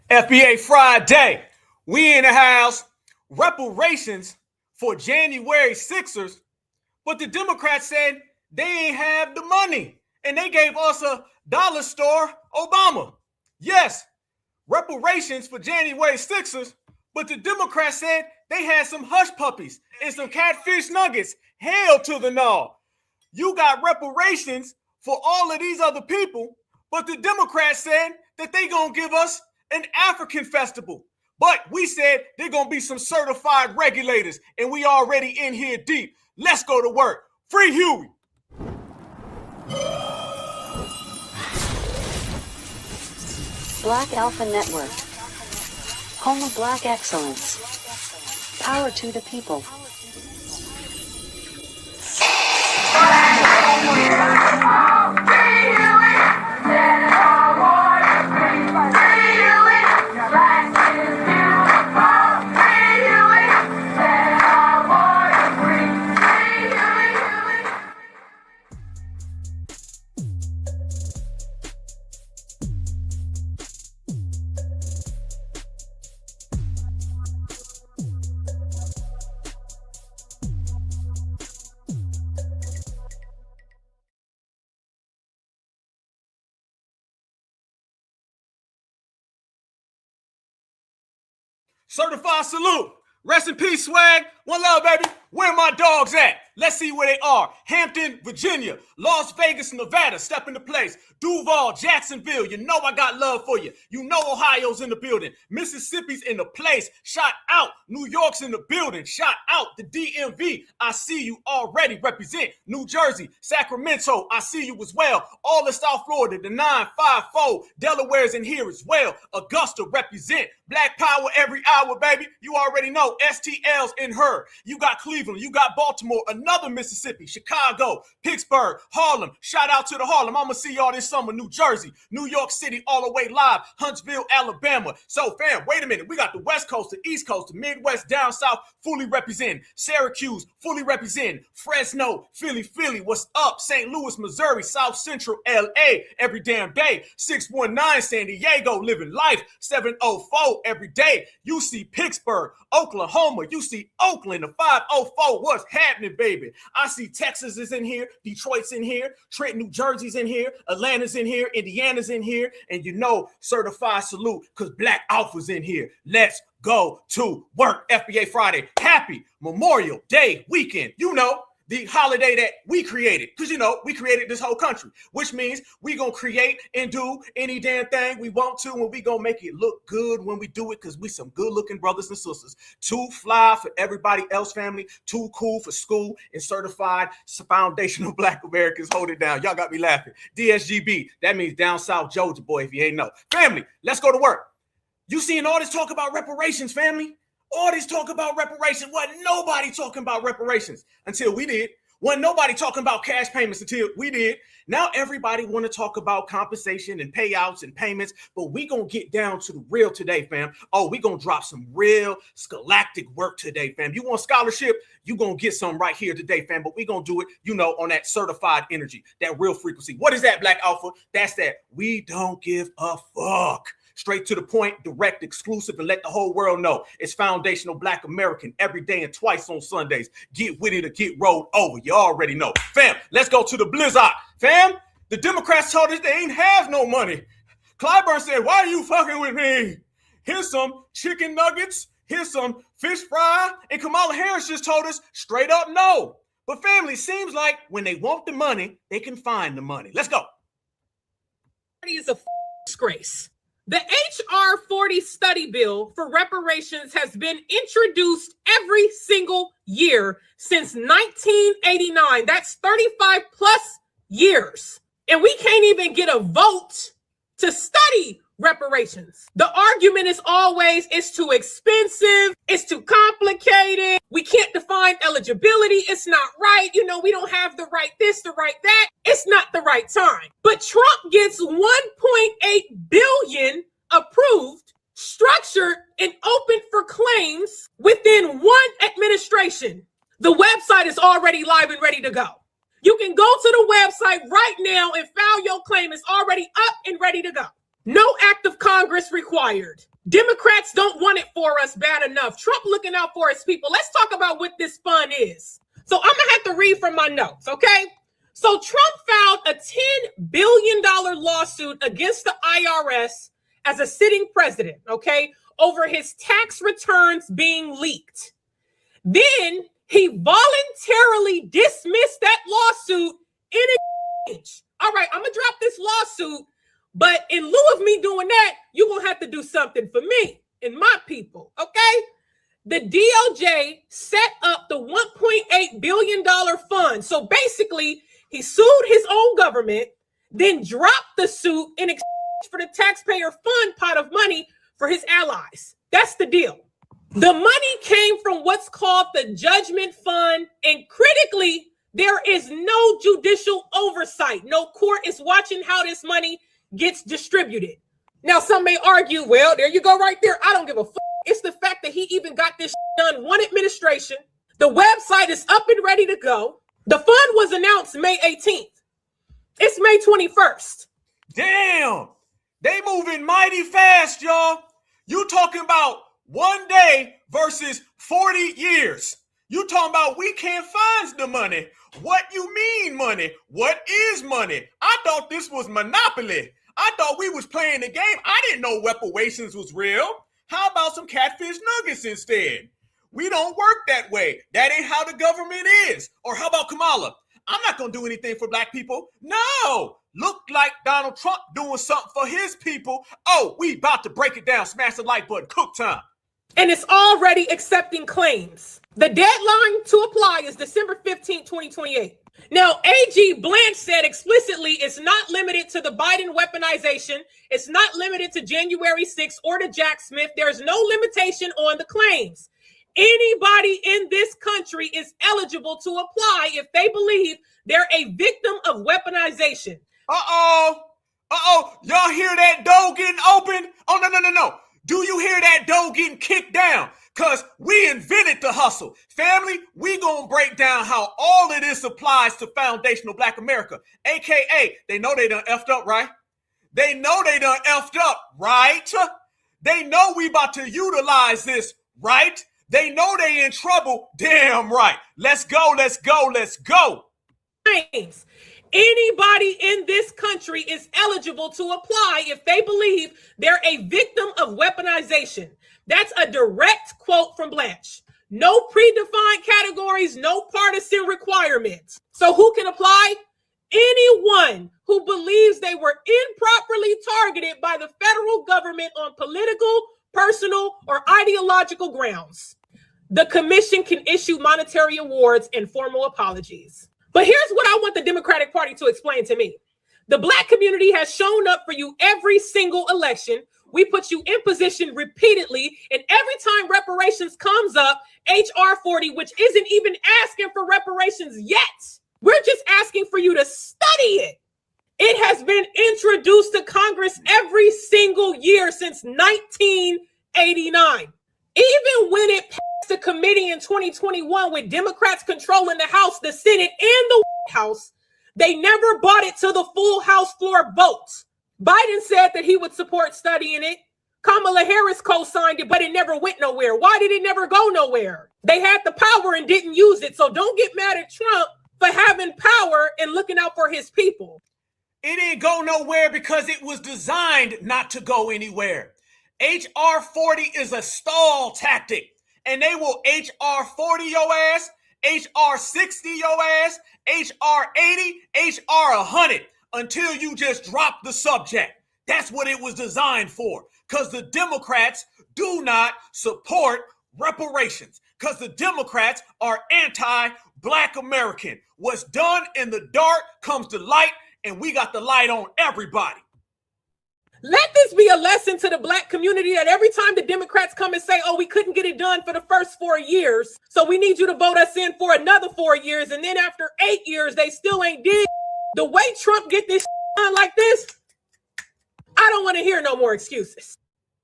FBA Friday. We in the house. Reparations for January 6ers. But the Democrats said they ain't have the money. And they gave us a dollar store Obama. Yes, reparations for January 6ers. But the Democrats said they had some hush puppies and some catfish nuggets. Hell to the no. You got reparations for all of these other people. But the Democrats said that they gonna give us an African festival. But we said they're gonna be some certified regulators, and we already in here deep. Let's go to work. Free Huey. Black Alpha Network. Home of Black excellence. Power to the people. Certified salute. Rest in peace, swag. One love, baby. Where my dogs at? Let's see where they are. Hampton, Virginia. Las Vegas, Nevada. Step into place. Duval, Jacksonville. You know I got love for you. You know Ohio's in the building. Mississippi's in the place. Shout out. New York's in the building. Shout out the DMV. I see you already. Represent New Jersey, Sacramento. I see you as well. All of South Florida, the 954. Delaware's in here as well. Augusta represent. Black power every hour, baby. You already know. STL's in her. You got Cleveland. You got Baltimore. Another Mississippi. Chicago. Pittsburgh. Harlem. Shout out to the Harlem. I'm going to see y'all this summer. New Jersey. New York City all the way live. Huntsville, Alabama. So, fam, wait a minute. We got the West Coast, the East Coast, the Midwest, down South, fully representing. Syracuse, fully representing. Fresno, Philly. What's up? St. Louis, Missouri, South Central, LA, every damn day. 619, San Diego, living life. 704 every day. You see Pittsburgh, Oklahoma. You see Oakland, the 504. What's happening, baby? I see Texas is in here. Detroit's in here. Trenton, New Jersey's in here. Atlanta's in here. Indiana's in here. And you know, certified salute because Black Alpha's in here. Let's go to work. FBA Friday. Happy Memorial Day weekend. You know, the holiday that we created. Because, you know, we created this whole country, which means we going to create and do any damn thing we want to, and we going to make it look good when we do it because we some good-looking brothers and sisters. Too fly for everybody else, family. Too cool for school and certified foundational Black Americans. Hold it down. Y'all got me laughing. DSGB. That means down South Georgia, boy, if you ain't know. Family, let's go to work. You seeing all this talk about reparations, family? All this talk about reparations. Wasn't nobody talking about reparations until we did. Wasn't nobody talking about cash payments until we did. Now everybody want to talk about compensation and payouts and payments, but we going to get down to the real today, fam. Oh, we going to drop some real scholastic work today, fam. You want scholarship? You going to get some right here today, fam. But we going to do it, you know, on that certified energy, that real frequency. What is that, Black Alpha? That's that we don't give a fuck. Straight to the point, direct, exclusive, and let the whole world know. It's foundational Black American every day and twice on Sundays. Get with it or get rolled over. You already know. Fam, let's go to the blizzard. Fam, the Democrats told us they ain't have no money. Clyburn said, why are you fucking with me? Here's some chicken nuggets. Here's some fish fry. And Kamala Harris just told us straight up no. But family, seems like when they want the money, they can find the money. Let's go. Is a disgrace. The H.R. 40 study bill for reparations has been introduced every single year since 1989. That's 35 plus years. And we can't even get a vote to study reparations. The argument is always it's too expensive, it's too complicated, we can't define eligibility, it's not right, you know, we don't have the right this, the right that, it's not the right time. But Trump gets 1.8 billion approved, structured, and open for claims within one administration. The website is already live and ready to go. You can go to the website right now and file your claim. It's already up and ready to go. No act of Congress Congress required. Democrats don't want it for us bad enough. Trump looking out for his people. Let's talk about what this fund is. So I'm going to have to read from my notes, okay? So Trump filed a $10 billion lawsuit against the IRS as a sitting president, okay, over his tax returns being leaked. Then he voluntarily dismissed that lawsuit in exchange. All right, I'm going to drop this lawsuit, but in lieu of me doing that, you're going to have to do something for me and my people, okay? The DOJ set up the $1.8 billion fund. So basically, he sued his own government, then dropped the suit in exchange for the taxpayer fund pot of money for his allies. That's the deal. The money came from what's called the judgment fund, and critically, there is no judicial oversight. No court is watching how this money gets distributed. Now, some may argue, well, there you go right there. I don't give a fuck. It's the fact that he even got this done one administration. The website is up and ready to go. The fund was announced May 18th. It's May 21st. Damn, they moving mighty fast, y'all. You talking about one day versus 40 years. You talking about we can't find the money. What you mean money? What is money? I thought this was Monopoly. I thought we was playing the game. I didn't know reparations was real. How about some catfish nuggets instead? We don't work that way. That ain't how the government is. Or how about Kamala? I'm not going to do anything for black people. No. Look like Donald Trump doing something for his people. Oh, we about to break it down. Smash the like button. Cook time. And it's already accepting claims. The deadline to apply is December 15, 2028. Now, AG Blanche said explicitly it's not limited to the Biden weaponization. It's not limited to January 6th or to Jack Smith. There's no limitation on the claims. Anybody in this country is eligible to apply if they believe they're a victim of weaponization. Y'all hear that door getting open? Oh, no. Do you hear that door getting kicked down? Because we invented the hustle. Family, we gonna break down how all of this applies to foundational Black America. AKA, they know they done effed up, right? They know they done effed up, right? They know we about to utilize this, right? They know they in trouble, damn right. Let's go. Claims. Anybody in this country is eligible to apply if they believe they're a victim of weaponization. That's a direct quote from Blanche. No predefined categories, no partisan requirements. So who can apply? Anyone who believes they were improperly targeted by the federal government on political, personal, or ideological grounds. The commission can issue monetary awards and formal apologies. But here's what I want the Democratic Party to explain to me. The Black community has shown up for you every single election. We put you in position repeatedly, and every time reparations comes up, HR 40, which isn't even asking for reparations yet, we're just asking for you to study it. It has been introduced to Congress every single year since 1989. Even when it passed the committee in 2021 with Democrats controlling the House, the Senate, and the White House, they never brought it to the full House floor vote. Biden said that he would support studying it. Kamala Harris co-signed it, but it never went nowhere. Why did it never go nowhere? They had the power and didn't use it. So don't get mad at Trump for having power and looking out for his people. It didn't go nowhere because it was designed not to go anywhere. HR 40 is a stall tactic, and they will HR 40 your ass, HR 60 your ass, HR 80, HR 100 until you just drop the subject. That's what it was designed for, because the Democrats do not support reparations, because the Democrats are anti-Black American. What's done in the dark comes to light, and we got the light on everybody. Let this be a lesson to the Black community that every time the Democrats come and say, oh, we couldn't get it done for the first 4 years, so we need you to vote us in for another 4 years, and then after 8 years, they still ain't did. The way Trump get this done like this, I don't want to hear no more excuses.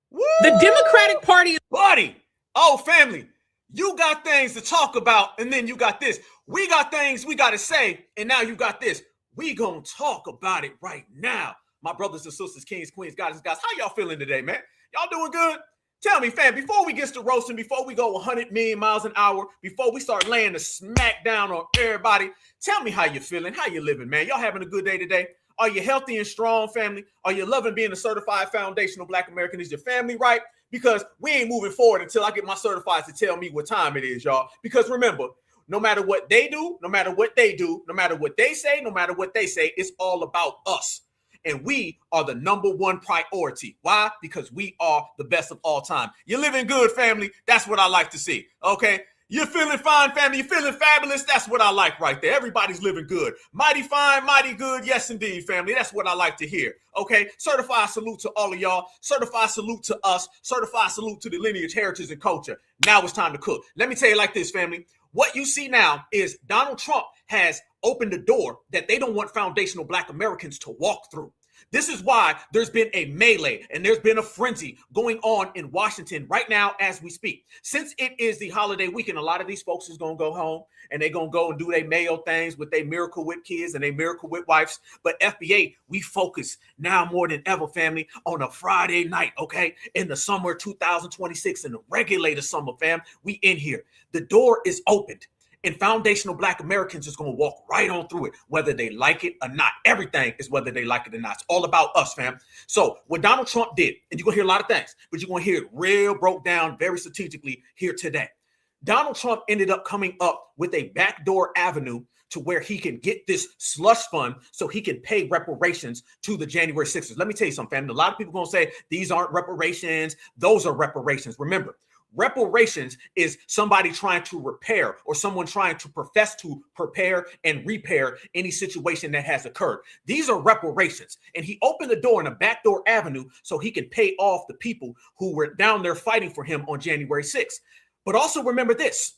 Woo! The Democratic Party... Buddy, oh, family, you got things to talk about, and then you got this. We got things we got to say, and now you got this. We gonna talk about it right now. my brothers and sisters, kings, queens, goddesses, guys. How y'all feeling today, man? Y'all doing good? Tell me, fam, before we get to roasting, before we go 100 million miles an hour, before we start laying the smack down on everybody, tell me how you feeling, how you living, man. Y'all having a good day today? Are you healthy and strong, family? Are you loving being a certified foundational Black American? Is your family right? Because we ain't moving forward until I get my certifieds to tell me what time it is, y'all. Because remember, no matter what they do, no matter what they do, no matter what they say, no matter what they say, it's all about us. And we are the number one priority. Why? Because we are the best of all time. You're living good, family. That's what I like to see. Okay? You're feeling fine, family. You're feeling fabulous. That's what I like right there. Everybody's living good. Mighty fine, mighty good. Yes, indeed, family. That's what I like to hear. Okay? Certified salute to all of y'all. Certified salute to us. Certified salute to the lineage, heritage, and culture. Now it's time to cook. Let me tell you like this, family. What you see now is Donald Trump has opened the door that they don't want foundational Black Americans to walk through. This is why there's been a melee and there's been a frenzy going on in Washington right now as we speak. Since it is the holiday weekend, a lot of these folks is going to go home and they're going to go and do their Mayo things with their Miracle Whip kids and their Miracle Whip wives. But FBA, we focus now more than ever, family, on a Friday night, okay? In the summer 2026, in the regulator summer, fam, we in here. The door is opened. And foundational Black Americans is going to walk right on through it, whether they like it or not. Everything is whether they like it or not. It's all about us, fam. So what Donald Trump did, and you're going to hear a lot of things, but you're going to hear it real broke down very strategically here today. Donald Trump ended up coming up with a backdoor avenue to where he can get this slush fund so he can pay reparations to the January 6th. Let me tell you something, family. A lot of people are going to say these aren't reparations. Those are reparations. Remember, reparations is somebody trying to repair or someone trying to profess to prepare and repair any situation that has occurred. These are reparations. And he opened the door in a backdoor avenue so he can pay off the people who were down there fighting for him on January 6th. But also remember this,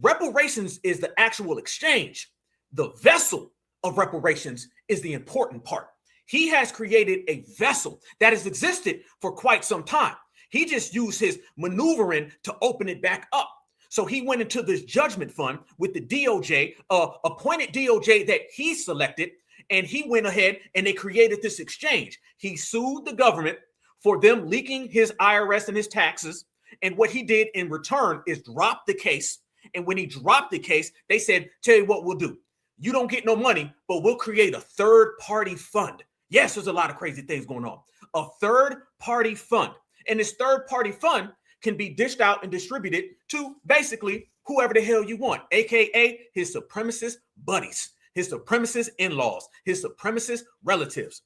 reparations is the actual exchange. The vessel of reparations is the important part. He has created a vessel that has existed for quite some time. He just used his maneuvering to open it back up. So he went into this judgment fund with the DOJ, appointed DOJ that he selected, and he went ahead and they created this exchange. He sued the government for them leaking his IRS and his taxes. And what he did in return is drop the case. And when he dropped the case, they said, tell you what we'll do. You don't get no money, but we'll create a third-party fund. Yes, there's a lot of crazy things going on. A third-party fund. And this third-party fund can be dished out and distributed to basically whoever the hell you want, aka his supremacist buddies, his supremacist in-laws, his supremacist relatives.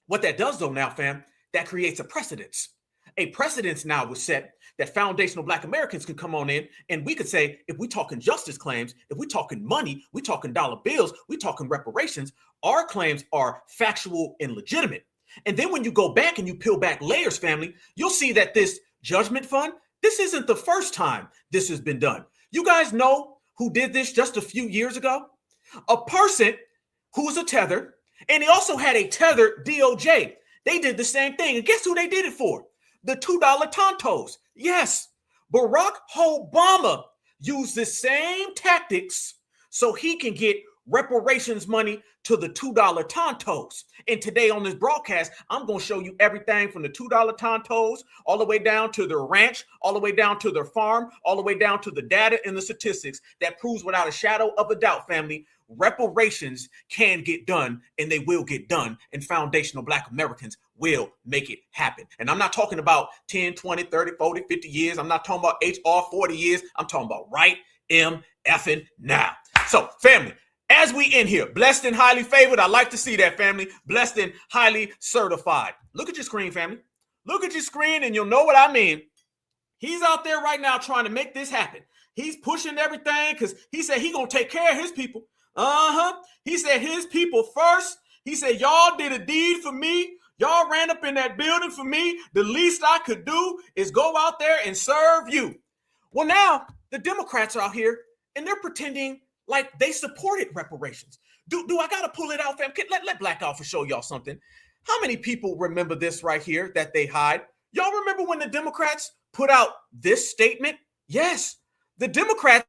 What that does though now, fam, that creates a precedence. A precedence now was set that foundational Black Americans can come on in and we could say, if we're talking justice claims, if we're talking money, we're talking dollar bills, we're talking reparations, our claims are factual and legitimate. And then when you go back and you peel back layers, family, you'll see that this judgment fund, this isn't the first time this has been done. You guys know who did this just a few years ago? A person who was a tether, and he also had a tethered DOJ. They did the same thing. And guess who they did it for? The $2 tontos. Yes, Barack Obama used the same tactics so he can get reparations money to the $2 tontos. And today on this broadcast, I'm going to show you everything from the $2 tontos all the way down to their ranch, all the way down to their farm, all the way down to the data and the statistics that proves without a shadow of a doubt, family, reparations can get done and they will get done, and foundational Black Americans will make it happen. And I'm not talking about 10, 20, 30, 40, 50 years. I'm not talking about HR 40 years. I'm talking about right effing now. So family, as we in here, blessed and highly favored, I like to see that, family. Blessed and highly certified. Look at your screen, family. Look at your screen and you'll know what I mean. He's out there right now trying to make this happen. He's pushing everything because he said he going to take care of his people. He said his people first. He said, y'all did a deed for me. Y'all ran up in that building for me. The least I could do is go out there and serve you. Well, now the Democrats are out here and they're pretending like they supported reparations. Do I got to pull it out, fam? Let Black Alpha show y'all something. How many people remember this right here that they hide? Y'all remember when the Democrats put out this statement? Yes, the Democrats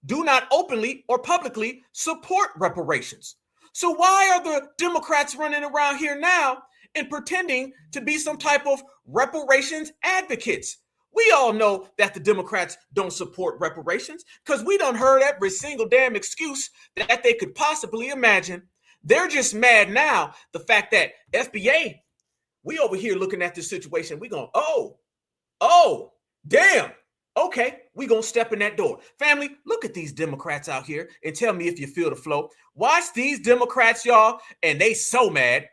do not openly or publicly support reparations. So why are the Democrats running around here now and pretending to be some type of reparations advocates. We all know that the Democrats don't support reparations because we done heard every single damn excuse that they could possibly imagine. They're just mad now, the fact that FBA, we over here looking at this situation, we going, oh, damn. Okay, we gonna step in that door. Family, look at these Democrats out here and tell me if you feel the flow. Watch these Democrats, y'all, and they so mad.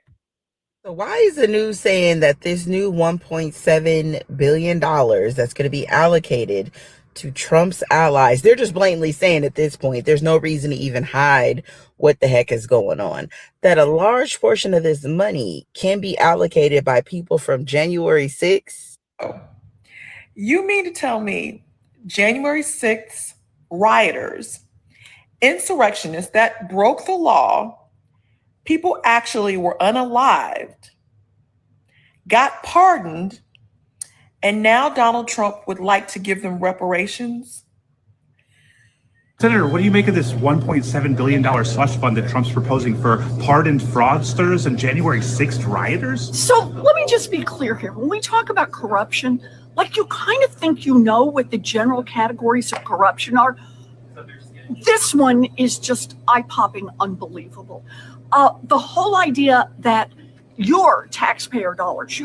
So why is the news saying that this new $1.7 billion that's going to be allocated to Trump's allies, they're just blatantly saying at this point, there's no reason to even hide what the heck is going on, that a large portion of this money can be allocated by people from January 6th? Oh, you mean to tell me January 6th rioters, insurrectionists that broke the law, people actually were unalived, got pardoned, and now Donald Trump would like to give them reparations? Senator, what do you make of this $1.7 billion slush fund that Trump's proposing for pardoned fraudsters and January 6th rioters? So let me just be clear here. When we talk about corruption, like you kind of think you know what the general categories of corruption are. This one is just eye-popping unbelievable. The whole idea that your taxpayer dollars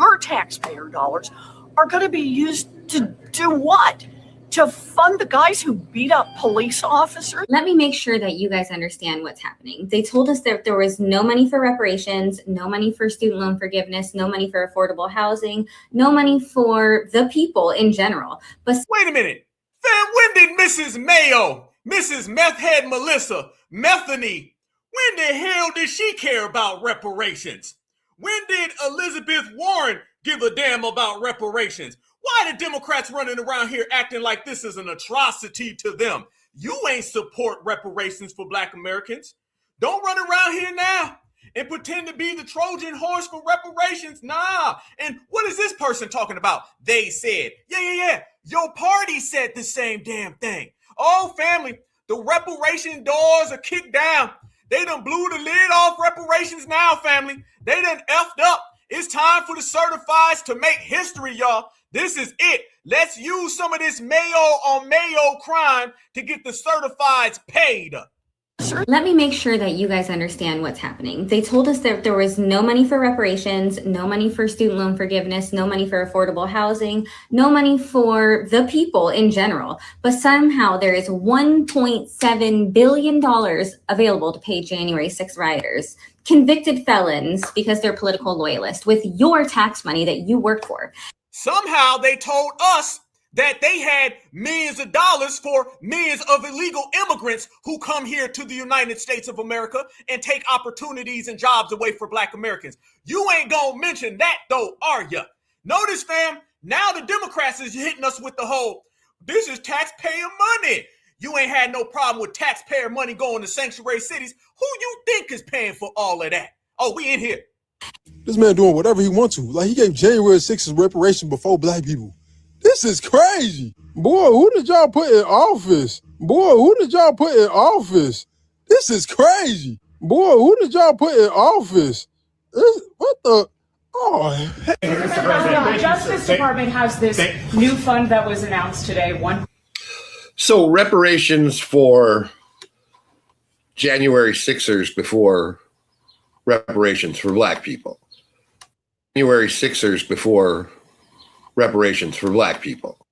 are going to be used to do what? To fund the guys who beat up police officers? Let me make sure that you guys understand what's happening. They told us that there was no money for reparations, no money for student loan forgiveness, no money for affordable housing, no money for the people in general. But wait a minute. Fam, when did Mrs. Mayo, Mrs. Meth Head Melissa, Methany, when the hell did she care about reparations? When did Elizabeth Warren give a damn about reparations? Why the Democrats running around here acting like this is an atrocity to them? You ain't support reparations for Black Americans. Don't run around here now and pretend to be the Trojan horse for reparations. Nah. And what is this person talking about? They said. Yeah. Your party said the same damn thing. Oh, family, the reparation doors are kicked down. They done blew the lid off reparations now, family. They done effed up. It's time for the certifieds to make history, y'all. This is it. Let's use some of this Mayo on Mayo crime to get the certifieds paid. let me make sure that you guys understand what's happening. They told us that there was no money for reparations, no money for student loan forgiveness, no money for affordable housing, no money for the people in general. But somehow there is $1.7 billion available to pay January 6th rioters, convicted felons because they're political loyalists, with your tax money that you work for. Somehow they told us that they had millions of dollars for millions of illegal immigrants who come here to the United States of America and take opportunities and jobs away for Black Americans. You ain't gonna mention that though, are ya? Notice, fam, now the Democrats is hitting us with the whole, this is taxpayer money. You ain't had no problem with taxpayer money going to sanctuary cities. Who you think is paying for all of that? Oh, we in here. This man doing whatever he wants to. Like, he gave January 6th reparation before Black people. This is crazy. Boy, who did y'all put in office? Boy, who did y'all put in office? This is crazy. Boy, who did y'all put in office? What the? Oh, heck. Mr. President, the Justice Department has this new fund that was announced today. So reparations for January 6ers before reparations for Black people. January 6ers before reparations for Black people.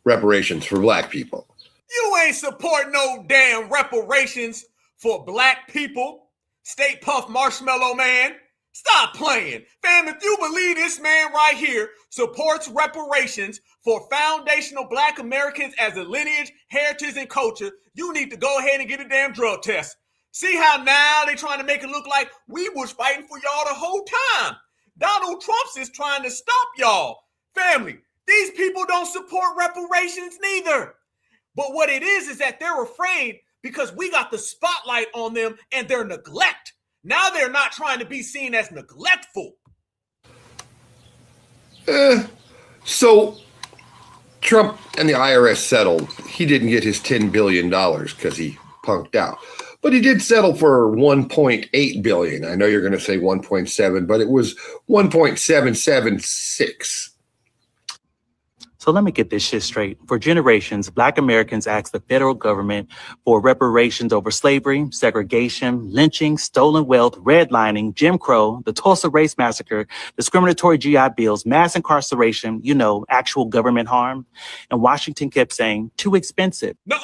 Reparations for Black people. You ain't support no damn reparations for Black people. State Puff Marshmallow Man. Stop playing. Fam, if you believe this man right here supports reparations for foundational Black Americans as a lineage, heritage, and culture, you need to go ahead and get a damn drug test. See how now they trying to make it look like we was fighting for y'all the whole time. Donald Trump is trying to stop y'all. Family, these people don't support reparations neither. But what it is that they're afraid because we got the spotlight on them and their neglect. Now they're not trying to be seen as neglectful. So Trump and the IRS settled. He didn't get his $10 billion because he punked out. but he did settle for 1.8 billion. I know you're going to say 1.7, but it was 1.776. So let me get this shit straight. For generations, Black Americans asked the federal government for reparations over slavery, segregation, lynching, stolen wealth, redlining, Jim Crow, the Tulsa Race Massacre, discriminatory GI Bills, mass incarceration, actual government harm. And Washington kept saying, too expensive. No,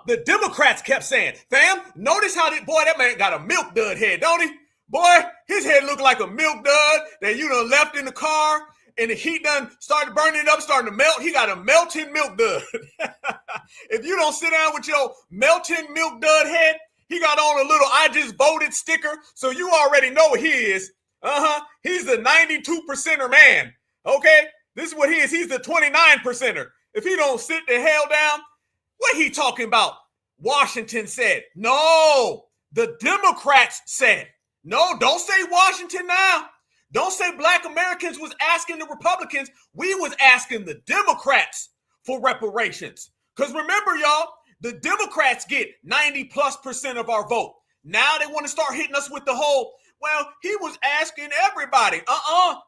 The Democrats kept saying, fam, notice how that man got a milk dud head, don't he? Boy, his head looked like a milk dud that you done left in the car. And the heat done started burning it up, starting to melt. He got a melting milk dud. If you don't sit down with your melting milk dud head, he got on a little I just voted sticker. So you already know what he is. He's the 92%er man. Okay? This is what he is. He's the 29%er. If he don't sit the hell down, what he talking about? Washington said. No, the Democrats said. No, don't say Washington now. Don't say Black Americans was asking the Republicans. We was asking the Democrats for reparations. Because remember, y'all, the Democrats get 90+% of our vote. Now they want to start hitting us with the whole, well, he was asking everybody.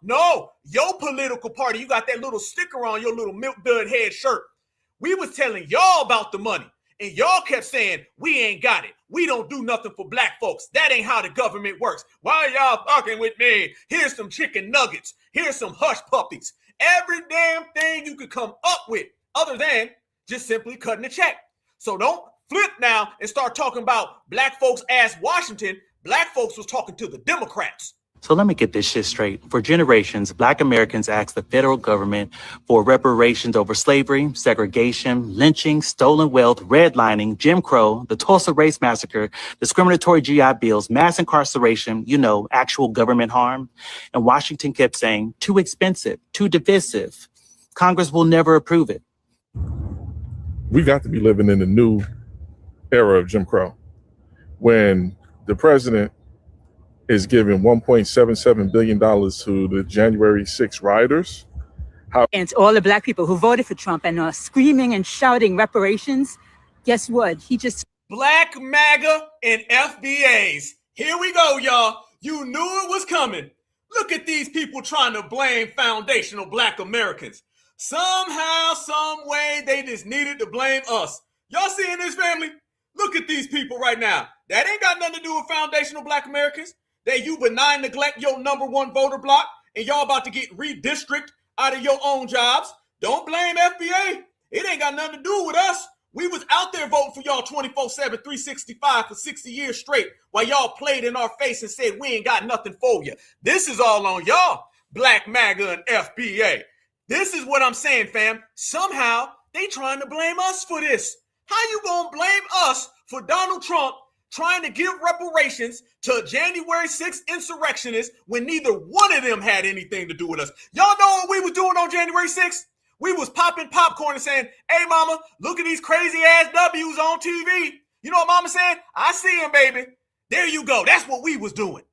No. Your political party, you got that little sticker on your little milk dud head shirt. We was telling y'all about the money. And y'all kept saying, we ain't got it. We don't do nothing for Black folks. That ain't how the government works. Why are y'all fucking with me? Here's some chicken nuggets. Here's some hush puppies. Every damn thing you could come up with other than just simply cutting a check. So don't flip now and start talking about Black folks asked Washington. Black folks was talking to the Democrats. So let me get this shit straight. For generations, Black Americans asked the federal government for reparations over slavery, segregation, lynching, stolen wealth, redlining, Jim Crow, the Tulsa Race Massacre, discriminatory GI Bills, mass incarceration, actual government harm. And Washington kept saying, too expensive, too divisive. Congress will never approve it. We got to be living in the new era of Jim Crow, when the president is giving $1.77 billion to the January 6 rioters. And all the Black people who voted for Trump and are screaming and shouting reparations, guess what? He just... Black MAGA and FBAs. Here we go, y'all. You knew it was coming. Look at these people trying to blame foundational Black Americans. Somehow, some way, they just needed to blame us. Y'all seeing this, family? Look at these people right now. That ain't got nothing to do with foundational Black Americans. That you benign neglect your number one voter block and y'all about to get redistricted out of your own jobs. Don't blame FBA. It ain't got nothing to do with us. We was out there voting for y'all 24/7, 365 for 60 years straight while y'all played in our face and said we ain't got nothing for you. This is all on y'all, Black MAGA and FBA. This is what I'm saying, fam. Somehow they trying to blame us for this. How you gonna blame us for Donald Trump trying to give reparations to January 6th insurrectionists when neither one of them had anything to do with us? Y'all know what we was doing on January 6th? We was popping popcorn and saying, hey, mama, look at these crazy ass W's on TV. You know what mama saying? I see him, baby. There you go. That's what we was doing.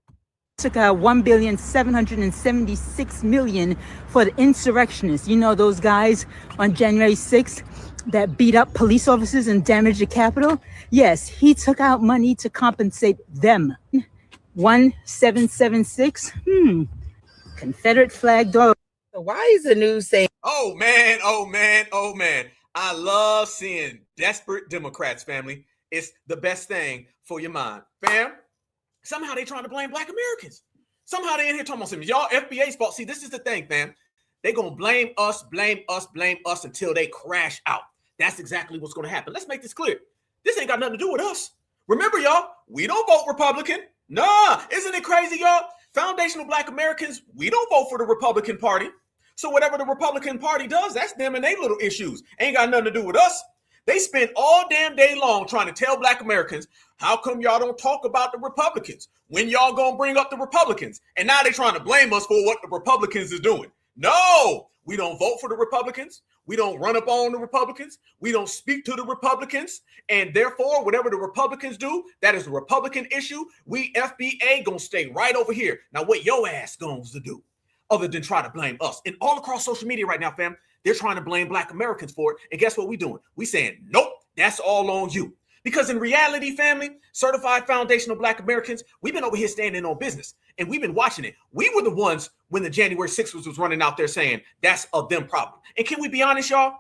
Took out $1,776,000,000 for the insurrectionists. You know, those guys on January 6th that beat up police officers and damaged the Capitol? Yes, he took out money to compensate them. 1776. Confederate flag dog. So why is the news saying, oh man. I love seeing desperate Democrats, family. It's the best thing for your mind. Fam, somehow they trying to blame Black Americans. Somehow they in here talking about some y'all FBA's fault. See, this is the thing, fam. They gonna blame us until they crash out. That's exactly what's gonna happen. Let's make this clear. This ain't got nothing to do with us. Remember, y'all, we don't vote Republican. Nah, isn't it crazy, y'all? Foundational Black Americans, we don't vote for the Republican Party. So whatever the Republican Party does, that's them and their little issues. Ain't got nothing to do with us. They spend all damn day long trying to tell Black Americans, how come y'all don't talk about the Republicans? When y'all gonna bring up the Republicans? And now they trying to blame us for what the Republicans is doing. No, we don't vote for the Republicans. We don't run up on the Republicans. We don't speak to the Republicans. And therefore, whatever the Republicans do, that is a Republican issue. We FBA gonna stay right over here. Now, what your ass going to do other than try to blame us? And all across social media right now, fam, they're trying to blame Black Americans for it. And guess what we doing? We saying, nope, that's all on you. Because in reality, family, certified foundational Black Americans, we've been over here standing on business and we've been watching it. We were the ones when the January 6th was running out there saying that's a them problem. And can we be honest, y'all?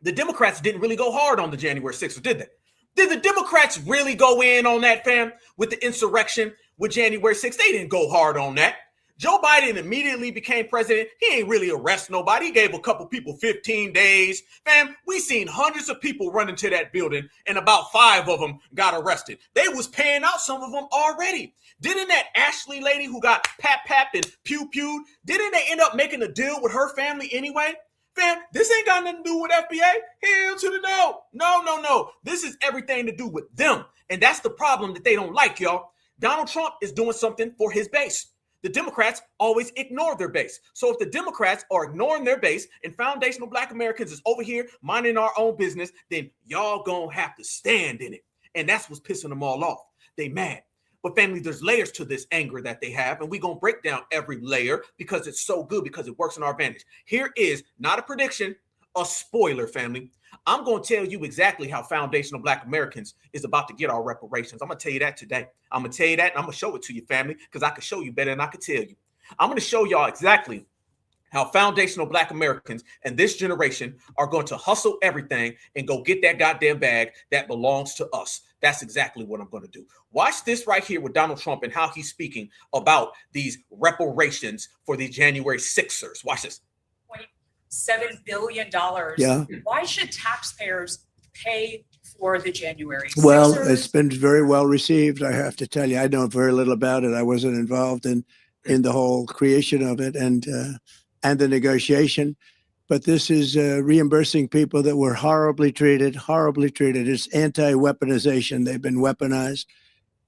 The Democrats didn't really go hard on the January 6th, did they? Did the Democrats really go in on that, fam, with the insurrection with January 6th? They didn't go hard on that. Joe Biden immediately became president. He ain't really arrest nobody. He gave a couple people 15 days. Fam, we seen hundreds of people run into that building and about 5 of them got arrested. They was paying out some of them already. Didn't that Ashley lady who got pap-papped and pew-pewed, didn't they end up making a deal with her family anyway? Fam, this ain't got nothing to do with FBA. Hell to the no. No. This is everything to do with them. And that's the problem that they don't like, y'all. Donald Trump is doing something for his base. The Democrats always ignore their base. So if the Democrats are ignoring their base and foundational Black Americans is over here minding our own business, then y'all gonna have to stand in it. And that's what's pissing them all off. They mad. But family, there's layers to this anger that they have, and we're going to break down every layer because it's so good, because it works in our advantage. Here is not a prediction, a spoiler, family. I'm going to tell you exactly how foundational Black Americans is about to get our reparations. I'm going to tell you that today. I'm going to tell you that, and I'm going to show it to you, family, because I can show you better than I can tell you. I'm going to show y'all exactly how foundational Black Americans and this generation are going to hustle everything and go get that goddamn bag that belongs to us. That's exactly what I'm going to do. Watch this right here with Donald Trump and how he's speaking about these reparations for the January 6ers. Watch this. $7 billion. Yeah. Why should taxpayers pay for the January 6ers? Well, it's been very well received. I have to tell you, I know very little about it. I wasn't involved in the whole creation of it and the negotiation. But this is reimbursing people that were horribly treated. It's anti-weaponization. They've been weaponized.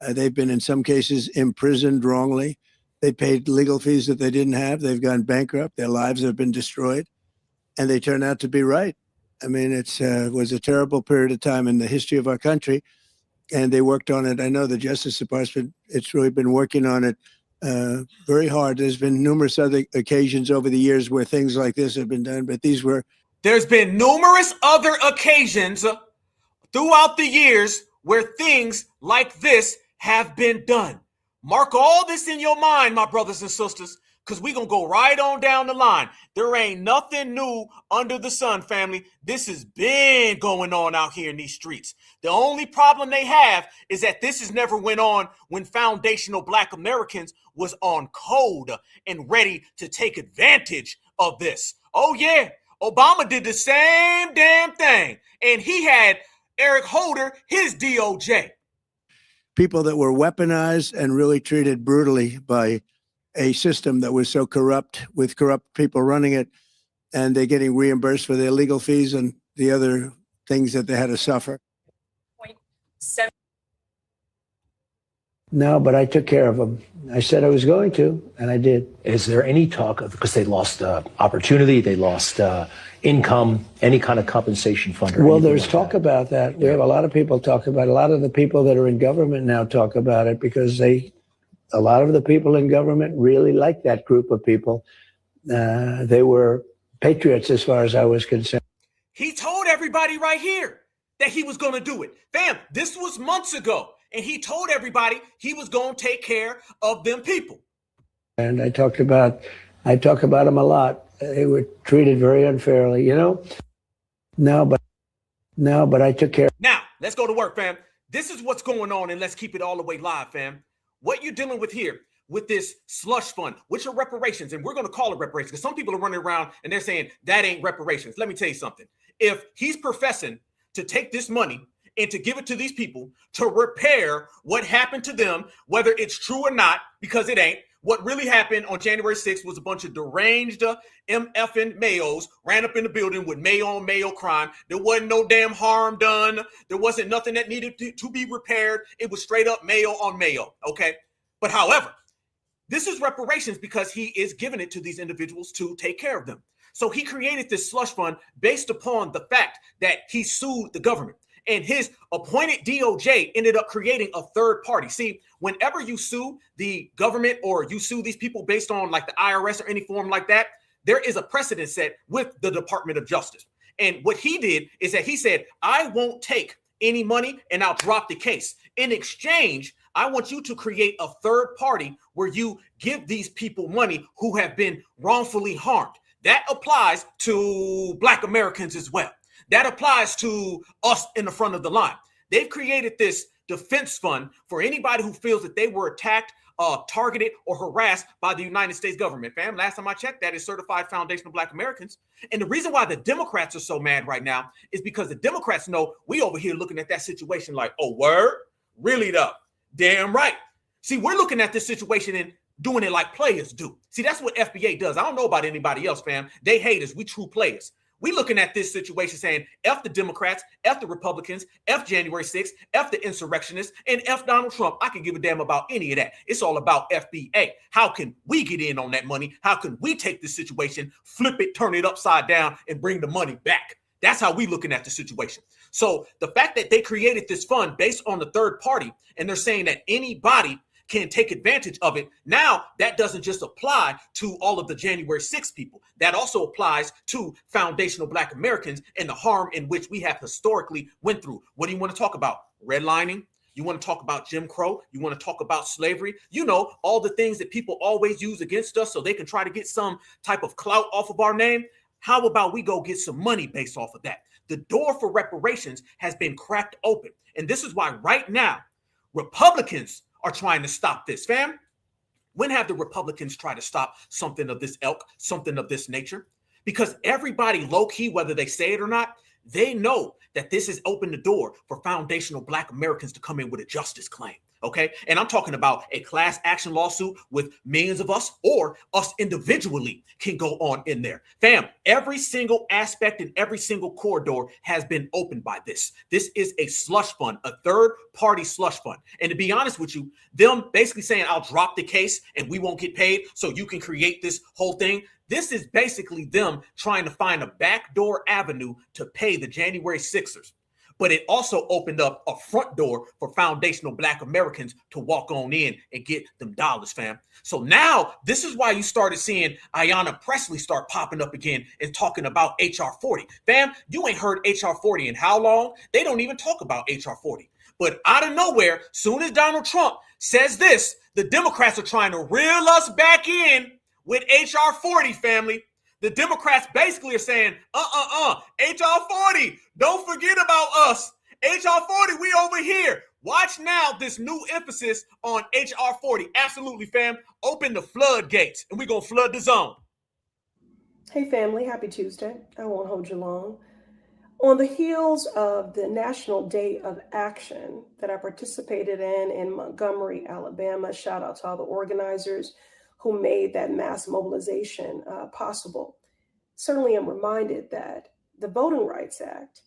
They've been, in some cases, imprisoned wrongly. They paid legal fees that they didn't have. They've gone bankrupt. Their lives have been destroyed. And they turn out to be right. I mean, it was a terrible period of time in the history of our country. And they worked on it. I know the Justice Department, it's really been working on it very hard. There's been numerous other occasions over the years where things like this have been done, but these were... There's been numerous other occasions throughout the years where things like this have been done. Mark all this in your mind, my brothers and sisters, because we're going to go right on down the line. There ain't nothing new under the sun, family. This has been going on out here in these streets. The only problem they have is that this has never went on when foundational Black Americans was on code and ready to take advantage of this. Oh, yeah. Obama did the same damn thing. And he had Eric Holder, his DOJ. People that were weaponized and really treated brutally by a system that was so corrupt, with corrupt people running it, and they're getting reimbursed for their legal fees and the other things that they had to suffer. 0.7. No, but I took care of them. I said I was going to, and I did. Is there any talk of, because they lost opportunity, they lost income, any kind of compensation fund? Well, there's talk about that. We have a lot of people talk about it. A lot of the people that are in government now talk about it because a lot of the people in government really like that group of people. They were patriots as far as I was concerned. He told everybody right here that he was going to do it. Fam, this was months ago. And he told everybody he was going to take care of them people. And I talk about them a lot. They were treated very unfairly, you know? No, but I took care. Now, let's go to work, fam. This is what's going on, and let's keep it all the way live, fam. What you're dealing with here with this slush fund, which are reparations, and we're going to call it reparations because some people are running around and they're saying that ain't reparations. Let me tell you something. If he's professing to take this money and to give it to these people to repair what happened to them, whether it's true or not, because it ain't. What really happened on January 6th was a bunch of deranged MFing Mayos ran up in the building with Mayo on Mayo crime. There wasn't no damn harm done. There wasn't nothing that needed to be repaired. It was straight up Mayo on Mayo, okay? But however, this is reparations because he is giving it to these individuals to take care of them. So he created this slush fund based upon the fact that he sued the government. And his appointed DOJ ended up creating a third party. See, whenever you sue the government or you sue these people based on like the IRS or any form like that, there is a precedent set with the Department of Justice. And what he did is that he said, I won't take any money and I'll drop the case. In exchange, I want you to create a third party where you give these people money who have been wrongfully harmed. That applies to Black Americans as well. That applies to us in the front of the line. They've created this defense fund for anybody who feels that they were attacked, targeted, or harassed by the United States government. Fam, last time I checked, that is certified foundational Black Americans. And the reason why the Democrats are so mad right now is because the Democrats know we over here looking at that situation like, oh, word? Really though? Damn right. See, we're looking at this situation and doing it like players do. See, that's what FBA does. I don't know about anybody else, fam. They hate us. We true players. We looking at this situation saying, F the Democrats, F the Republicans, F January 6th, F the insurrectionists, and F Donald Trump. I can give a damn about any of that. It's all about FBA. How can we get in on that money? How can we take this situation, flip it, turn it upside down, and bring the money back? That's how we looking at the situation. So the fact that they created this fund based on the third party, and they're saying that anybody can take advantage of it. Now, that doesn't just apply to all of the January 6th people. That also applies to foundational Black Americans and the harm in which we have historically went through. What do you want to talk about? Redlining? You want to talk about Jim Crow? You want to talk about slavery? You know, all the things that people always use against us so they can try to get some type of clout off of our name. How about we go get some money based off of that? The door for reparations has been cracked open. And this is why right now, Republicans are trying to stop this, fam. When have the Republicans tried to stop something of this ilk, something of this nature? Because everybody low-key, whether they say it or not, they know that this has opened the door for foundational Black Americans to come in with a justice claim. Okay. And I'm talking about a class action lawsuit with millions of us, or us individually can go on in there. Fam, every single aspect and every single corridor has been opened by this. This is a slush fund, a third party slush fund. And to be honest with you, them basically saying, I'll drop the case and we won't get paid so you can create this whole thing. This is basically them trying to find a backdoor avenue to pay the January 6ers. But it also opened up a front door for foundational Black Americans to walk on in and get them dollars, fam. So now this is why you started seeing Ayanna Pressley start popping up again and talking about HR 40. Fam, you ain't heard HR 40 in how long? They don't even talk about HR 40. But out of nowhere, soon as Donald Trump says this, the Democrats are trying to reel us back in with HR 40, family. The Democrats basically are saying, HR 40, don't forget about us. HR 40, we over here. Watch now this new emphasis on HR 40. Absolutely, fam. Open the floodgates, and we're going to flood the zone. Hey, family. Happy Tuesday. I won't hold you long. On the heels of the National Day of Action that I participated in Montgomery, Alabama, shout out to all the organizers who made that mass mobilization possible. Certainly am reminded that the Voting Rights Act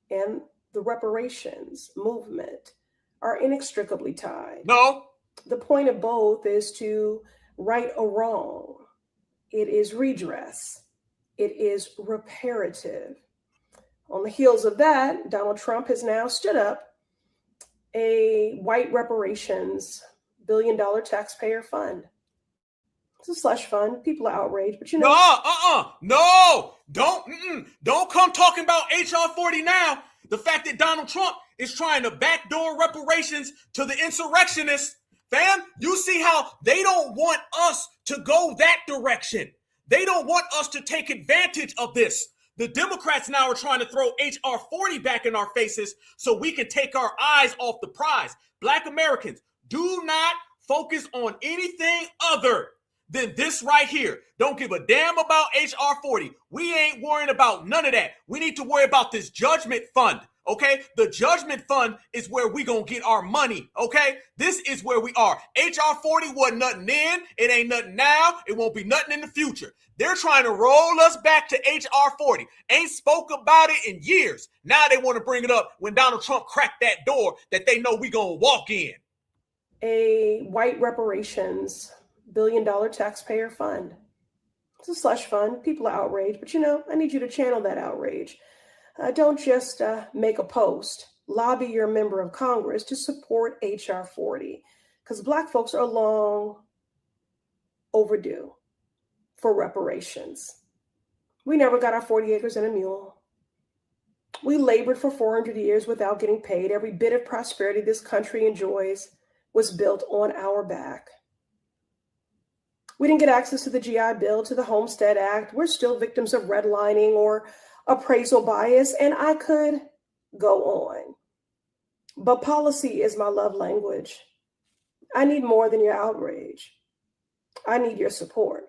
and the reparations movement are inextricably tied. No. The point of both is to right a wrong. It is redress. It is reparative. On the heels of that, Donald Trump has now stood up a white reparations billion-dollar taxpayer fund. It's a slush fund. People are outraged, but you know. No, don't come talking about HR 40 now. The fact that Donald Trump is trying to backdoor reparations to the insurrectionists, fam, you see how they don't want us to go that direction. They don't want us to take advantage of this. The Democrats now are trying to throw HR 40 back in our faces so we can take our eyes off the prize. Black Americans, do not focus on anything other than this right here. Don't give a damn about HR 40. We ain't worrying about none of that. We need to worry about this judgment fund, okay? The judgment fund is where we gonna get our money, okay? This is where we are. HR 40 wasn't nothing then. It ain't nothing now. It won't be nothing in the future. They're trying to roll us back to HR 40. Ain't spoke about it in years. Now they want to bring it up when Donald Trump cracked that door that they know we gonna walk in. A white reparations billion-dollar taxpayer fund. It's a slush fund. People are outraged, but you know, I need you to channel that outrage. Don't just make a post. Lobby your member of Congress to support HR 40, because Black folks are long overdue for reparations. We never got our 40 acres and a mule. We labored for 400 years without getting paid. Every bit of prosperity this country enjoys was built on our back. We didn't get access to the GI Bill, to the Homestead Act. We're still victims of redlining or appraisal bias, and I could go on. But policy is my love language. I need more than your outrage. I need your support.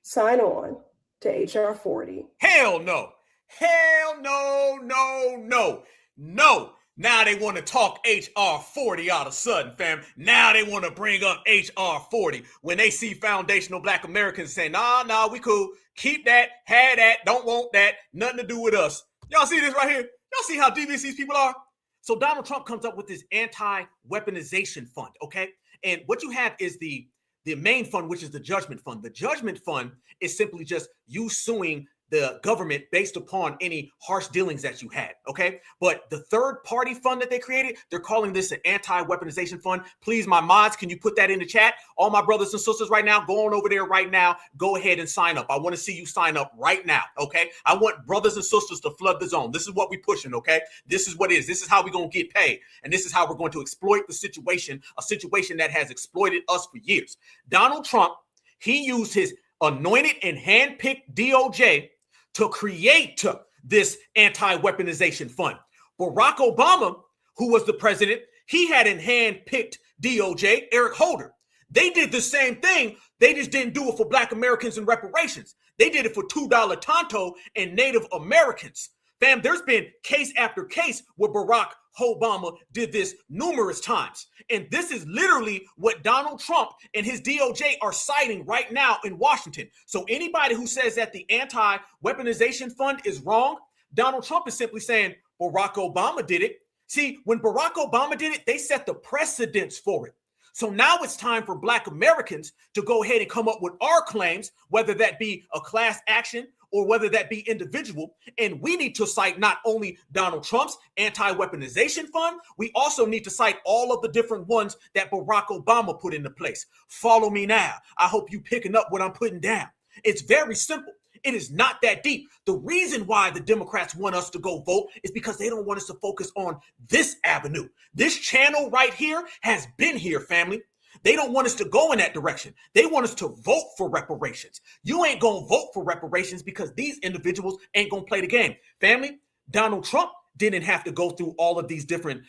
Sign on to HR 40. Hell no. Hell no, no, no, no. Now they want to talk HR 40 all of a sudden, fam. Now they want to bring up HR 40 when they see foundational Black Americans saying, nah, we cool. Keep that, have that, don't want that, nothing to do with us. Y'all see this right here? Y'all see how devious these people are? So Donald Trump comes up with this anti-weaponization fund, okay? And what you have is the main fund, which is the judgment fund. The judgment fund is simply just you suing the government based upon any harsh dealings that you had, okay? But the third party fund that they created, they're calling this an anti-weaponization fund. Please, my mods, can you put that in the chat? All my brothers and sisters right now, go on over there right now. Go ahead and sign up. I want to see you sign up right now, okay? I want brothers and sisters to flood the zone. This is what we're pushing, okay? This is what it is. This is how we're going to get paid. And this is how we're going to exploit the situation, a situation that has exploited us for years. Donald Trump, he used his anointed and handpicked DOJ to create this anti-weaponization fund. Barack Obama, who was the president, he had in hand-picked DOJ, Eric Holder. They did the same thing. They just didn't do it for Black Americans and reparations. They did it for $2 Tonto and Native Americans. Fam, there's been case after case where Barack Obama did this numerous times. And this is literally what Donald Trump and his DOJ are citing right now in Washington. So anybody who says that the anti-weaponization fund is wrong, Donald Trump is simply saying Barack Obama did it. See, when Barack Obama did it, they set the precedents for it. So now it's time for Black Americans to go ahead and come up with our claims, whether that be a class action or whether that be individual. And we need to cite not only Donald Trump's anti-weaponization fund, we also need to cite all of the different ones that Barack Obama put into place. Follow me now. I hope you picking up what I'm putting down. It's very simple. It is not that deep. The reason why the Democrats want us to go vote is because they don't want us to focus on this avenue. This channel right here has been here, family. They don't want us to go in that direction. They want us to vote for reparations. You ain't going to vote for reparations because these individuals ain't going to play the game. Family, Donald Trump didn't have to go through all of these different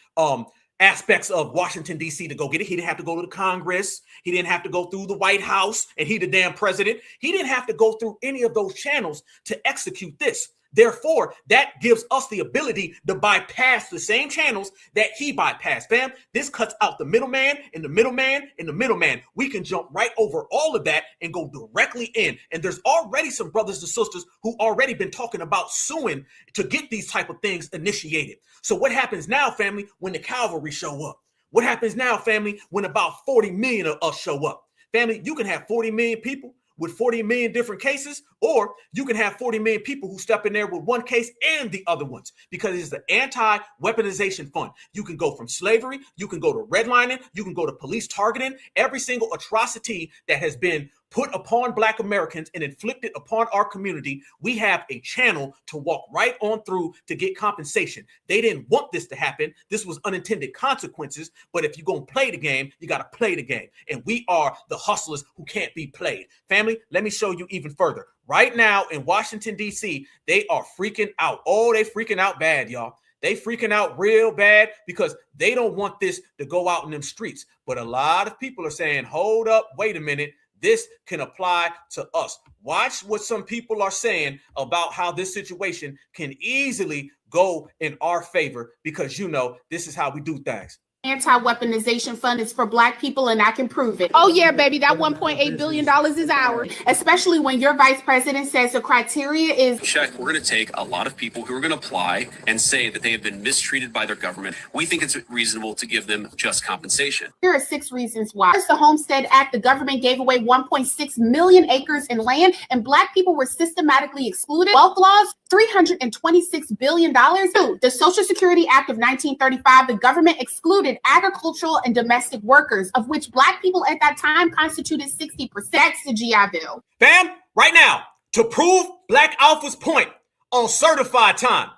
aspects of Washington, D.C. to go get it. He didn't have to go to the Congress. He didn't have to go through the White House and he the damn president. He didn't have to go through any of those channels to execute this. Therefore, that gives us the ability to bypass the same channels that he bypassed. Fam, this cuts out the middleman and the middleman and the middleman. We can jump right over all of that and go directly in. And there's already some brothers and sisters who already been talking about suing to get these type of things initiated. So what happens now, family, when the cavalry show up? What happens now, family, when about 40 million of us show up? Family, you can have 40 million people with 40 million different cases, or you can have 40 million people who step in there with one case and the other ones, because it's the anti-weaponization fund. You can go from slavery, you can go to redlining, you can go to police targeting, every single atrocity that has been put upon Black Americans and inflicted upon our community. We have a channel to walk right on through to get compensation. They didn't want this to happen. This was unintended consequences. But if you're going to play the game, you got to play the game. And we are the hustlers who can't be played. Family, let me show you even further. Right now in Washington, D.C., they are freaking out. Oh, they freaking out bad, y'all. They freaking out real bad because they don't want this to go out in them streets. But a lot of people are saying, hold up, wait a minute. This can apply to us. Watch what some people are saying about how this situation can easily go in our favor, because, you know, this is how we do things. Anti-weaponization fund is for Black people, and I can prove it. Oh yeah, baby, that $1.8 billion is ours. Especially when your vice president says the criteria is check. We're going to take a lot of people who are going to apply and say that they have been mistreated by their government. We think it's reasonable to give them just compensation. Here are 6 reasons why. First, the Homestead Act, the government gave away 1.6 million acres in land, and Black people were systematically excluded. Wealth laws, $326 billion. 2, the Social Security Act of 1935, the government excluded agricultural and domestic workers, of which Black people at that time constituted 60%. That's the GI Bill. Fam, right now, to prove Black Alpha's point on certified time,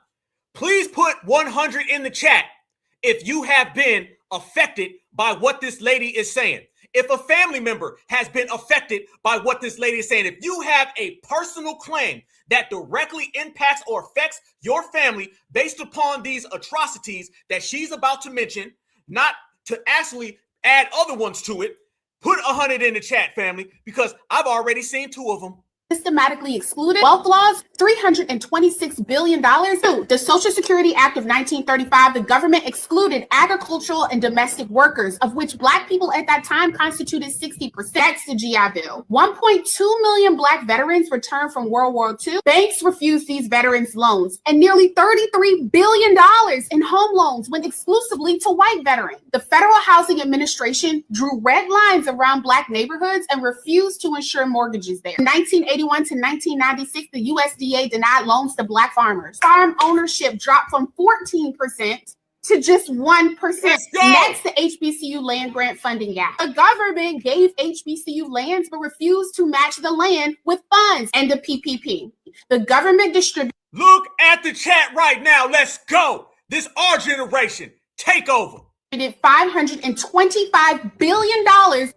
Please put 100 in the chat if you have been affected by what this lady is saying. If a family member has been affected by what this lady is saying, if you have a personal claim that directly impacts or affects your family based upon these atrocities that she's about to mention, not to actually add other ones to it, put 100 in the chat, family, because I've already seen 2 of them. Systematically excluded. Wealth laws, $326 billion. The Social Security Act of 1935, the government excluded agricultural and domestic workers, of which Black people at that time constituted 60%. That's the GI Bill. 1.2 million Black veterans returned from World War II. Banks refused these veterans loans, and nearly $33 billion in home loans went exclusively to white veterans. The Federal Housing Administration drew red lines around Black neighborhoods and refused to insure mortgages there. 1981 to 1996, the USDA denied loans to Black farmers. Farm ownership dropped from 14% to just 1%. Next, the HBCU land grant funding gap. The government gave HBCU lands but refused to match the land with funds and the PPP. The government distributed. Look at the chat right now. Let's go. This our generation. Take over. $525 billion.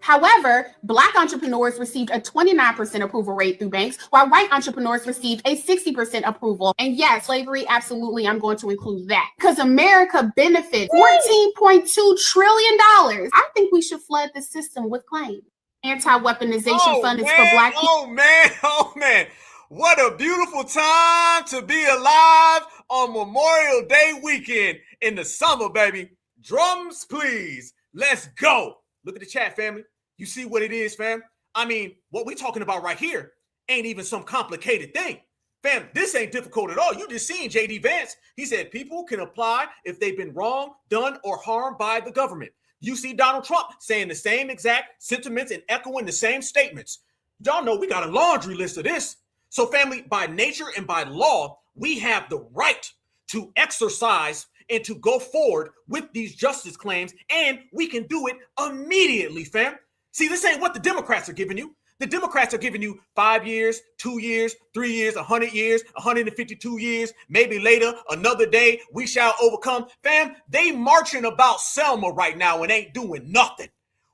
However, Black entrepreneurs received a 29% approval rate through banks, while white entrepreneurs received a 60% approval. And yes, slavery, absolutely, I'm going to include that. Because America benefits $14.2 trillion. I think we should flood the system with claims. Anti-weaponization fund is for Black people. Oh man. What a beautiful time to be alive on Memorial Day weekend in the summer, baby. Drums, please. Let's go. Look at the chat, family. You see what it is, fam? I mean, what we're talking about right here ain't even some complicated thing. Fam, this ain't difficult at all. You just seen J.D. Vance. He said people can apply if they've been wrong, done, or harmed by the government. You see Donald Trump saying the same exact sentiments and echoing the same statements. Y'all know we got a laundry list of this. So, family, by nature and by law, we have the right to exercise and to go forward with these justice claims, and we can do it immediately, fam. See, this ain't what the Democrats are giving you. The Democrats are giving you 5 years, 2 years, 3 years, 100 years, 152 years, maybe later, another day, we shall overcome. Fam, they marching about Selma right now and ain't doing nothing.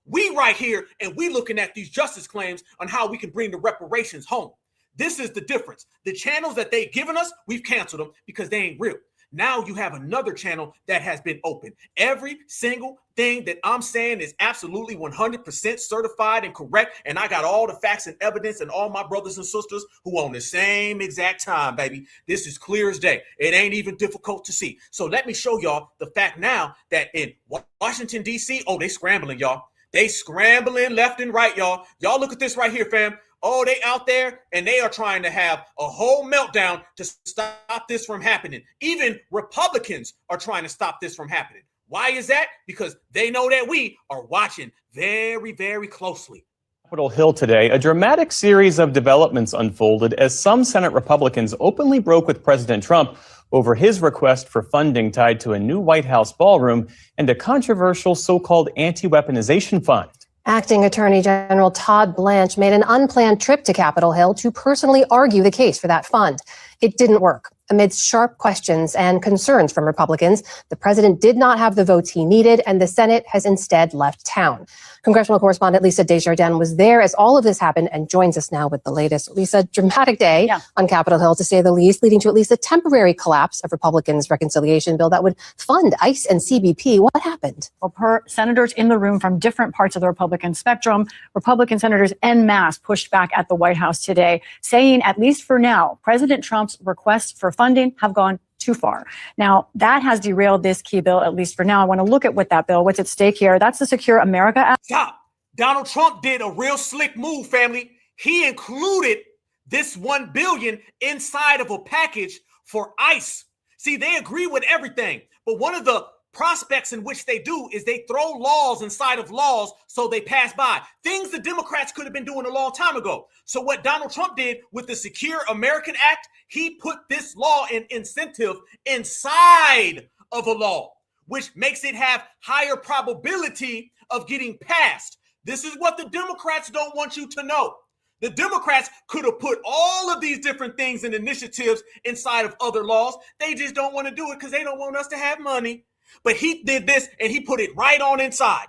We right here, and we looking at these justice claims on how we can bring the reparations home. This is the difference. The channels that they given us, we've canceled them because they ain't real. Now you have another channel that has been open. Every single thing that I'm saying is absolutely 100% certified and correct. And I got all the facts and evidence and all my brothers and sisters who on the same exact time, baby. This is clear as day. It ain't even difficult to see. So let me show y'all the fact now that in Washington, D.C., oh, they scrambling, y'all. They scrambling left and right, y'all. Y'all look at this right here, fam. Oh, they out there and they are trying to have a whole meltdown to stop this from happening. Even Republicans are trying to stop this from happening. Why is that? Because they know that we are watching very, very closely. Capitol Hill today, a dramatic series of developments unfolded as some Senate Republicans openly broke with President Trump over his request for funding tied to a new White House ballroom and a controversial so-called anti-weaponization fund. Acting Attorney General Todd Blanche made an unplanned trip to Capitol Hill to personally argue the case for that fund. It didn't work. Amidst sharp questions and concerns from Republicans, the president did not have the votes he needed, and the Senate has instead left town. Congressional correspondent Lisa Desjardins was there as all of this happened and joins us now with the latest. Lisa, dramatic day on Capitol Hill, to say the least, leading to at least a temporary collapse of Republicans' reconciliation bill that would fund ICE and CBP. What happened? Well, per senators in the room from different parts of the Republican spectrum, Republican senators en masse pushed back at the White House today, saying, at least for now, President Trump's requests for funding have gone too far. Now, that has derailed this key bill, at least for now. I want to look at what that bill, what's at stake here. That's the Secure America Act. Stop. Donald Trump did a real slick move, family. He included this $1 billion inside of a package for ICE. See, they agree with everything, but one of the prospects in which they do is they throw laws inside of laws so they pass by. Things the Democrats could have been doing a long time ago. So what Donald Trump did with the Secure American Act, he put this law and incentive inside of a law, which makes it have higher probability of getting passed. This is what the Democrats don't want you to know. The Democrats could have put all of these different things and initiatives inside of other laws. They just don't want to do it because they don't want us to have money. But he did this and he put it right on inside.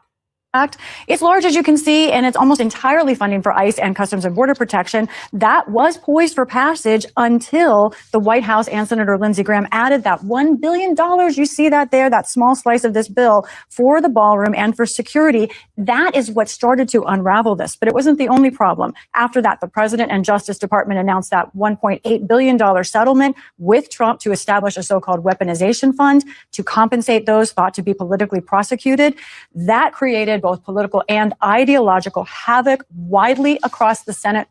It's large, as you can see, and it's almost entirely funding for ICE and Customs and Border Protection. That was poised for passage until the White House and Senator Lindsey Graham added that $1 billion. You see that there, that small slice of this bill for the ballroom and for security. That is what started to unravel this. But it wasn't the only problem. After that, the President and Justice Department announced that $1.8 billion settlement with Trump to establish a so-called weaponization fund to compensate those thought to be politically prosecuted. That created both political and ideological havoc widely across the Senate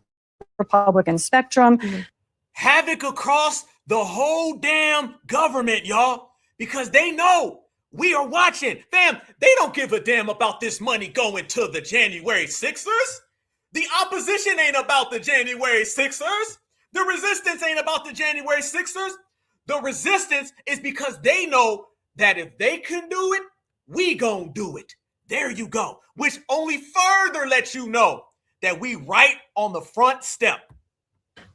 Republican spectrum. Havoc across the whole damn government, y'all, because they know we are watching. Fam, they don't give a damn about this money going to the January 6ers. The opposition ain't about the January 6ers. The resistance ain't about the January 6ers. The resistance is because they know that if they can do it, we gon' do it. There you go, which only further lets you know that we right on the front step.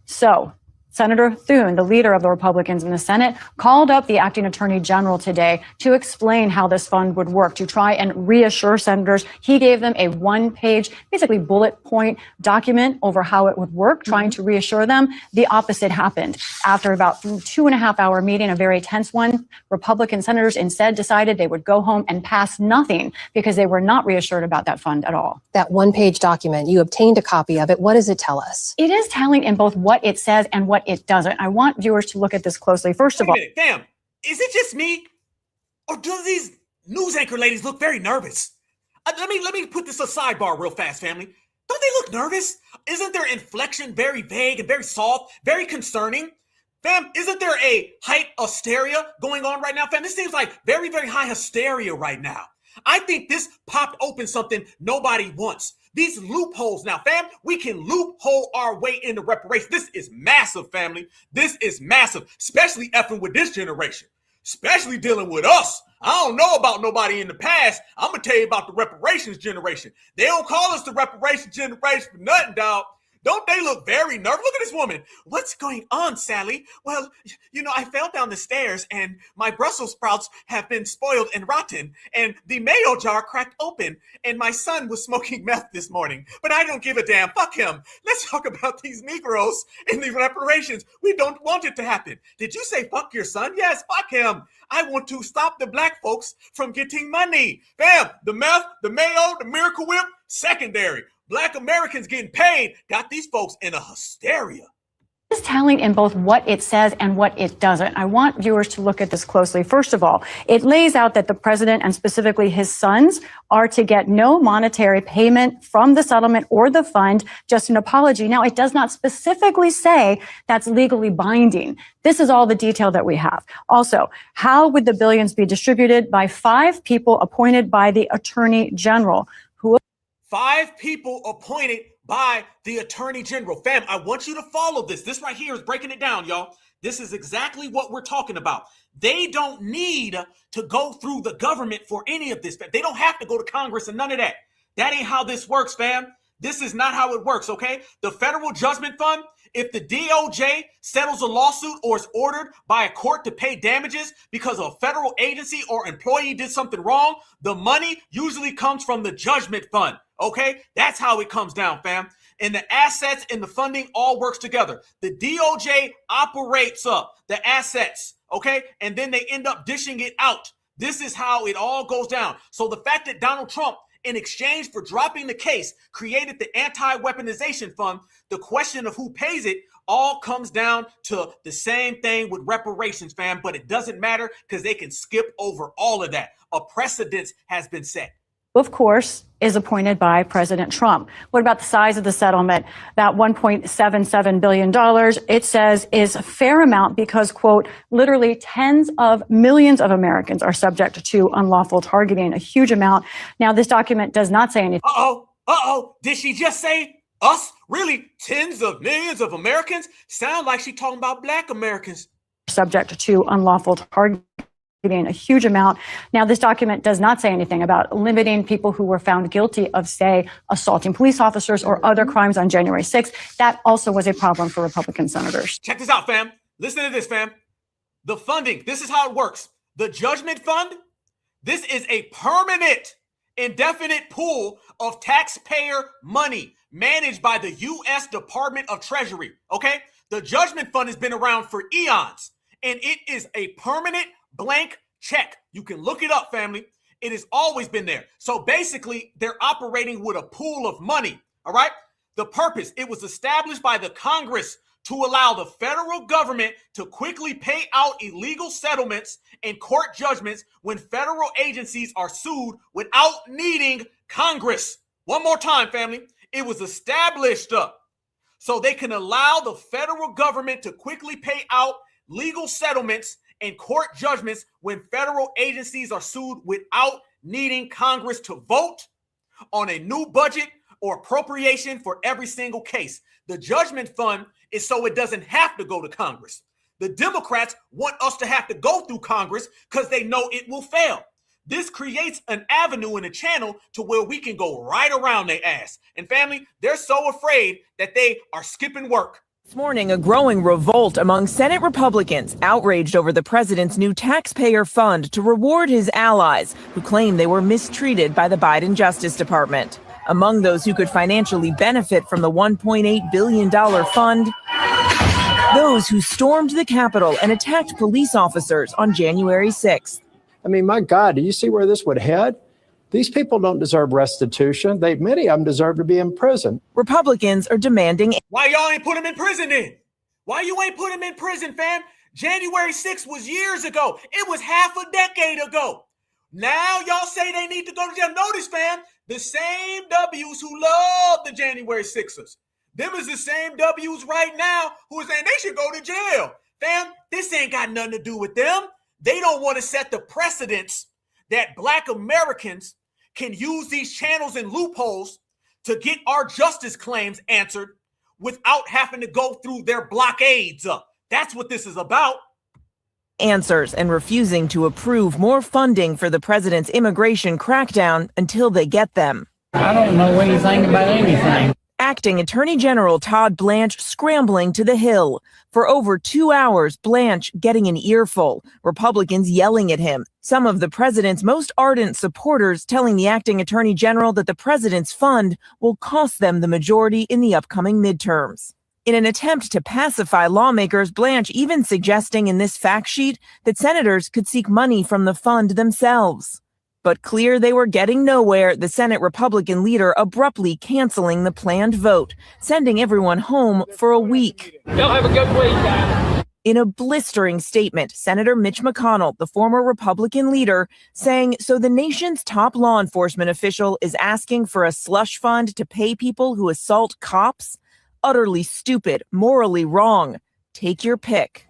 So Senator Thune, the leader of the Republicans in the Senate, called up the acting attorney general today to explain how this fund would work, to try and reassure senators. He gave them a one-page, basically bullet point document over how it would work, trying to reassure them. The opposite happened. After about 2.5-hour meeting, a very tense one, Republican senators instead decided they would go home and pass nothing because they were not reassured about that fund at all. That one-page document, you obtained a copy of it. What does it tell us? It is telling in both what it says and what it doesn't. I want viewers to look at this closely. First of all, Wait a minute, fam, is it just me? Or do these news anchor ladies look very nervous? Let me put this a sidebar real fast, family. Don't they look nervous? Isn't their inflection very vague and very soft, very concerning? Fam, isn't there a height hysteria going on right now, fam? This seems like very, very high hysteria right now. I think this popped open something nobody wants. These loopholes now, fam, we can loophole our way into reparations. This is massive, family. This is massive, especially effing with this generation, especially dealing with us. I don't know about nobody in the past. I'm going to tell you about the reparations generation. They don't call us the reparations generation for nothing, dog. Don't they look very nervous? Look at this woman. What's going on, Sally? Well, you know, I fell down the stairs and my Brussels sprouts have been spoiled and rotten and the mayo jar cracked open and my son was smoking meth this morning. But I don't give a damn. Fuck him. Let's talk about these Negroes and the reparations. We don't want it to happen. Did you say fuck your son? Yes, fuck him. I want to stop the black folks from getting money. Bam, the meth, the mayo, the Miracle Whip, secondary. Black Americans getting paid got these folks in a hysteria. It's telling in both what it says and what it doesn't. I want viewers to look at this closely. First of all, it lays out that the president and specifically his sons are to get no monetary payment from the settlement or the fund, just an apology. Now, it does not specifically say that's legally binding. This is all the detail that we have. Also, how would the billions be distributed? By 5 people appointed by the attorney general, who 5 people appointed by the attorney general. Fam, I want you to follow this. This right here is breaking it down, y'all. This is exactly what we're talking about. They don't need to go through the government for any of this. They don't have to go to Congress and none of that. That ain't how this works, fam. This is not how it works, okay? The Federal Judgment Fund, if the DOJ settles a lawsuit or is ordered by a court to pay damages because a federal agency or employee did something wrong, the money usually comes from the Judgment Fund, okay? That's how it comes down, fam. And the assets and the funding all works together. The DOJ operates up the assets, okay? And then they end up dishing it out. This is how it all goes down. So the fact that Donald Trump, in exchange for dropping the case, created the anti-weaponization fund, the question of who pays it all comes down to the same thing with reparations, fam, but it doesn't matter because they can skip over all of that. A precedent has been set. of course, is appointed by President Trump. What about the size of the settlement? That $1.77 billion, it says, is a fair amount because, quote, literally tens of millions of Americans are subject to unlawful targeting, a huge amount. Now, this document does not say anything. Did she just say us? Really? Tens of millions of Americans? Sound like she talking about Black Americans. Subject to unlawful targeting. A huge amount. Now, this document does not say anything about limiting people who were found guilty of, say, assaulting police officers or other crimes on January 6th. That also was a problem for Republican senators. Check this out, fam. Listen to this, fam. The funding, this is how it works. The judgment fund, this is a permanent, indefinite pool of taxpayer money managed by the U.S. Department of Treasury, okay? The judgment fund has been around for eons, and it is a permanent blank check. You can look it up, family. It has always been there. So basically, they're operating with a pool of money, all right? The purpose, it was established by the Congress to allow the federal government to quickly pay out illegal settlements and court judgments when federal agencies are sued without needing Congress. One more time, family. It was established so they can allow the federal government to quickly pay out legal settlements and court judgments when federal agencies are sued without needing Congress to vote on a new budget or appropriation for every single case. The judgment fund is so it doesn't have to go to Congress. The Democrats want us to have to go through Congress because they know it will fail. This creates an avenue and a channel to where we can go right around their ass. And family, they're so afraid that they are skipping work. This morning, a growing revolt among Senate Republicans outraged over the president's new taxpayer fund to reward his allies who claim they were mistreated by the Biden Justice Department. Among those who could financially benefit from the $1.8 billion fund, those who stormed the Capitol and attacked police officers on January 6th. I mean, my God, do you see where this would head? These people don't deserve restitution. Many of them deserve to be in prison. Republicans are demanding. Why y'all ain't put him in prison then? Why you ain't put him in prison, fam? January 6th was years ago. It was half a decade ago. Now y'all say they need to go to jail. Notice, fam, the same W's who love the January 6ers. Them is the same W's right now who are saying they should go to jail. Fam, this ain't got nothing to do with them. They don't want to set the precedents that Black Americans can use these channels and loopholes to get our justice claims answered without having to go through their blockades. That's what this is about. Answers and refusing to approve more funding for the president's immigration crackdown until they get them. I don't know anything about anything. Acting Attorney General Todd Blanche scrambling to the Hill. For over 2 hours, Blanche getting an earful, Republicans yelling at him. Some of the president's most ardent supporters telling the acting attorney general that the president's fund will cost them the majority in the upcoming midterms. In an attempt to pacify lawmakers, Blanche even suggesting in this fact sheet that senators could seek money from the fund themselves. But clear they were getting nowhere, the Senate Republican leader abruptly canceling the planned vote, sending everyone home for a week. Y'all have a good week, guys. In a blistering statement, Senator Mitch McConnell, the former Republican leader, saying, so the nation's top law enforcement official is asking for a slush fund to pay people who assault cops? Utterly stupid, morally wrong. Take your pick.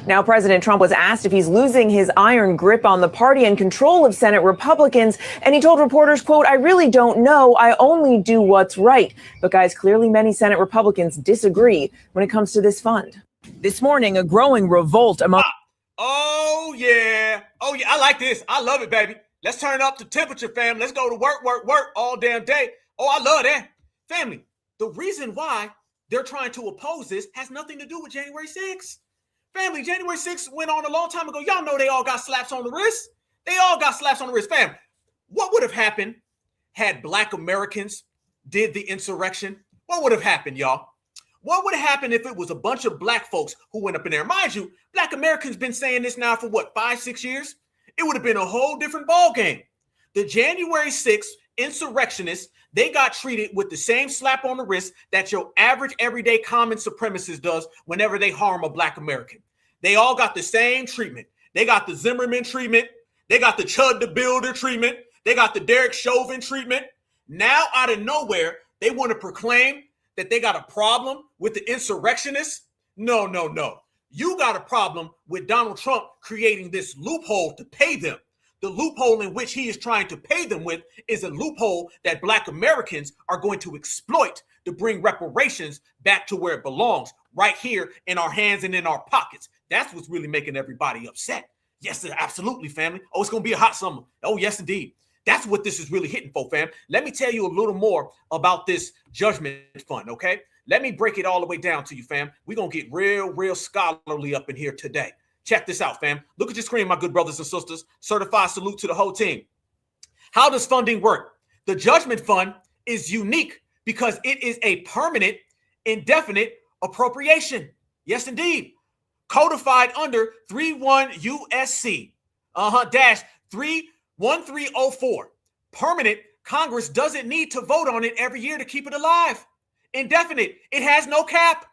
Now, President Trump was asked if he's losing his iron grip on the party and control of Senate Republicans. And he told reporters, quote, I really don't know. I only do what's right. But guys, clearly many Senate Republicans disagree when it comes to this fund. This morning, a growing revolt among. Oh, yeah. Oh, yeah. I like this. I love it, baby. Let's turn up the temperature, fam. Let's go to work all damn day. Oh, I love that. Family, the reason why they're trying to oppose this has nothing to do with January 6th. Family, January 6th went on a long time ago. Y'all know they all got slaps on the wrist. They all got slaps on the wrist. Fam, what would have happened had Black Americans did the insurrection? What would have happened, y'all? What would have happened if it was a bunch of Black folks who went up in there? Mind you, Black Americans been saying this now for what, 5-6 years? It would have been a whole different ball game. The January 6th insurrectionists, they got treated with the same slap on the wrist that your average everyday common supremacist does whenever they harm a Black American. They all got the same treatment. They got the Zimmerman treatment. They got the Chud the Builder treatment. They got the Derek Chauvin treatment. Now, out of nowhere, they want to proclaim that they got a problem with the insurrectionists. No. You got a problem with Donald Trump creating this loophole to pay them. The loophole in which he is trying to pay them with is a loophole that Black Americans are going to exploit to bring reparations back to where it belongs, right here in our hands and in our pockets. That's what's really making everybody upset. Yes, absolutely, family. Oh, it's going to be a hot summer. Oh, yes, indeed. That's what this is really hitting for, fam. Let me tell you a little more about this judgment fund, okay? Let me break it all the way down to you, fam. We're going to get real scholarly up in here today. Check this out, fam. Look at your screen, my good brothers and sisters. Certified salute to the whole team. How does funding work? The judgment fund is unique because it is a permanent, indefinite appropriation. Yes, indeed. Codified under 31 USC dash 31304. Permanent, Congress doesn't need to vote on it every year to keep it alive. Indefinite, it has no cap.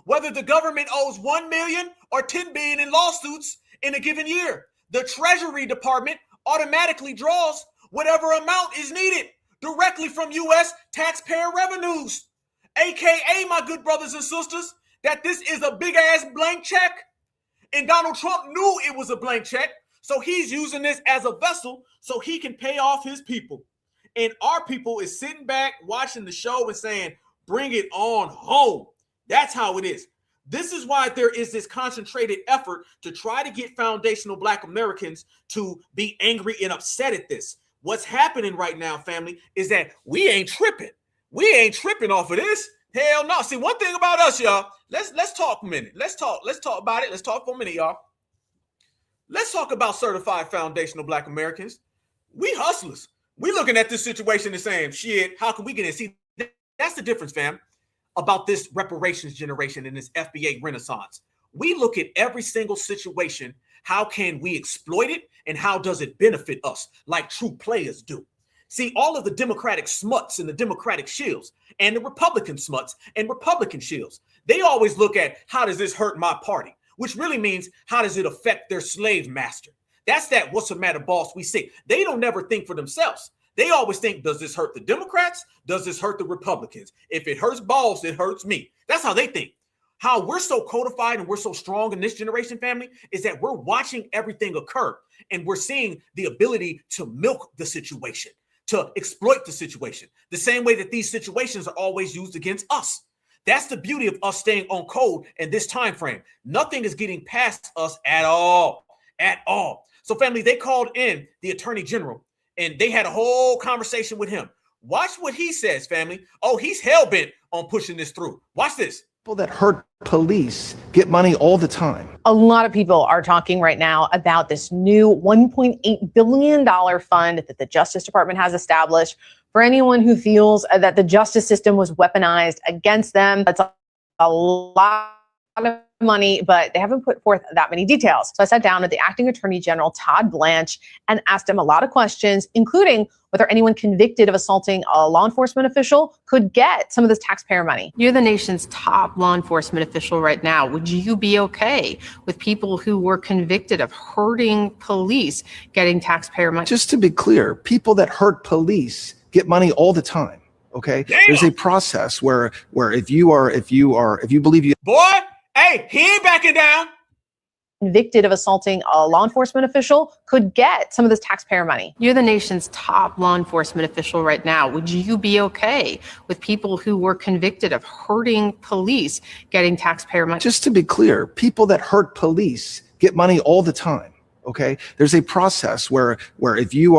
Whether the government owes 1 million or 10 billion in lawsuits in a given year, the Treasury Department automatically draws whatever amount is needed directly from U.S. taxpayer revenues. AKA, my good brothers and sisters, that this is a big ass blank check. And Donald Trump knew it was a blank check. So he's using this as a vessel so he can pay off his people. And our people is sitting back watching the show and saying, bring it on home. That's how it is. This is why there is this concentrated effort to try to get foundational Black Americans to be angry and upset at this. What's happening right now, family, is that we ain't tripping. We ain't tripping off of this. Hell no. See, one thing about us, y'all, let's talk a minute. Let's talk about it. Let's talk for a minute, y'all. Let's talk about certified foundational Black Americans. We hustlers. We looking at this situation and saying, shit, how can we get in? See, that's the difference, fam, about this reparations generation and this FBA renaissance. We look at every single situation. How can we exploit it? And how does it benefit us like true players do? See, all of the Democratic smuts and the Democratic shills and the Republican smuts and Republican shills, they always look at how does this hurt my party, which really means how does it affect their slave master? That's that what's the matter, boss, we say. They don't never think for themselves. They always think, does this hurt the Democrats? Does this hurt the Republicans? If it hurts boss, it hurts me. That's how they think. How we're so codified and we're so strong in this generation, family, is that we're watching everything occur and we're seeing the ability to milk the situation, to exploit the situation, the same way that these situations are always used against us. That's the beauty of us staying on code in this time frame. Nothing is getting past us at all. So, family, they called in the Attorney General and they had a whole conversation with him. Watch what he says, family. Oh, he's hell-bent on pushing this through. Watch this. People that hurt police get money all the time. A lot of people are talking right now about this new $1.8 billion fund that the Justice Department has established for anyone who feels that the justice system was weaponized against them. That's a lot of money, but they haven't put forth that many details. So I sat down with the acting Attorney General, Todd Blanche, and asked him a lot of questions, including whether anyone convicted of assaulting a law enforcement official could get some of this taxpayer money. You're the nation's top law enforcement official right now. Would you be okay with people who were convicted of hurting police getting taxpayer money? Just to be clear, people that hurt police get money all the time. Okay. Damn. There's a process where if you believe you. Boy, hey, he ain't backing down. Convicted of assaulting a law enforcement official could get some of this taxpayer money. You're the nation's top law enforcement official right now. Would you be okay with people who were convicted of hurting police getting taxpayer money? Just to be clear, people that hurt police get money all the time. Okay. There's a process where if you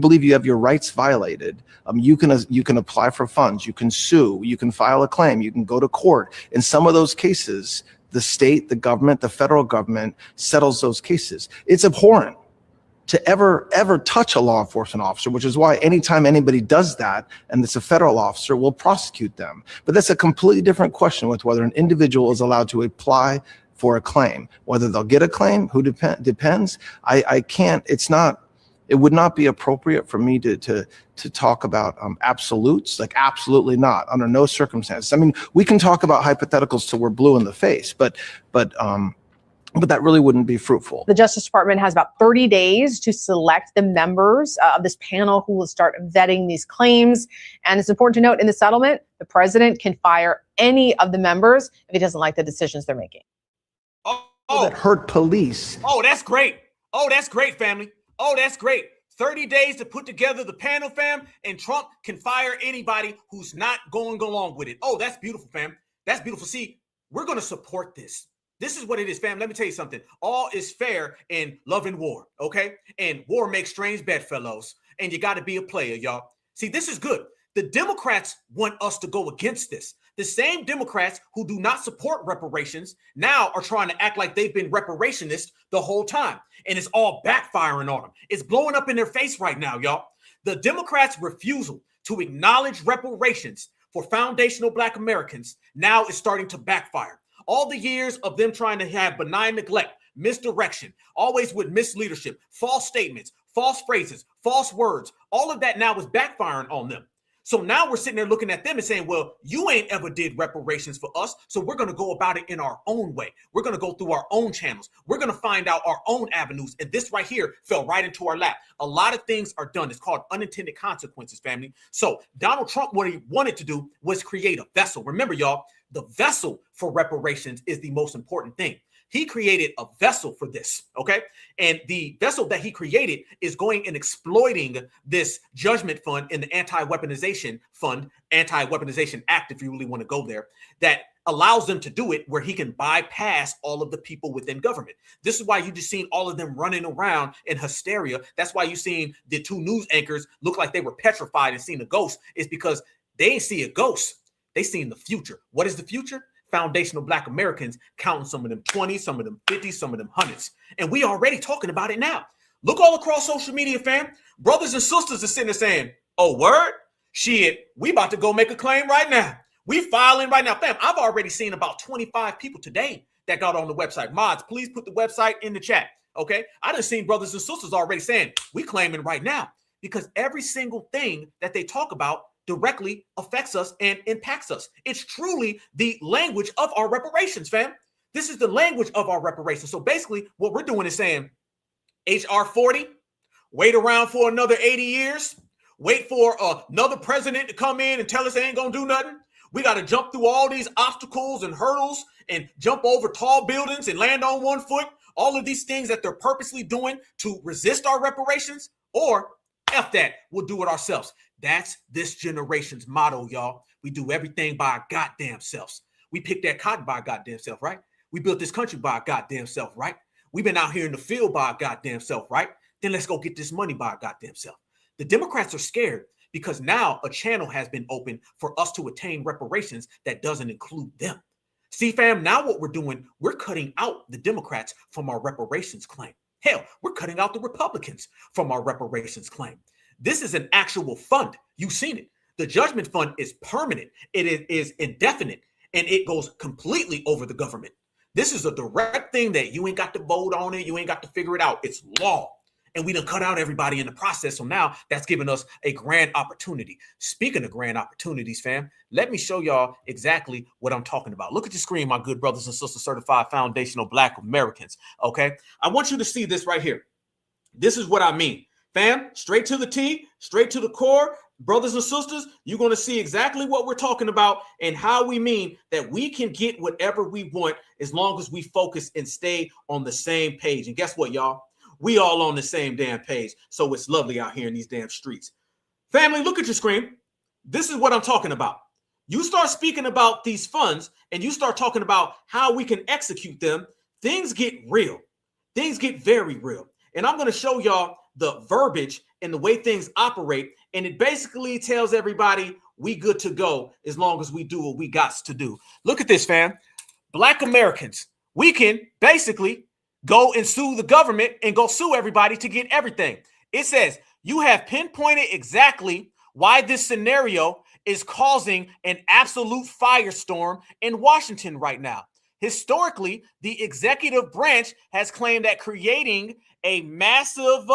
believe you have your rights violated, you can apply for funds, you can sue, you can file a claim, you can go to court. In some of those cases, the state, the government, the federal government settles those cases. It's abhorrent to ever touch a law enforcement officer, which is why anytime anybody does that and it's a federal officer, we'll prosecute them. But that's a completely different question with whether an individual is allowed to apply for a claim. Whether they'll get a claim, depends. I can't, it would not be appropriate for me to talk about absolutes, like absolutely not, under no circumstances. I mean, we can talk about hypotheticals till we're blue in the face, but that really wouldn't be fruitful. The Justice Department has about 30 days to select the members of this panel who will start vetting these claims. And it's important to note in the settlement, the president can fire any of the members if he doesn't like the decisions they're making. That hurt police. Oh, that's great. Oh, that's great, family. Oh, that's great. 30 days to put together the panel, fam, and Trump can fire anybody who's not going along with it. Oh, that's beautiful, fam. That's beautiful. See, we're going to support this. This is what it is, fam. Let me tell you something. All is fair in love and war, okay? And war makes strange bedfellows, and you got to be a player, y'all. See, this is good. The Democrats want us to go against this. The same Democrats who do not support reparations now are trying to act like they've been reparationists the whole time, and it's all backfiring on them. It's blowing up in their face right now, y'all. The Democrats' refusal to acknowledge reparations for foundational Black Americans now is starting to backfire. All the years of them trying to have benign neglect, misdirection, always with misleadership, false statements, false phrases, false words, all of that now is backfiring on them. So now we're sitting there looking at them and saying, well, you ain't ever did reparations for us, so we're going to go about it in our own way. We're going to go through our own channels. We're going to find out our own avenues. And this right here fell right into our lap. A lot of things are done. It's called unintended consequences, family. So Donald Trump, what he wanted to do was create a vessel. Remember, y'all, the vessel for reparations is the most important thing. He created a vessel for this, okay? And the vessel that he created is going and exploiting this judgment fund in the anti-weaponization fund, anti-weaponization act, if you really want to go there, that allows them to do it where he can bypass all of the people within government. This is why you just seen all of them running around in hysteria. That's why you seen the two news anchors look like they were petrified and seen a ghost. It's because they ain't see a ghost. They seen the future. What is the future? Foundational Black Americans counting some of them 20s, some of them 50s, some of them hundreds. And we already talking about it now. Look all across social media, fam. Brothers and sisters are sitting there saying, oh, word? Shit, we about to go make a claim right now. We filing right now. Fam, I've already seen about 25 people today that got on the website. Mods, please put the website in the chat, okay? I done seen brothers and sisters already saying, we claiming right now. Because every single thing that they talk about directly affects us and impacts us. It's truly the language of our reparations, fam. This is the language of our reparations. So basically what we're doing is saying HR 40, wait around for another 80 years, wait for another president to come in and tell us they ain't gonna do nothing. We got to jump through all these obstacles and hurdles and jump over tall buildings and land on one foot. All of these things that they're purposely doing to resist our reparations, or F that, we'll do it ourselves. That's this generation's motto, y'all. We do everything by our goddamn selves. We picked that cotton by our goddamn self, right? We built this country by our goddamn self, right? We've been out here in the field by our goddamn self, right? Then let's go get this money by our goddamn self. The Democrats are scared because now a channel has been opened for us to attain reparations that doesn't include them. See, fam, now what we're doing, we're cutting out the Democrats from our reparations claim. Hell, we're cutting out the Republicans from our reparations claim. This is an actual fund. You've seen it. The judgment fund is permanent. It is indefinite, and it goes completely over the government. This is a direct thing that you ain't got to vote on it. You ain't got to figure it out. It's law. And we done cut out everybody in the process. So now that's given us a grand opportunity. Speaking of grand opportunities, fam, let me show y'all exactly what I'm talking about. Look at the screen, my good brothers and sisters, certified foundational Black Americans. Okay. I want you to see this right here. This is what I mean. Fam, straight to the T, straight to the core. Brothers and sisters, you're going to see exactly what we're talking about and how we mean that we can get whatever we want as long as we focus and stay on the same page. And guess what, y'all? We all on the same damn page. So it's lovely out here in these damn streets. Family, look at your screen. This is what I'm talking about. You start speaking about these funds and you start talking about how we can execute them. Things get real. Things get very real. And I'm going to show y'all the verbiage and the way things operate. And it basically tells everybody we good to go as long as we do what we got to do. Look at this, fam. Black Americans, we can basically go and sue the government and go sue everybody to get everything. It says you have pinpointed exactly why this scenario is causing an absolute firestorm in Washington right now. Historically, the executive branch has claimed that creating a massive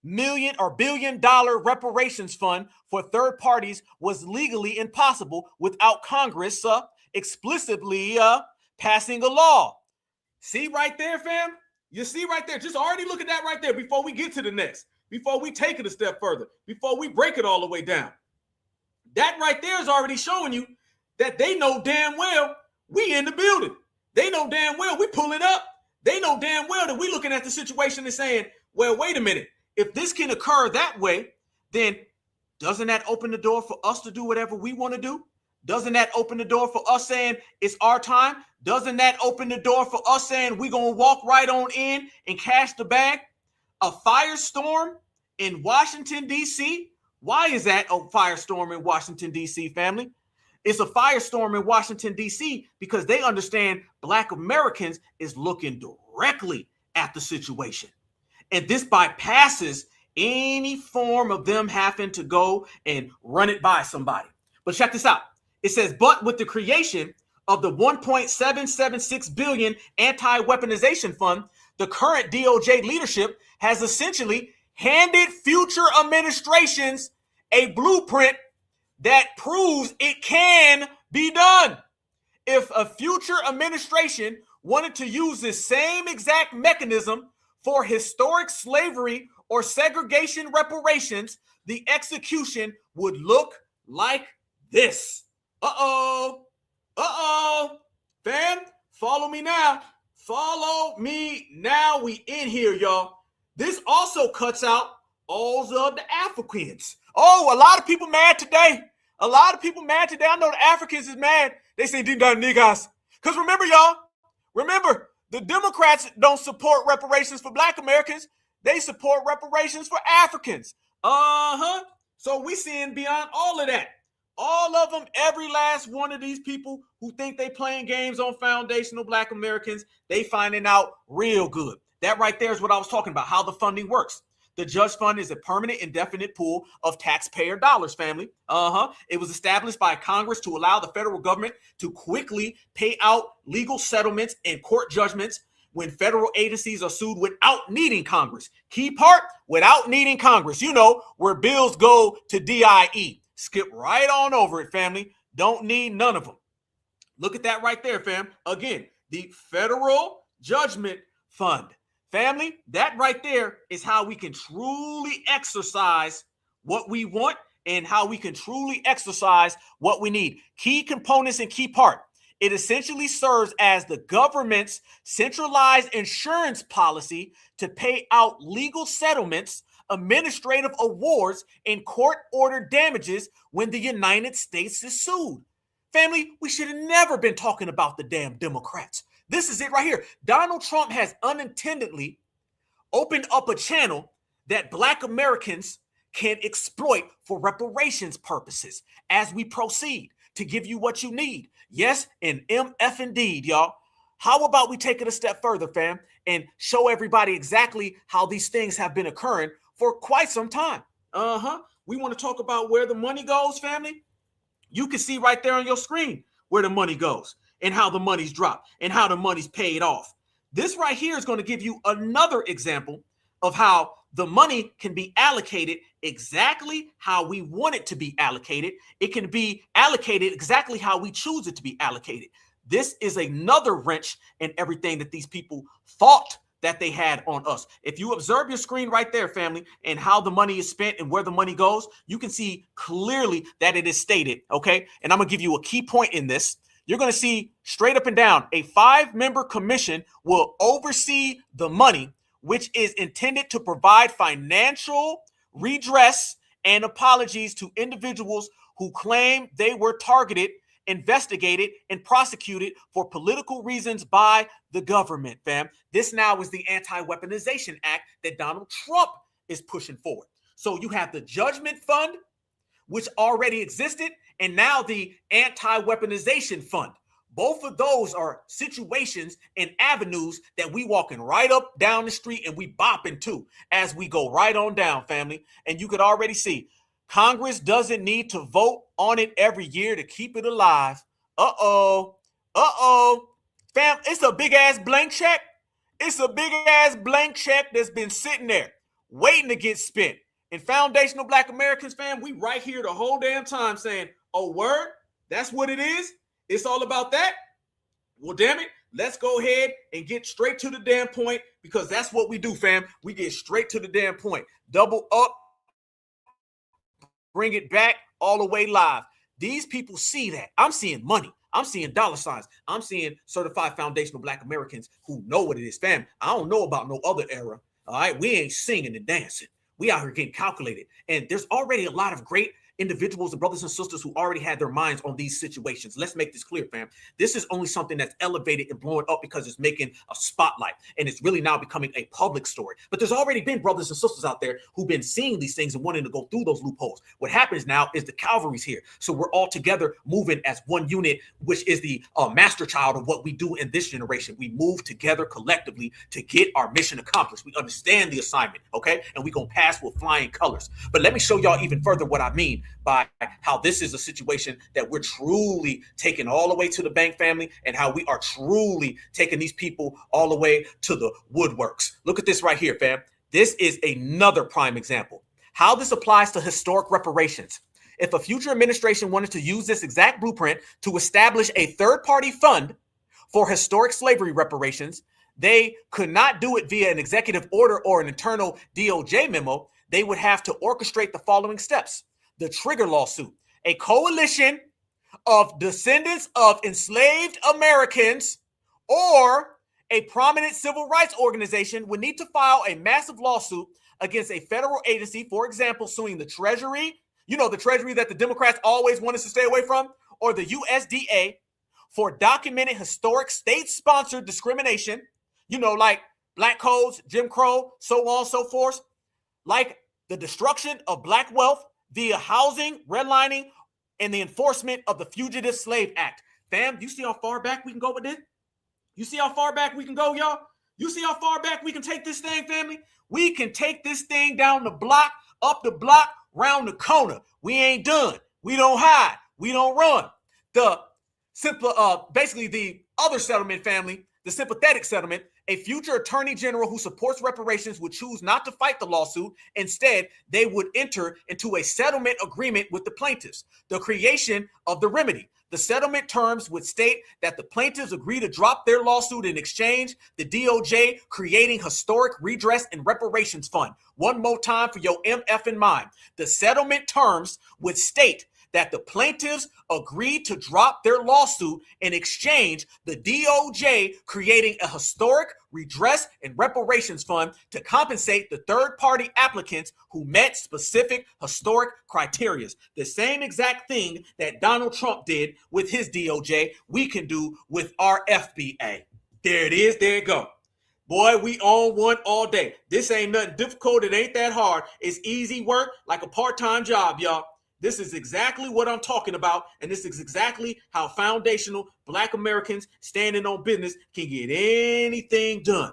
billion-dollar reparations fund for third parties was legally impossible without Congress explicitly passing a law. See right there, fam? You see right there? Just already look at that right there before we get to the next, before we take it a step further, before we break it all the way down. That right there is already showing you that they know damn well we in the building. They know damn well we pulling up. They know damn well that we looking at the situation and saying, well, wait a minute. If this can occur that way, then doesn't that open the door for us to do whatever we want to do? Doesn't that open the door for us saying it's our time? Doesn't that open the door for us saying we're going to walk right on in and cash the bag? A firestorm in Washington, D.C. Why is that a firestorm in Washington, D.C., family? It's a firestorm in Washington, D.C. because they understand Black Americans is looking directly at the situation. And this bypasses any form of them having to go and run it by somebody. But check this out. It says, but with the creation of the $1.776 billion anti-weaponization fund, the current DOJ leadership has essentially handed future administrations a blueprint that proves it can be done. If a future administration wanted to use this same exact mechanism for historic slavery or segregation reparations, the execution would look like this. Fam, follow me now. Follow me now. We in here, y'all. This also cuts out all of the Africans. Oh, a lot of people mad today. A lot of people mad today. I know the Africans is mad. They say, "Ding dong niggas." Because remember, y'all, the Democrats don't support reparations for Black Americans. They support reparations for Africans. So we seeing beyond all of that. All of them, every last one of these people who think they playing games on foundational Black Americans, they finding out real good. That right there is what I was talking about, how the funding works. The Judge Fund is a permanent, indefinite pool of taxpayer dollars, family. It was established by Congress to allow the federal government to quickly pay out legal settlements and court judgments when federal agencies are sued without needing Congress. Key part, without needing Congress. You know, where bills go to DIE. Skip right on over it, family. Don't need none of them. Look at that right there, fam. Again, the Federal Judgment Fund. Family, that right there is how we can truly exercise what we want and how we can truly exercise what we need. Key components and key part. It essentially serves as the government's centralized insurance policy to pay out legal settlements, administrative awards, and court-ordered damages when the United States is sued. Family, we should have never been talking about the damn Democrats. This is it right here. Donald Trump has unintendedly opened up a channel that Black Americans can exploit for reparations purposes as we proceed to give you what you need. Yes, and MF indeed, y'all. How about we take it a step further, fam, and show everybody exactly how these things have been occurring for quite some time. We want to talk about where the money goes, family. You can see right there on your screen where the money goes and how the money's dropped and how the money's paid off. This right here is going to give you another example of how the money can be allocated exactly how we want it to be allocated. It can be allocated exactly how we choose it to be allocated. This is another wrench in everything that these people thought that they had on us. If you observe your screen right there, family, and how the money is spent and where the money goes, you can see clearly that it is stated, okay? And I'm going to give you a key point in this. You're going to see straight up and down, a 5-member commission will oversee the money, which is intended to provide financial redress and apologies to individuals who claim they were targeted, investigated, and prosecuted for political reasons by the government, fam. This now is the Anti-Weaponization Act that Donald Trump is pushing forward. So you have the Judgment Fund, which already existed, and now the Anti-Weaponization Fund. Both of those are situations and avenues that we walking right up down the street and we bopping to as we go right on down, family. And you could already see Congress doesn't need to vote on it every year to keep it alive. Fam, it's a big ass blank check. It's a big ass blank check that's been sitting there waiting to get spent. And foundational Black Americans, fam, we right here the whole damn time saying, oh, word, that's what it is. It's all about that. Well, damn it. Let's go ahead and get straight to the damn point, because that's what we do, fam. We get straight to the damn point. Double up. Bring it back all the way live. These people see that. I'm seeing money. I'm seeing dollar signs. I'm seeing certified foundational Black Americans who know what it is, fam. I don't know about no other era. All right. We ain't singing and dancing. We out here getting calculated. And there's already a lot of great individuals and brothers and sisters who already had their minds on these situations. Let's make this clear, fam. This is only something that's elevated and blowing up because it's making a spotlight, and it's really now becoming a public story. But there's already been brothers and sisters out there who've been seeing these things and wanting to go through those loopholes. What happens now is the cavalry's here. So we're all together moving as one unit, which is the master child of what we do in this generation. We move together collectively to get our mission accomplished. We understand the assignment, okay? And we're going to pass with flying colors. But let me show y'all even further what I mean by how this is a situation that we're truly taking all the way to the bank, family, and how we are truly taking these people all the way to the woodworks. Look at this right here, fam. This is another prime example. How this applies to historic reparations. If a future administration wanted to use this exact blueprint to establish a third-party fund for historic slavery reparations, they could not do it via an executive order or an internal DOJ memo. They would have to orchestrate the following steps. The trigger lawsuit. A coalition of descendants of enslaved Americans or a prominent civil rights organization would need to file a massive lawsuit against a federal agency, for example, suing the Treasury, the Treasury that the Democrats always want us to stay away from, or the USDA for documented historic state-sponsored discrimination, like Black codes, Jim Crow, so on and so forth, like the destruction of Black wealth via housing, redlining, and the enforcement of the Fugitive Slave Act. Fam, you see how far back we can go with this? You see how far back we can go, y'all? You see how far back we can take this thing, family? We can take this thing down the block, up the block, round the corner. We ain't done. We don't hide. We don't run. The basically the other settlement, family, the sympathetic settlement, a future attorney general who supports reparations would choose not to fight the lawsuit. Instead, they would enter into a settlement agreement with the plaintiffs, the creation of the remedy. The settlement terms would state that the plaintiffs agree to drop their lawsuit in exchange, the DOJ creating historic redress and reparations fund. One more time for your MF in mind. The settlement terms would state that the plaintiffs agreed to drop their lawsuit in exchange, the DOJ creating a historic redress and reparations fund to compensate the third-party applicants who met specific historic criteria. The same exact thing that Donald Trump did with his DOJ, we can do with our FBA. There it is. There you go. Boy, we on one all day. This ain't nothing difficult. It ain't that hard. It's easy work, like a part-time job, y'all. This is exactly what I'm talking about, and this is exactly how foundational Black Americans standing on business can get anything done.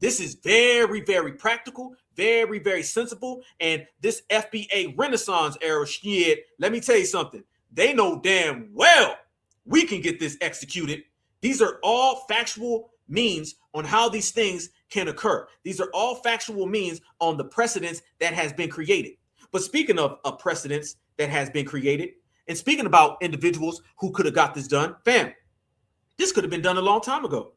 This is very, very practical, very, very sensible, and this FBA Renaissance era shit, let me tell you something. They know damn well we can get this executed. These are all factual means on how these things can occur. These are all factual means on the precedents that has been created. But speaking of precedents that has been created, and speaking about individuals who could have got this done, fam, this could have been done a long time ago.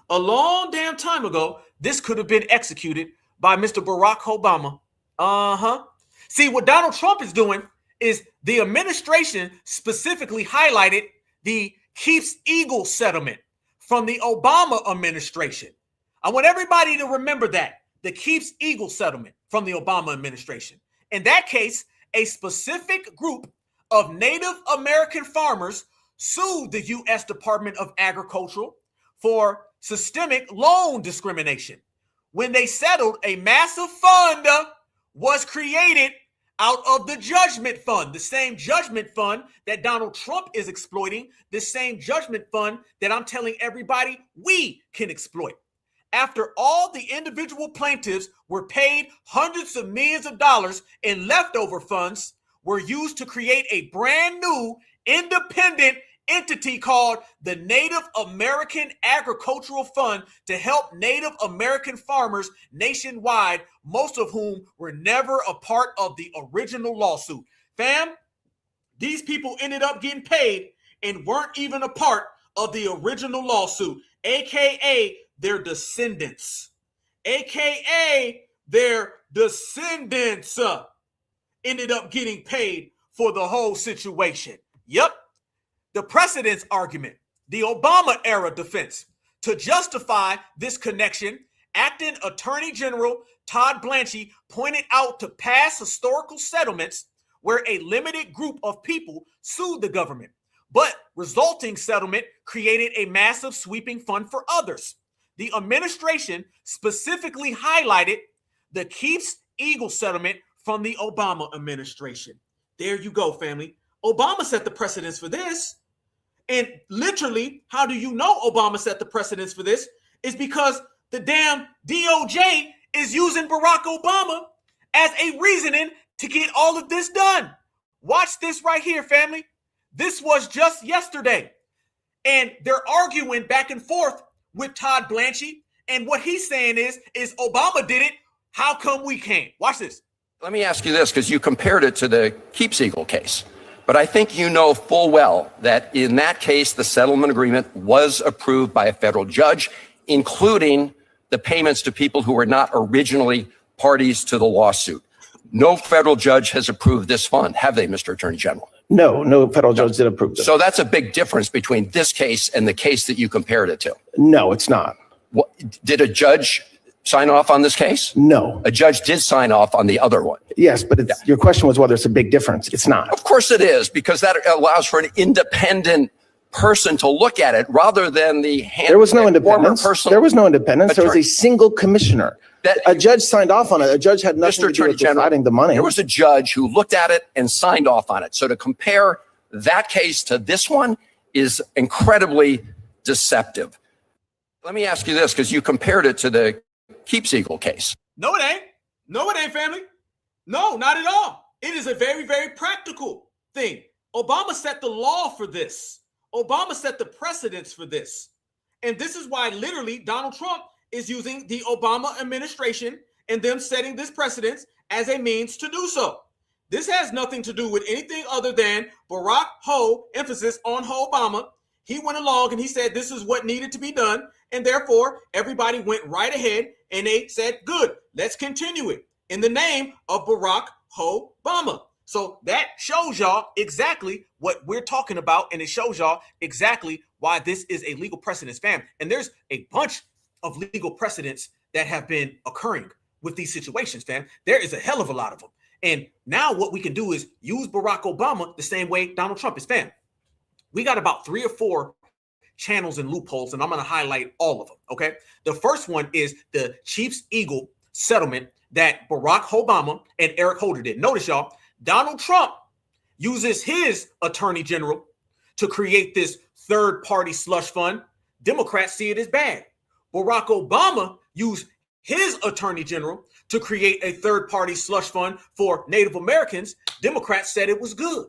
A long damn time ago, this could have been executed by Mr. Barack Obama. See, what Donald Trump is doing is the administration specifically highlighted the Keeps Eagle settlement from the Obama administration. I want everybody to remember that, the Keeps Eagle settlement from the Obama administration. In that case, a specific group of Native American farmers sued the U.S. Department of Agriculture for systemic loan discrimination. When they settled, a massive fund was created out of the judgment fund, the same judgment fund that Donald Trump is exploiting, the same judgment fund that I'm telling everybody we can exploit. After all the individual plaintiffs were paid hundreds of millions of dollars in leftover funds were used to create a brand new independent entity called the Native American Agricultural Fund to help Native American farmers nationwide, most of whom were never a part of the original lawsuit. Fam, these people ended up getting paid and weren't even a part of the original lawsuit, aka their descendants, aka their descendants ended up getting paid for the whole situation. Yep. The precedents argument, the Obama era defense. To justify this connection, acting Attorney General Todd Blanche pointed out to past historical settlements where a limited group of people sued the government, but resulting settlement created a massive sweeping fund for others. The administration specifically highlighted the Keeps Eagle settlement from the Obama administration. There you go, family. Obama set the precedence for this. And literally, how do you know Obama set the precedence for this? Is because the damn DOJ is using Barack Obama as a reasoning to get all of this done. Watch this right here, family. This was just yesterday. And they're arguing back and forth with Todd Blanchie. And what he's saying is Obama did it. How come we can't? Watch this. Let me ask you this, because you compared it to the Keeps Eagle case. But I think you know full well that in that case, the settlement agreement was approved by a federal judge, including the payments to people who were not originally parties to the lawsuit. No federal judge has approved this fund, have they, Mr. Attorney General? No federal judge did approve this. So that's a big difference between this case and the case that you compared it to. No, it's not. What, did a judge sign off on this case? No. A judge did sign off on the other one. Yes, but your question was whether it's a big difference. It's not. Of course it is, because that allows for an independent person to look at it rather than the There was no independence. There was no independence. There was a single commissioner. A judge signed off on it. A judge had nothing to do with deciding the money. There was a judge who looked at it and signed off on it. So to compare that case to this one is incredibly deceptive. Let me ask you this, because you compared it to the Keeps Eagle case. No, it ain't. No, it ain't, family. No, not at all. It is a very, very practical thing. Obama set the law for this. Obama set the precedents for this. And this is why literally Donald Trump is using the Obama administration and them setting this precedence as a means to do so. This has nothing to do with anything other than Barack Ho, emphasis on Ho Obama. He went along and he said this is what needed to be done. And therefore, everybody went right ahead and they said, good, let's continue it in the name of Barack Obama. So that shows y'all exactly what we're talking about. And it shows y'all exactly why this is a legal precedence, fam. And there's a bunch of legal precedents that have been occurring with these situations, fam. There is a hell of a lot of them. And now what we can do is use Barack Obama the same way Donald Trump is, fam. We got about 3 or 4 channels and loopholes, and I'm going to highlight all of them, okay? The first one is the Chiefs Eagle settlement that Barack Obama and Eric Holder did. Notice, y'all, Donald Trump uses his attorney general to create this third-party slush fund. Democrats see it as bad. Barack Obama used his attorney general to create a third-party slush fund for Native Americans. Democrats said it was good.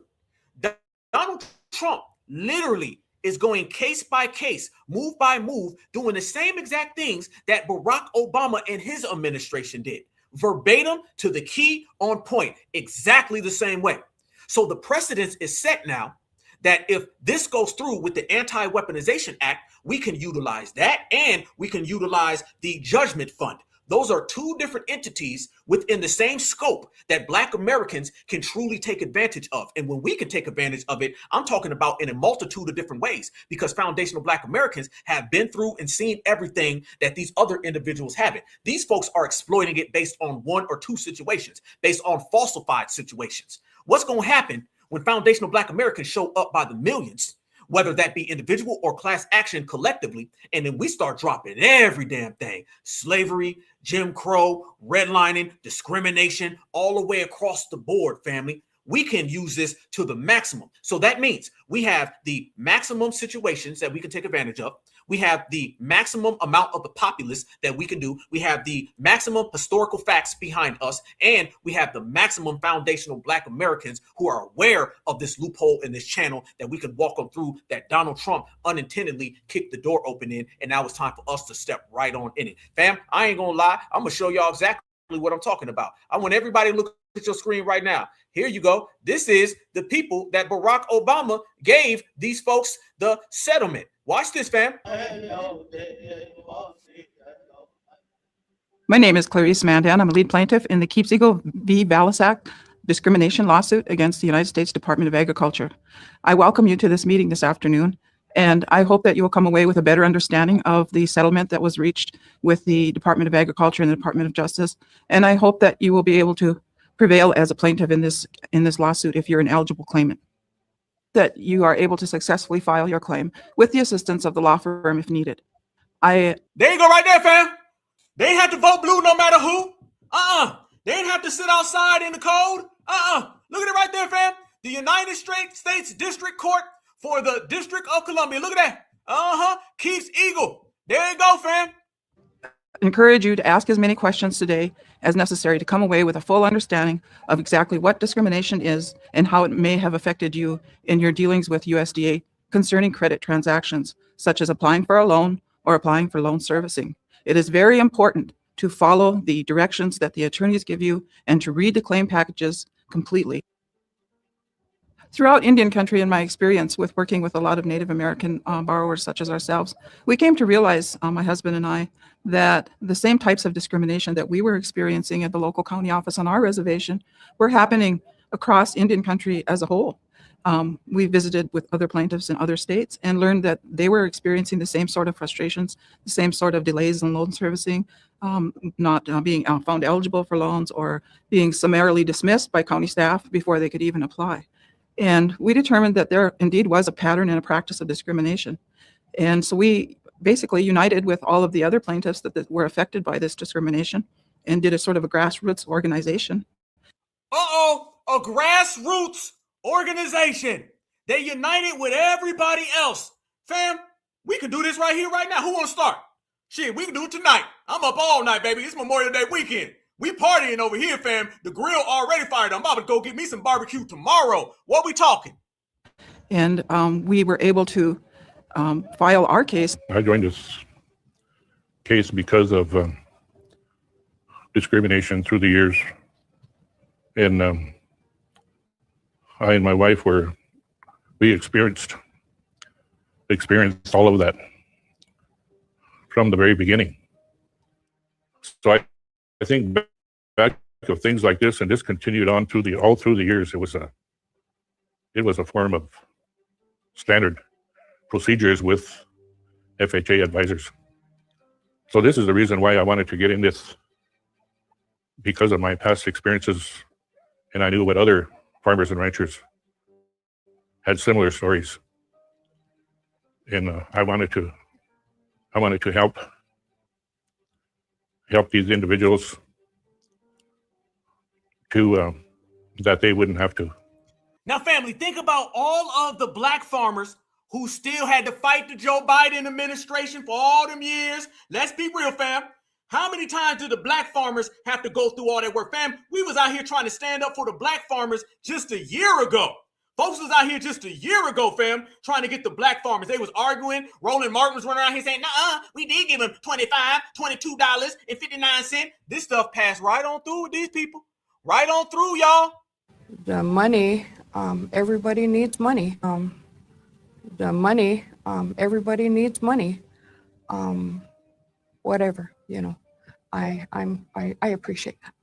Donald Trump literally is going case by case, move by move, doing the same exact things that Barack Obama and his administration did. Verbatim to the key, on point, exactly the same way. So the precedence is set now that if this goes through with the Anti-Weaponization Act, we can utilize that and we can utilize the Judgment Fund. Those are 2 different entities within the same scope that Black Americans can truly take advantage of. And when we can take advantage of it, I'm talking about in a multitude of different ways, because foundational Black Americans have been through and seen everything that these other individuals haven't. These folks are exploiting it based on 1 or 2 situations, based on falsified situations. What's going to happen when foundational Black Americans show up by the millions, whether that be individual or class action collectively, and then we start dropping every damn thing, slavery, Jim Crow, redlining, discrimination, all the way across the board, family. We can use this to the maximum. So that means we have the maximum situations that we can take advantage of. We have the maximum amount of the populace that we can do. We have the maximum historical facts behind us. And we have the maximum foundational Black Americans who are aware of this loophole in this channel that we can walk them through, that Donald Trump unintendedly kicked the door open in. And now it's time for us to step right on in it. Fam, I ain't gonna lie. I'm gonna show y'all exactly what I'm talking about. I want everybody to look at your screen right now. Here you go. This is the people that Barack Obama gave these folks the settlement. Watch this, fam. My name is Clarice Mandan. I'm a lead plaintiff in the Keeps Eagle v. Balasag discrimination lawsuit against the United States Department of Agriculture. I welcome you to this meeting this afternoon, and I hope that you will come away with a better understanding of the settlement that was reached with the Department of Agriculture and the Department of Justice. And I hope that you will be able to prevail as a plaintiff in this lawsuit if you're an eligible claimant, that you are able to successfully file your claim with the assistance of the law firm if needed. There you go right there, fam. They ain't have to vote blue no matter who. They ain't have to sit outside in the cold. Look at it right there, fam. The United States District Court for the District of Columbia. Look at that. Keeps Eagle. There you go, fam. Encourage you to ask as many questions today as necessary to come away with a full understanding of exactly what discrimination is and how it may have affected you in your dealings with USDA concerning credit transactions, such as applying for a loan or applying for loan servicing. It is very important to follow the directions that the attorneys give you and to read the claim packages completely. Throughout Indian country, in my experience with working with a lot of Native American borrowers such as ourselves, we came to realize, my husband and I, that the same types of discrimination that we were experiencing at the local county office on our reservation were happening across Indian country as a whole. We visited with other plaintiffs in other states and learned that they were experiencing the same sort of frustrations, the same sort of delays in loan servicing, not being found eligible for loans, or being summarily dismissed by county staff before they could even apply. And we determined that there indeed was a pattern and a practice of discrimination. And so we basically united with all of the other plaintiffs that were affected by this discrimination and did a sort of a grassroots organization. A grassroots organization. They united with everybody else. Fam, we can do this right here, right now. Who want to start? Shit, we can do it tonight. I'm up all night, baby. It's Memorial Day weekend. We partying over here, fam. The grill already fired. I'm about to go get me some barbecue tomorrow. What we talking? And we were able to file our case. I joined this case because of discrimination through the years. And I and my wife we experienced all of that from the very beginning. So I think back of things like this, and this continued on all through the years. It was a form of standard procedures with FHA advisors. So this is the reason why I wanted to get in this, because of my past experiences, and I knew what other farmers and ranchers had similar stories, and I wanted to help these individuals to that they wouldn't have to. Now, family, think about all of the black farmers who still had to fight the Joe Biden administration for all them years. Let's be real, fam. How many times did the black farmers have to go through all that work? Fam, we was out here trying to stand up for the black farmers just a year ago. Folks was out here just a year ago, fam, trying to get the black farmers. They was arguing. Roland Martin was running around here saying, "Nuh-uh, we did give them $25, $22.59. This stuff passed right on through with these people. Right on through, y'all. The money, everybody needs money. The money, everybody needs money. Whatever, I appreciate that.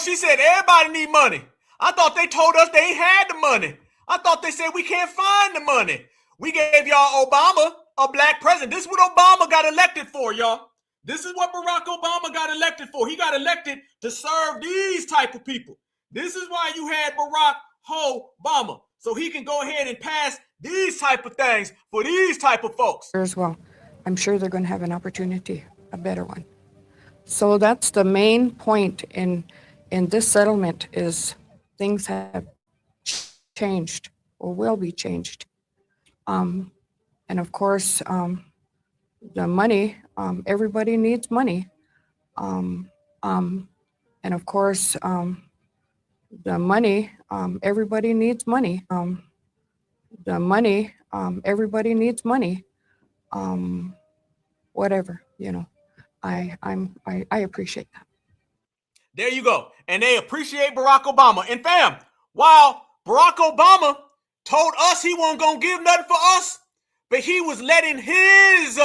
She said everybody need money. I thought they told us they ain't had the money. I thought they said we can't find the money. We gave y'all Obama a black president. This is what Obama got elected for, y'all. This is what Barack Obama got elected for. He got elected to serve these type of people. This is why you had Barack Obama, so he can go ahead and pass these type of things for these type of folks. As well, I'm sure they're going to have an opportunity, a better one. So that's the main point in this settlement, is things have changed or will be changed. And of course, the money, everybody needs money. And of course, the money, everybody needs money. The money, everybody needs money. Whatever, I appreciate that. There you go. And they appreciate Barack Obama. And fam, while Barack Obama told us he wasn't going to give nothing for us, but he was letting his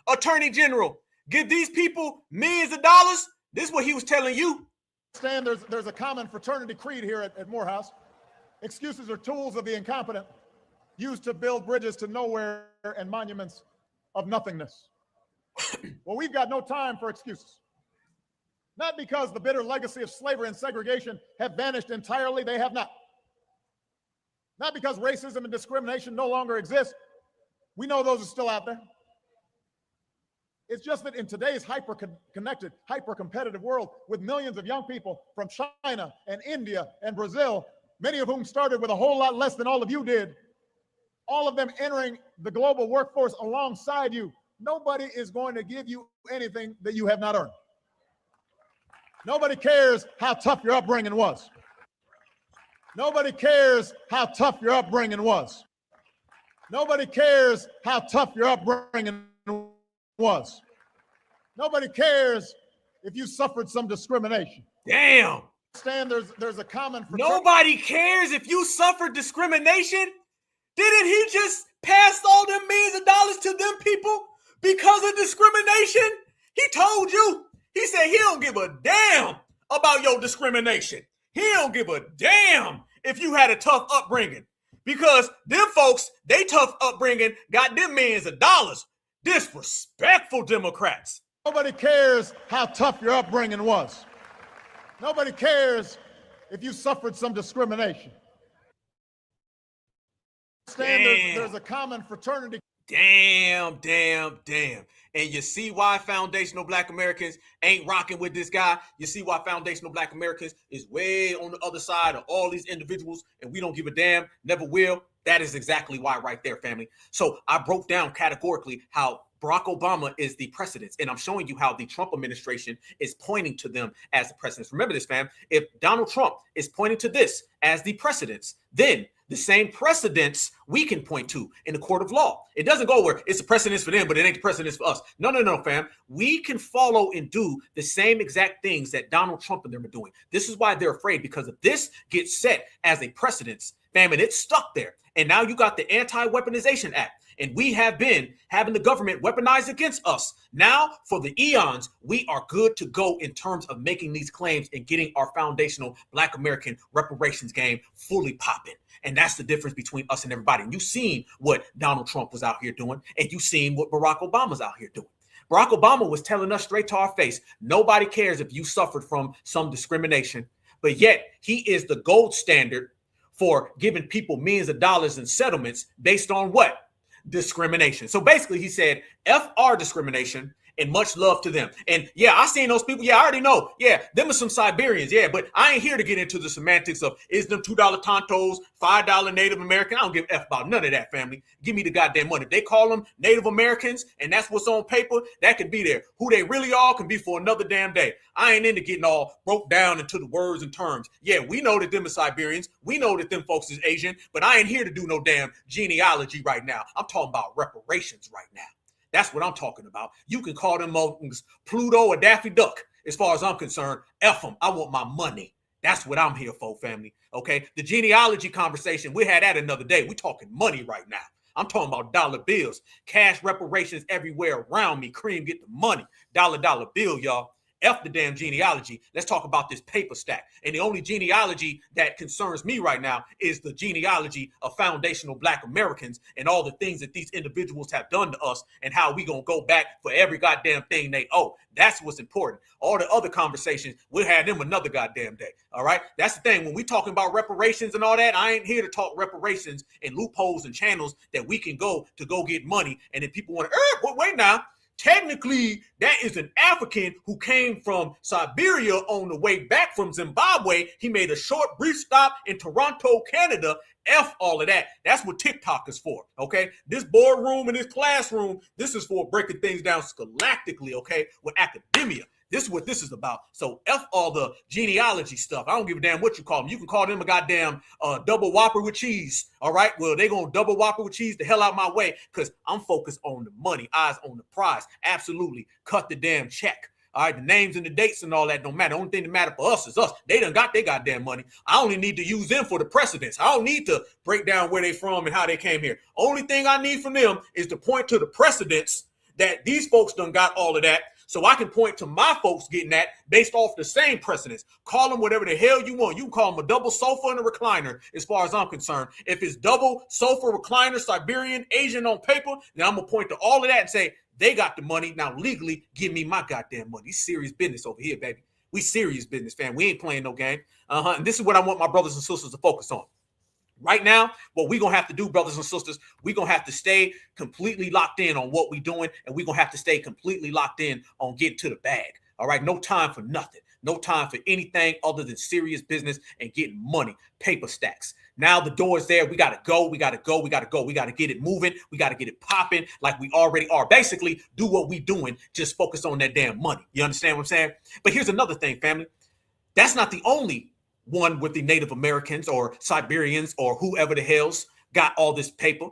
attorney general give these people millions of dollars, this is what he was telling you. Understand there's a common fraternity creed here at Morehouse. Excuses are tools of the incompetent, used to build bridges to nowhere and monuments of nothingness. Well, we've got no time for excuses. Not because the bitter legacy of slavery and segregation have vanished entirely, they have not. Not because racism and discrimination no longer exist. We know those are still out there. It's just that in today's hyper-connected, hyper-competitive world with millions of young people from China and India and Brazil, many of whom started with a whole lot less than all of you did, all of them entering the global workforce alongside you, nobody is going to give you anything that you have not earned. Nobody cares how tough your upbringing was. Nobody cares how tough your upbringing was. Nobody cares how tough your upbringing was. Nobody cares if you suffered some discrimination. Damn. There's a common. Nobody cares if you suffered discrimination. Didn't he just pass all them millions of dollars to them people because of discrimination? He told you. He said he don't give a damn about your discrimination. He don't give a damn if you had a tough upbringing, because them folks, they tough upbringing got them millions of dollars. Disrespectful Democrats. Nobody cares how tough your upbringing was. Nobody cares if you suffered some discrimination. There's a common fraternity. Damn. And you see why foundational Black Americans ain't rocking with this guy? You see why foundational Black Americans is way on the other side of all these individuals, and we don't give a damn, never will? That is exactly why right there, family. So I broke down categorically how Barack Obama is the precedent, and I'm showing you how the Trump administration is pointing to them as the precedents. Remember this, fam. If Donald Trump is pointing to this as the precedents, then the same precedents we can point to in the court of law. It doesn't go where it's a precedence for them, but it ain't the precedence for us. No, fam. We can follow and do the same exact things that Donald Trump and them are doing. This is why they're afraid, because if this gets set as a precedence, fam, and it's stuck there. And now you got the Anti-Weaponization Act. And we have been having the government weaponized against us. Now, for the eons, we are good to go in terms of making these claims and getting our foundational Black American reparations game fully popping. And that's the difference between us and everybody. And you've seen what Donald Trump was out here doing, and you've seen what Barack Obama's out here doing. Barack Obama was telling us straight to our face, nobody cares if you suffered from some discrimination, but yet he is the gold standard for giving people millions of dollars in settlements based on what? Discrimination. So basically he said, F our discrimination and much love to them. And yeah, I seen those people. Yeah, I already know. Yeah, them are some Siberians. Yeah, but I ain't here to get into the semantics of is them $2 Tontos, $5 Native American. I don't give a F about none of that, family. Give me the goddamn money. If they call them Native Americans and that's what's on paper, that could be there. Who they really are can be for another damn day. I ain't into getting all broke down into the words and terms. Yeah, we know that them are Siberians. We know that them folks is Asian, but I ain't here to do no damn genealogy right now. I'm talking about reparations right now. That's what I'm talking about. You can call them Pluto or Daffy Duck. As far as I'm concerned, F them. I want my money. That's what I'm here for, family. Okay? The genealogy conversation, we had that another day. We're talking money right now. I'm talking about dollar bills. Cash reparations everywhere around me. Cream, get the money. Dollar bill, y'all. F the damn genealogy. Let's talk about this paper stack. And the only genealogy that concerns me right now is the genealogy of foundational Black Americans and all the things that these individuals have done to us and how we gonna go back for every goddamn thing they owe. That's what's important. All the other conversations, we'll have them another goddamn day. All right? That's the thing. When we talking about reparations and all that, I ain't here to talk reparations and loopholes and channels that we can go to go get money. And then people want to, wait now. Technically, that is an African who came from Siberia on the way back from Zimbabwe. He made a short, brief stop in Toronto, Canada. F all of that. That's what TikTok is for, okay? This boardroom and this classroom, this is for breaking things down scholastically, okay, with academia. This is what this is about. So F all the genealogy stuff. I don't give a damn what you call them. You can call them a goddamn double Whopper with cheese. All right. Well, they're going to double Whopper with cheese the hell out my way because I'm focused on the money, eyes on the prize. Absolutely. Cut the damn check. All right. The names and the dates and all that don't matter. The only thing that matter for us is us. They done got their goddamn money. I only need to use them for the precedents. I don't need to break down where they from and how they came here. Only thing I need from them is to point to the precedents that these folks done got all of that. So I can point to my folks getting that based off the same precedents. Call them whatever the hell you want. You can call them a double sofa and a recliner as far as I'm concerned. If it's double sofa, recliner, Siberian, Asian on paper, then I'm going to point to all of that and say, they got the money. Now legally, give me my goddamn money. It's serious business over here, baby. We serious business, fam. We ain't playing no game. And this is what I want my brothers and sisters to focus on. Right now, what we're going to have to do, brothers and sisters, we're going to have to stay completely locked in on what we're doing, and we're going to have to stay completely locked in on getting to the bag. All right? No time for nothing. No time for anything other than serious business and getting money, paper stacks. Now the door is there. We got to go. We got to go. We got to go. We got to get it moving. We got to get it popping like we already are. Basically, do what we doing. Just focus on that damn money. You understand what I'm saying? But here's another thing, family. That's not the only one with the Native Americans or Siberians or whoever the hell's got all this paper.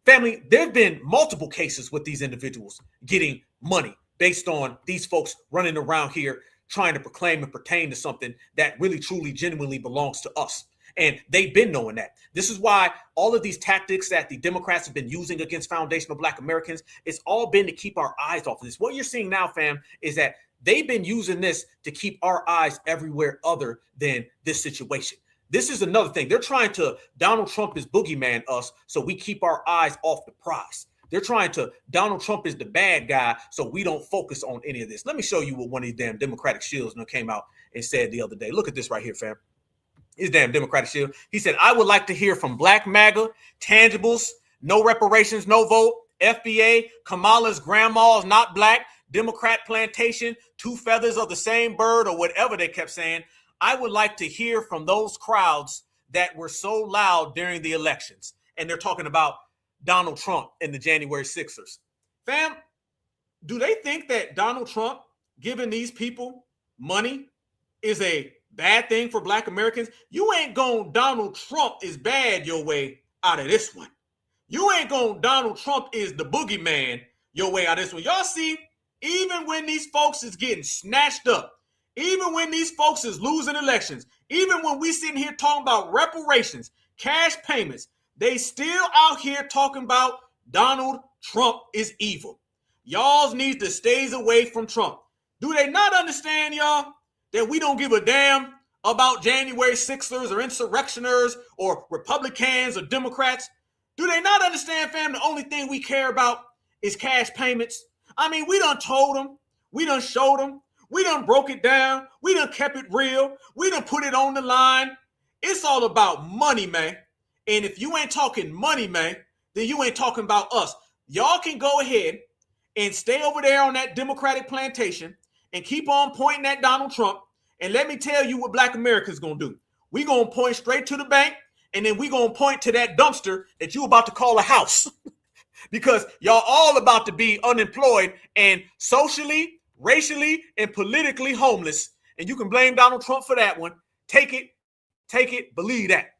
Family, there have been multiple cases with these individuals getting money based on these folks running around here trying to proclaim and pertain to something that really, truly, genuinely belongs to us. And they've been knowing that. This is why all of these tactics that the Democrats have been using against foundational Black Americans, it's all been to keep our eyes off of this. What you're seeing now, fam, is that they've been using this to keep our eyes everywhere other than this situation. This is another thing. They're trying to Donald Trump is boogeyman us so we keep our eyes off the prize. They're trying to Donald Trump is the bad guy so we don't focus on any of this. Let me show you what one of these damn Democratic shields came out and said the other day. Look at this right here, fam. His damn Democratic shield. He said, I would like to hear from Black MAGA, tangibles, no reparations, no vote, FBA, Kamala's grandma is not Black, Democrat plantation, two feathers of the same bird, or whatever they kept saying. I would like to hear from those crowds that were so loud during the elections. And they're talking about Donald Trump and the January 6ers. Fam, do they think that Donald Trump giving these people money is a bad thing for Black Americans? You ain't going Donald Trump is bad your way out of this one. You ain't going Donald Trump is the boogeyman your way out of this one. Y'all see, even when these folks is getting snatched up, even when these folks is losing elections, even when we sitting here talking about reparations, cash payments, they still out here talking about Donald Trump is evil. Y'all need to stay away from Trump. Do they not understand, y'all, that we don't give a damn about January 6ers or insurrectioners or Republicans or Democrats? Do they not understand, fam, the only thing we care about is cash payments? I mean, we done told them, we done showed them, we done broke it down, we done kept it real, we done put it on the line. It's all about money, man. And if you ain't talking money, man, then you ain't talking about us. Y'all can go ahead and stay over there on that Democratic plantation and keep on pointing at Donald Trump. And let me tell you what Black America's going to do. We're going to point straight to the bank, and then we're going to point to that dumpster that you about to call a house. Because y'all all about to be unemployed and socially, racially, and politically homeless. And you can blame Donald Trump for that one. Take it, believe that.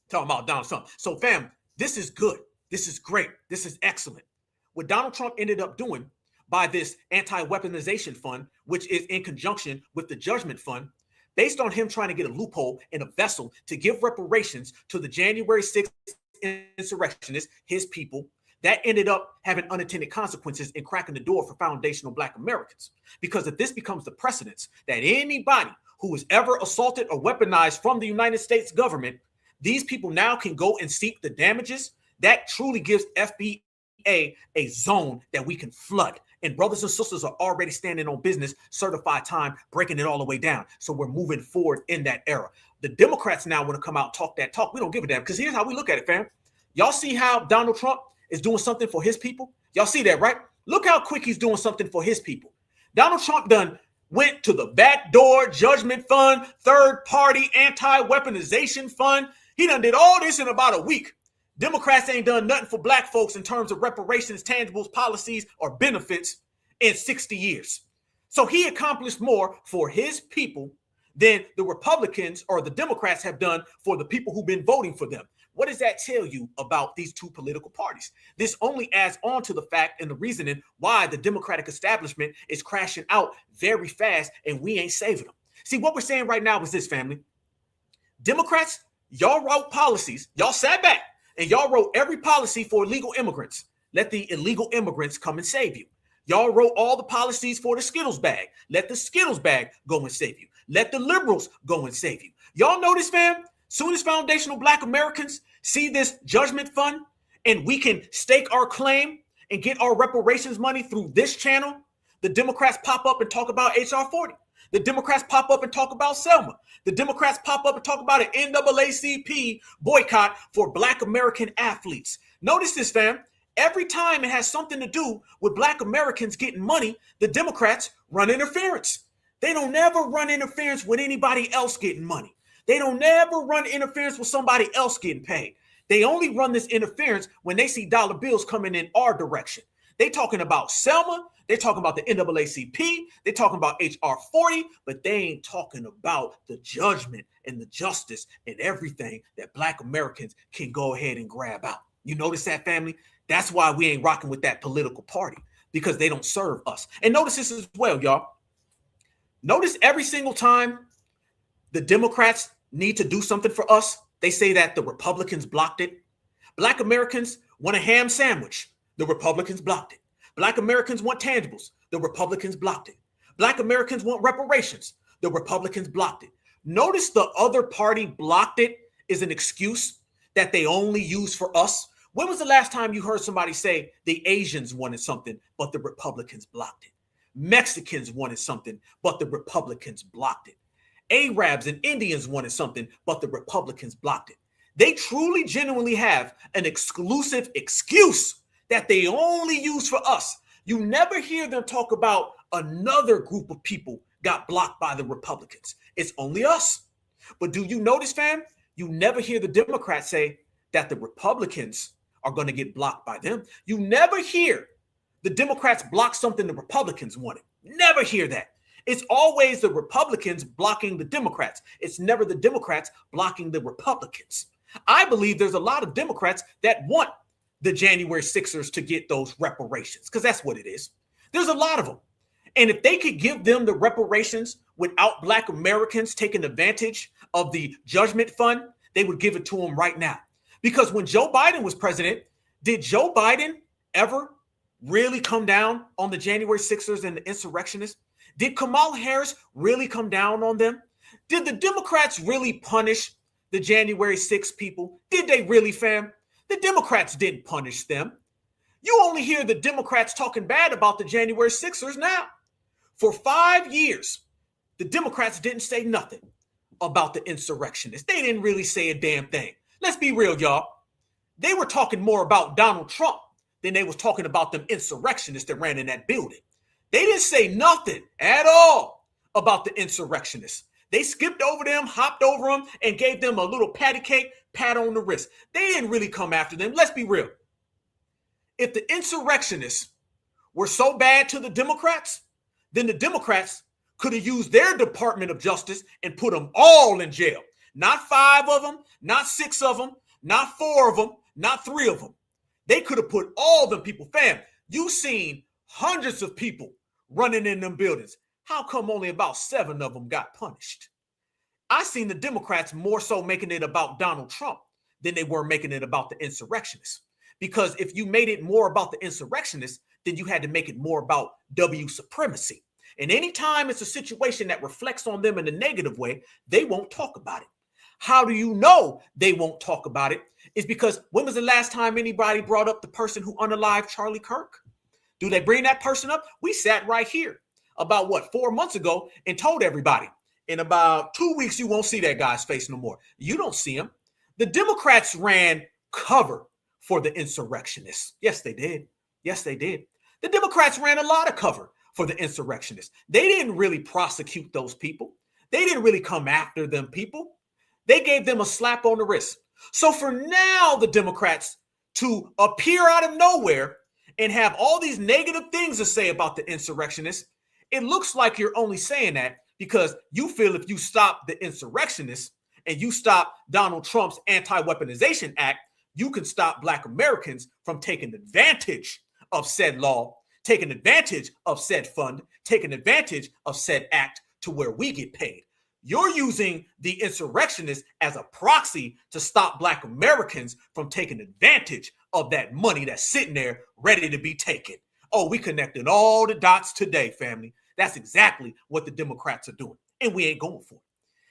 Talking about Donald Trump. So, fam, this is good. This is great. This is excellent. What Donald Trump ended up doing by this anti-weaponization fund, which is in conjunction with the judgment fund, based on him trying to get a loophole in a vessel to give reparations to the January 6th insurrectionists, his people, that ended up having unintended consequences in cracking the door for foundational Black Americans. Because if this becomes the precedence that anybody who is ever assaulted or weaponized from the United States government, these people now can go and seek the damages, that truly gives FBA a zone that we can flood. And brothers and sisters are already standing on business, certified time, breaking it all the way down. So we're moving forward in that era. The Democrats now want to come out and talk that talk. We don't give a damn, because here's how we look at it, fam. Y'all see how Donald Trump is doing something for his people? Y'all see that, right? Look how quick he's doing something for his people. Donald Trump done went to the backdoor judgment fund, third party anti-weaponization fund. He done did all this in about a week. Democrats ain't done nothing for Black folks in terms of reparations, tangibles, policies, or benefits in 60 years. So he accomplished more for his people than the Republicans or the Democrats have done for the people who've been voting for them. What does that tell you about these two political parties? This only adds on to the fact and the reasoning why the Democratic establishment is crashing out very fast and we ain't saving them. See, what we're saying right now is this, family. Democrats, y'all wrote policies, y'all sat back, and y'all wrote every policy for illegal immigrants. Let the illegal immigrants come and save you. Y'all wrote all the policies for the Skittles bag. Let the Skittles bag go and save you. Let the liberals go and save you. Y'all know this, fam? Soon as foundational Black Americans see this judgment fund and we can stake our claim and get our reparations money through this channel, The Democrats pop up and talk about HR 40. The Democrats pop up and talk about Selma. The Democrats pop up and talk about an NAACP boycott for Black American athletes. Notice this, fam. Every time it has something to do with Black Americans getting money, the Democrats run interference. They don't never run interference with anybody else getting money. They don't never run interference with somebody else getting paid. They only run this interference when they see dollar bills coming in our direction. They talking about Selma. They're talking about the NAACP. They're talking about HR 40, but they ain't talking about the judgment and the justice and everything that Black Americans can go ahead and grab out. You notice that, family? That's why we ain't rocking with that political party, because they don't serve us. And notice this as well, y'all. Notice every single time the Democrats need to do something for us, they say that the Republicans blocked it. Black Americans want a ham sandwich. The Republicans blocked it. Black Americans want tangibles. The Republicans blocked it. Black Americans want reparations. The Republicans blocked it. Notice the other party blocked it is an excuse that they only use for us. When was the last time you heard somebody say the Asians wanted something, but the Republicans blocked it? Mexicans wanted something, but the Republicans blocked it. Arabs and Indians wanted something, but the Republicans blocked it. They truly, genuinely have an exclusive excuse that they only use for us. You never hear them talk about another group of people got blocked by the Republicans. It's only us. But do you notice, fam? You never hear the Democrats say that the Republicans are going to get blocked by them. You never hear the Democrats block something the Republicans wanted. Never hear that. It's always the Republicans blocking the Democrats. It's never the Democrats blocking the Republicans. I believe there's a lot of Democrats that want the January 6ers to get those reparations, because that's what it is. There's a lot of them. And if they could give them the reparations without Black Americans taking advantage of the judgment fund, they would give it to them right now. Because when Joe Biden was president, did Joe Biden ever really come down on the January 6ers and the insurrectionists? Did Kamala Harris really come down on them? Did the Democrats really punish the January 6 people? Did they really, fam? The Democrats didn't punish them. You only hear the Democrats talking bad about the January 6ers now. For 5 years, the Democrats didn't say nothing about the insurrectionists. They didn't really say a damn thing. Let's be real, y'all. They were talking more about Donald Trump than they was talking about them insurrectionists that ran in that building. They didn't say nothing at all about the insurrectionists. They skipped over them, hopped over them, and gave them a little patty cake pat on the wrist. They didn't really come after them. Let's be real. If the insurrectionists were so bad to the Democrats, then the Democrats could have used their Department of Justice and put them all in jail. Not 5 of them, not 6 of them, not 4 of them, not 3 of them. They could have put all them people. Fam, you've seen hundreds of people running in them buildings. How come only about 7 of them got punished? I seen the Democrats more so making it about Donald Trump than they were making it about the insurrectionists. Because if you made it more about the insurrectionists, then you had to make it more about W supremacy. And anytime it's a situation that reflects on them in a negative way, they won't talk about it. How do you know they won't talk about it? It's because when was the last time anybody brought up the person who unalived Charlie Kirk? Do they bring that person up? We sat right here about 4 months ago and told everybody, in about 2 weeks, you won't see that guy's face no more. You don't see him. The Democrats ran cover for the insurrectionists. Yes, they did. Yes, they did. The Democrats ran a lot of cover for the insurrectionists. They didn't really prosecute those people. They didn't really come after them people. They gave them a slap on the wrist. So for now, the Democrats to appear out of nowhere and have all these negative things to say about the insurrectionists, it looks like you're only saying that because you feel if you stop the insurrectionists and you stop Donald Trump's Anti-Weaponization Act, you can stop Black Americans from taking advantage of said law, taking advantage of said fund, taking advantage of said act to where we get paid. You're using the insurrectionists as a proxy to stop Black Americans from taking advantage of that money that's sitting there ready to be taken. Oh, we connected all the dots today, family. That's exactly what the Democrats are doing, and we ain't going for it.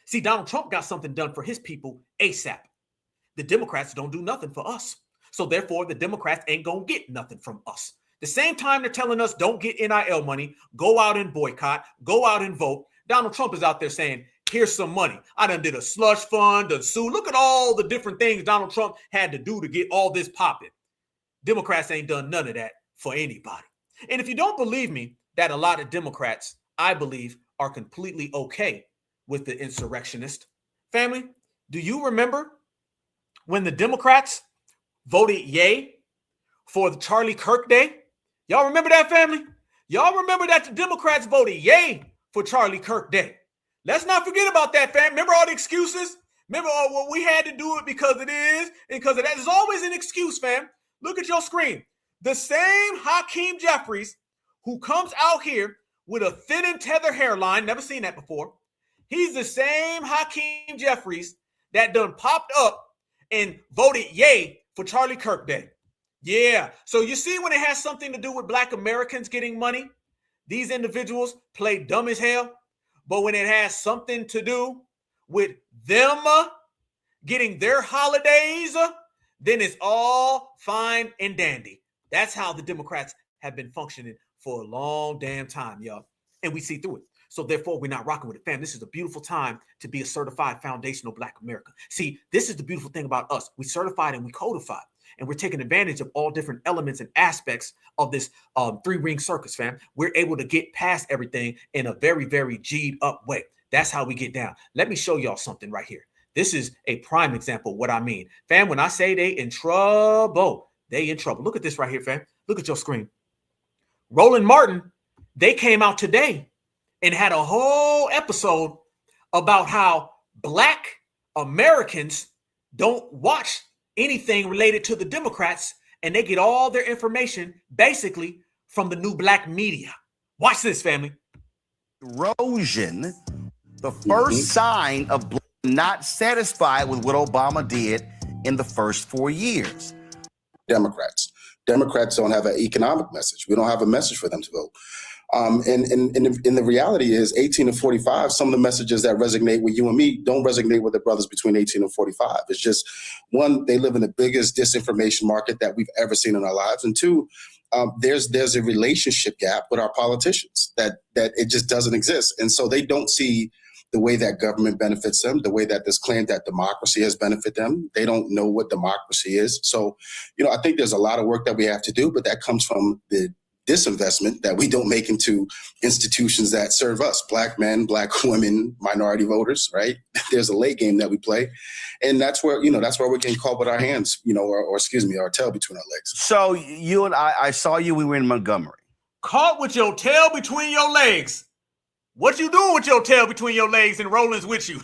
See, Donald Trump got something done for his people ASAP. The Democrats don't do nothing for us. So therefore, the Democrats ain't going to get nothing from us. The same time they're telling us don't get NIL money, go out and boycott, go out and vote, Donald Trump is out there saying, here's some money. I done did a slush fund, a sue. Look at all the different things Donald Trump had to do to get all this popping. Democrats ain't done none of that for anybody. And if you don't believe me, that a lot of Democrats, I believe, are completely okay with the insurrectionist. Family, do you remember when the Democrats voted yay for the Charlie Kirk Day? Y'all remember that, family? Y'all remember that the Democrats voted yay for Charlie Kirk Day? Let's not forget about that, fam. Remember all the excuses? Remember well, we had to do it because it is, because of that. There's always an excuse, fam. Look at your screen. The same Hakeem Jeffries who comes out here with a thin and tether hairline, never seen that before. He's the same Hakeem Jeffries that done popped up and voted yay for Charlie Kirk Day. Yeah. So you see when it has something to do with Black Americans getting money, these individuals play dumb as hell. But when it has something to do with them getting their holidays, then it's all fine and dandy. That's how the Democrats have been functioning for a long damn time, y'all. And we see through it. So therefore, we're not rocking with it. Fam, this is a beautiful time to be a certified foundational Black America. See, this is the beautiful thing about us. We certified and we codified. And we're taking advantage of all different elements and aspects of this three-ring circus, fam. We're able to get past everything in a very, very G'd up way. That's how we get down. Let me show y'all something right here. This is a prime example of what I mean. Fam, when I say they in trouble, they in trouble. Look at this right here, fam. Look at your screen. Roland Martin, they came out today and had a whole episode about how Black Americans don't watch anything related to the Democrats, and they get all their information basically from the new Black media. Watch this, family. Erosion, the first sign of not satisfied with what Obama did in the first 4 years. Democrats don't have an economic message. We don't have a message for them to vote. And the reality is 18 to 45, some of the messages that resonate with you and me don't resonate with the brothers between 18 and 45. It's just, one, they live in the biggest disinformation market that we've ever seen in our lives. And two, there's a relationship gap with our politicians that it just doesn't exist. And so they don't see the way that government benefits them, the way that this claim that democracy has benefited them. They don't know what democracy is. So, I think there's a lot of work that we have to do, but that comes from the disinvestment that we don't make into institutions that serve us, Black men, Black women, minority voters, right? There's a late game that we play. And that's where we're getting caught with our hands, our tail between our legs. So you and I saw you, we were in Montgomery. Caught with your tail between your legs. What you doing with your tail between your legs and Roland's with you?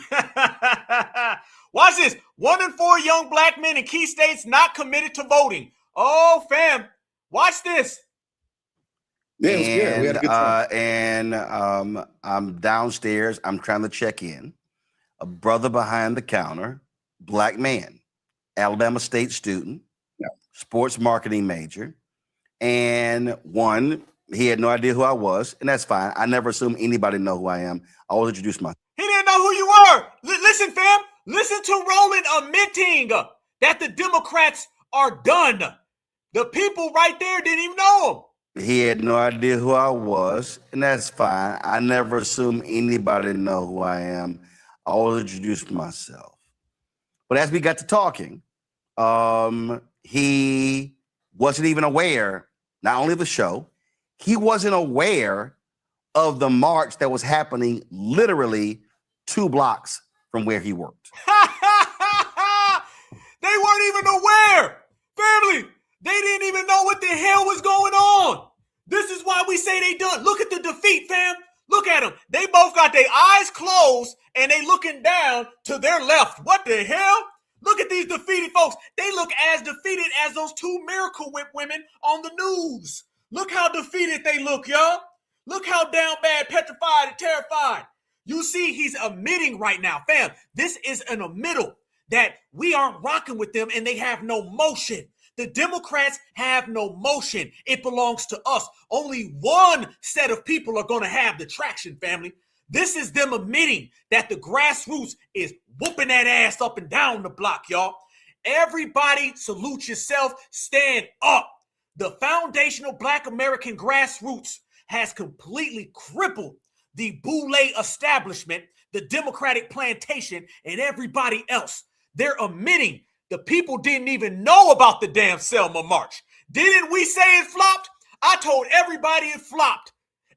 Watch this. 1 in 4 young Black men in key states not committed to voting. Oh, fam. Watch this. Yeah, it was good. We had a good time. I'm downstairs. I'm trying to check in. A brother behind the counter, Black man, Alabama State student, sports marketing major. And one, he had no idea who I was, and that's fine. I never assume anybody know who I am. I always introduce myself. He didn't know who you were. Listen, fam. Listen to Roland admitting that the Democrats are done. The people right there didn't even know him. He had no idea who I was, and that's fine. I never assume anybody know who I am. I always introduce myself. But as we got to talking, he wasn't even aware, not only of the show, he wasn't aware of the march that was happening literally 2 blocks from where he worked. They weren't even aware. Family, they didn't even know what the hell was going on. This is why we say they done. Look at the defeat, fam. Look at them. They both got their eyes closed and they looking down to their left. What the hell? Look at these defeated folks. They look as defeated as those 2 Miracle Whip women on the news. Look how defeated they look, y'all. Look how down bad, petrified, and terrified. You see, he's admitting right now, fam, this is an admittal that we aren't rocking with them and they have no motion. The Democrats have no motion. It belongs to us. Only one set of people are going to have the traction, family. This is them admitting that the grassroots is whooping that ass up and down the block, y'all. Everybody salute yourself. Stand up. The foundational Black American grassroots has completely crippled the Boule establishment, the Democratic plantation, and everybody else. They're omitting the people didn't even know about the damn Selma March. Didn't we say it flopped? I told everybody it flopped.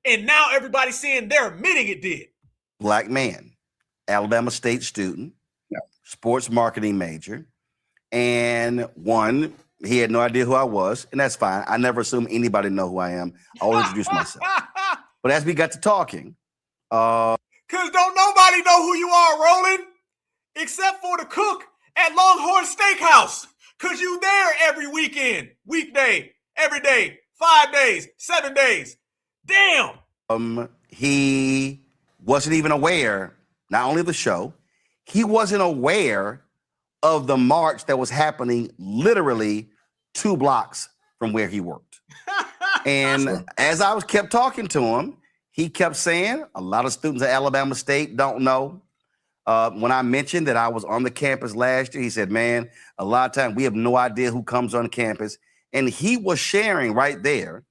And now everybody's saying they're admitting it did. Black man, Alabama State student, sports marketing major, and one, he had no idea who I was, and that's fine. I never assume anybody know who I am. I always introduce myself. But as we got to talking, because don't nobody know who you are, Roland, except for the cook at Longhorn Steakhouse, because you there every weekend, weekday, every day, 5 days, 7 days. Damn. He wasn't even aware, not only of the show, he wasn't aware of the march that was happening literally 2 blocks from where he worked. And as I kept talking to him, he kept saying, a lot of students at Alabama State don't know. When I mentioned that I was on the campus last year, he said, man, a lot of times we have no idea who comes on campus. And he was sharing right there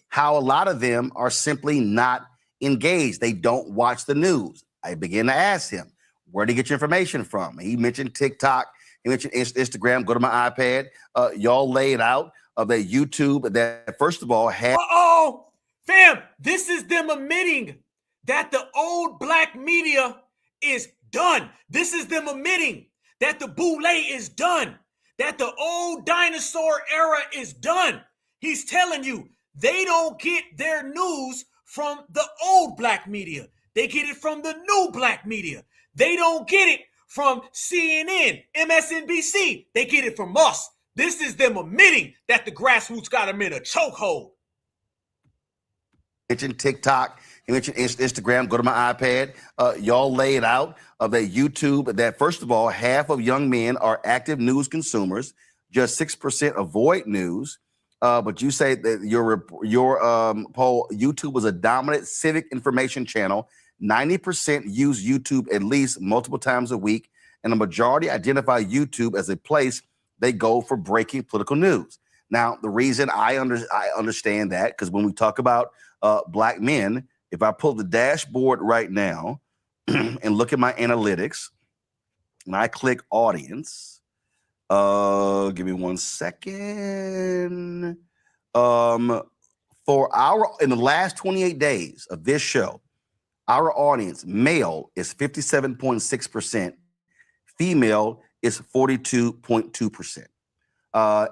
how a lot of them are simply not engaged. They don't watch the news. I began to ask him, where do you get your information from? He mentioned TikTok. He mentioned Instagram. Go to my iPad. Y'all lay it out of that YouTube that, first of all, had. Uh-oh, fam, this is them admitting that the old Black media is done. This is them admitting that the Boule is done, that the old dinosaur era is done. He's telling you they don't get their news from the old Black media. They get it from the new Black media. They don't get it from CNN, MSNBC. They get it from us. This is them admitting that the grassroots got them in a chokehold. Mentioned TikTok. He mentioned Instagram. Go to my iPad. Y'all lay it out of that YouTube that, first of all, half of young men are active news consumers. Just 6% avoid news. But you say that your poll, YouTube was a dominant civic information channel. 90% use YouTube at least multiple times a week, and a majority identify YouTube as a place they go for breaking political news. Now, the reason I understand that, because when we talk about Black men, if I pull the dashboard right now and look at my analytics, and I click audience, give me 1 second. In the last 28 days of this show, our audience, male, is 57.6%. Female is 42.2%.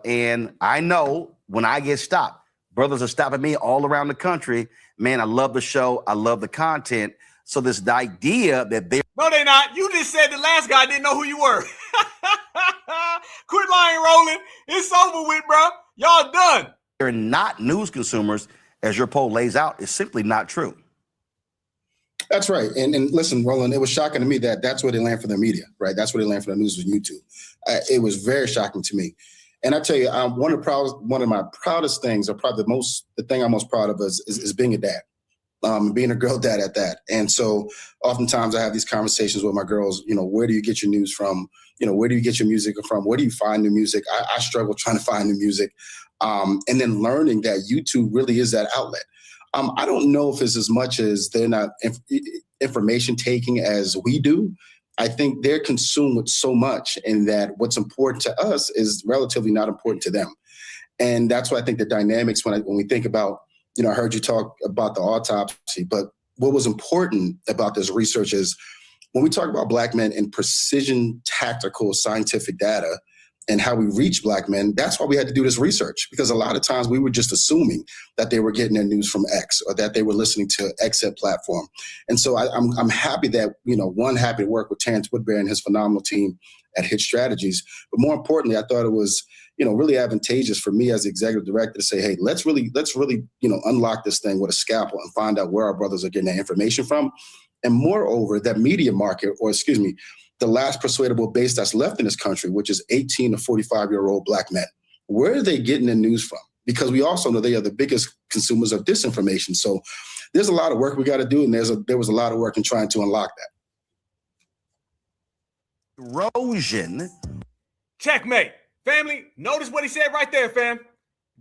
And I know when I get stopped, brothers are stopping me all around the country. Man, I love the show. I love the content. So this idea that they're... No, they're not. You just said the last guy didn't know who you were. Quit lying, Roland. It's over with, bro. Y'all done. They're not news consumers, as your poll lays out, is simply not true. That's right. And listen, Roland, it was shocking to me that that's where they land for their media, right? That's where they land for the news with YouTube. It was very shocking to me. And I tell you, one of my proudest things, or probably the thing I'm most proud of is being a dad, being a girl dad at that. And so oftentimes I have these conversations with my girls, where do you get your news from? Where do you get your music from? Where do you find new music? I struggle trying to find new music. And then learning that YouTube really is that outlet. I don't know if it's as much as they're not information taking as we do. I think they're consumed with so much, and that what's important to us is relatively not important to them. And that's why I think the dynamics, when we think about, I heard you talk about the autopsy, but what was important about this research is when we talk about Black men and precision tactical scientific data and how we reach Black men, that's why we had to do this research, because a lot of times we were just assuming that they were getting their news from X, or that they were listening to X platform. And so I'm happy that, happy to work with Terrence Woodbury and his phenomenal team at Hit Strategies. But more importantly, I thought it was, really advantageous for me as the executive director to say, hey, let's really, unlock this thing with a scalpel and find out where our brothers are getting their information from. And moreover, that media market, the last persuadable base that's left in this country, which is 18 to 45-year-old Black men. Where are they getting their news from? Because we also know they are the biggest consumers of disinformation. So there's a lot of work we got to do, and there was a lot of work in trying to unlock that. Erosion. Checkmate. Family, notice what he said right there, fam.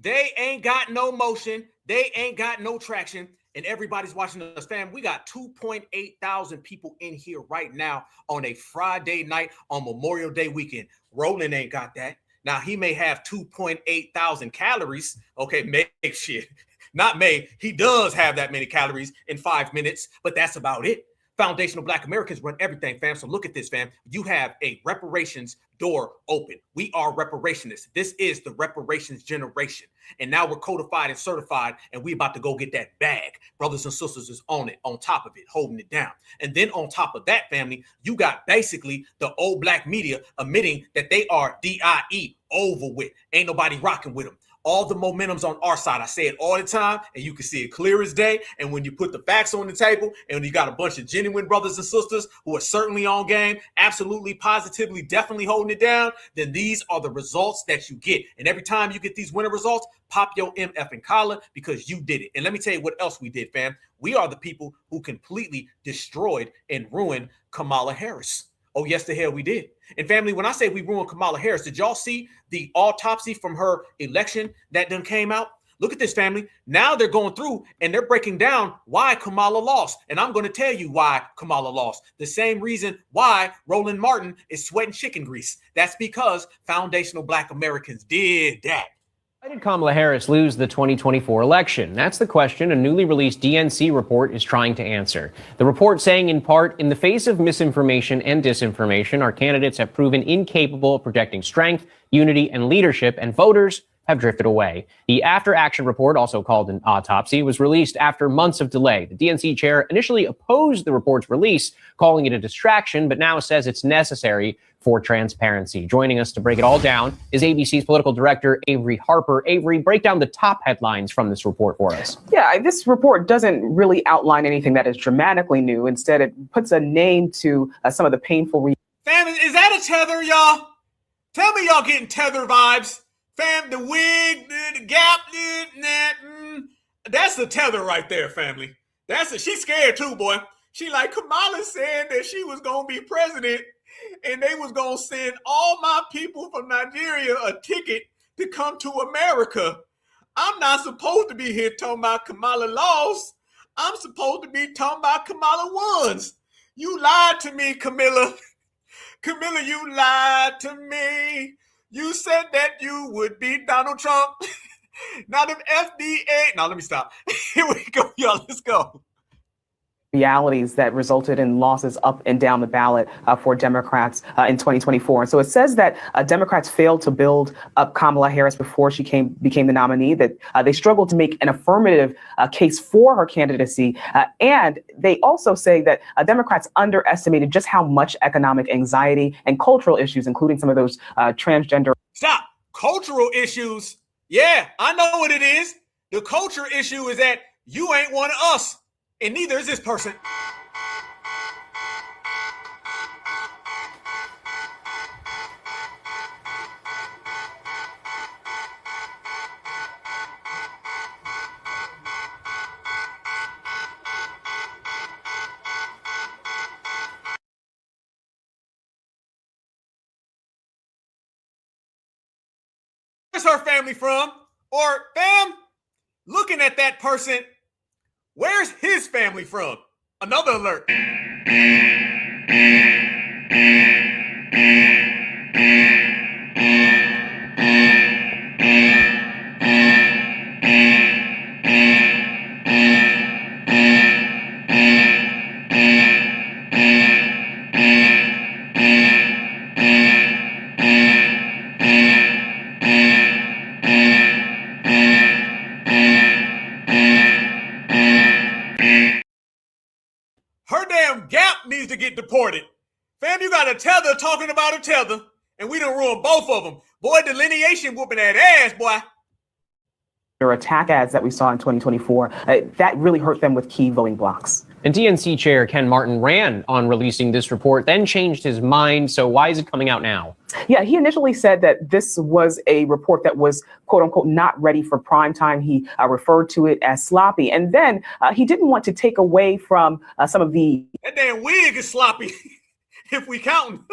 They ain't got no motion. They ain't got no traction. And everybody's watching us, fam. We got 2.8 thousand people in here right now on a Friday night on Memorial Day weekend. Roland ain't got that. Now, he may have 2.8 thousand calories. Okay, shit. Not may. He does have that many calories in 5 minutes, but that's about it. Foundational Black Americans run everything, fam. So look at this, fam. You have a reparations door open. We are reparationists. This is the reparations generation. And now we're codified and certified, and we about to go get that bag. Brothers and sisters is on it, on top of it, holding it down. And then on top of that, family, you got basically the old black media admitting that they are DIE, over with. Ain't nobody rocking with them. All the momentum's on our side. I say it all the time, and you can see it clear as day. And when you put the facts on the table, and you got a bunch of genuine brothers and sisters who are certainly on game, absolutely, positively, definitely holding it down, then these are the results that you get. And every time you get these winner results, pop your MF and collar because you did it. And let me tell you what else we did, fam. We are the people who completely destroyed and ruined Kamala Harris. Oh, yes, the hell we did. And family, when I say we ruined Kamala Harris, did y'all see the autopsy from her election that done came out? Look at this, family. Now they're going through and they're breaking down why Kamala lost. And I'm going to tell you why Kamala lost. The same reason why Roland Martin is sweating chicken grease. That's because foundational Black Americans did that. Why did Kamala Harris lose the 2024 election? That's the question a newly released DNC report is trying to answer. The report saying, in part, in the face of misinformation and disinformation, our candidates have proven incapable of projecting strength, unity, and leadership, and voters have drifted away. The after-action report, also called an autopsy, was released after months of delay. The DNC chair initially opposed the report's release, calling it a distraction, but now says it's necessary for transparency. Joining us to break it all down is ABC's political director, Avery Harper. Avery, break down the top headlines from this report for us. Yeah, this report doesn't really outline anything that is dramatically new. Instead, it puts a name to some of the painful... Fam, is that a tether, y'all? Tell me y'all getting tether vibes. Fam, the wig, the gap, that's the tether right there, family. She's scared too, boy. She like, Kamala said that she was going to be president and they was going to send all my people from Nigeria a ticket to come to America. I'm not supposed to be here talking about Kamala lost. I'm supposed to be talking about Kamala wons. You lied to me, Camilla. Camilla, you lied to me. You said that you would beat Donald Trump. Now the FBA. Now let me stop. Here we go, y'all. Let's go. Realities that resulted in losses up and down the ballot for Democrats in 2024. And so it says that Democrats failed to build up Kamala Harris before she became the nominee, that they struggled to make an affirmative case for her candidacy. And they also say that Democrats underestimated just how much economic anxiety and cultural issues, including some of those transgender. Stop. Cultural issues. Yeah, I know what it is. The culture issue is that you ain't one of us. And neither is this person. Where's her family from? Or, fam, looking at that person, where's his family from? Another alert. Her damn Gap needs to get deported. Fam, you got a tether talking about a tether, and we done ruined both of them. Boy, delineation whooping that ass, boy. Or attack ads that we saw in 2024, that really hurt them with key voting blocks. And DNC Chair Ken Martin ran on releasing this report, then changed his mind. So why is it coming out now? Yeah, he initially said that this was a report that was, quote unquote, not ready for prime time. He referred to it as sloppy. And then he didn't want to take away from some of the... That damn wig is sloppy, if we counting.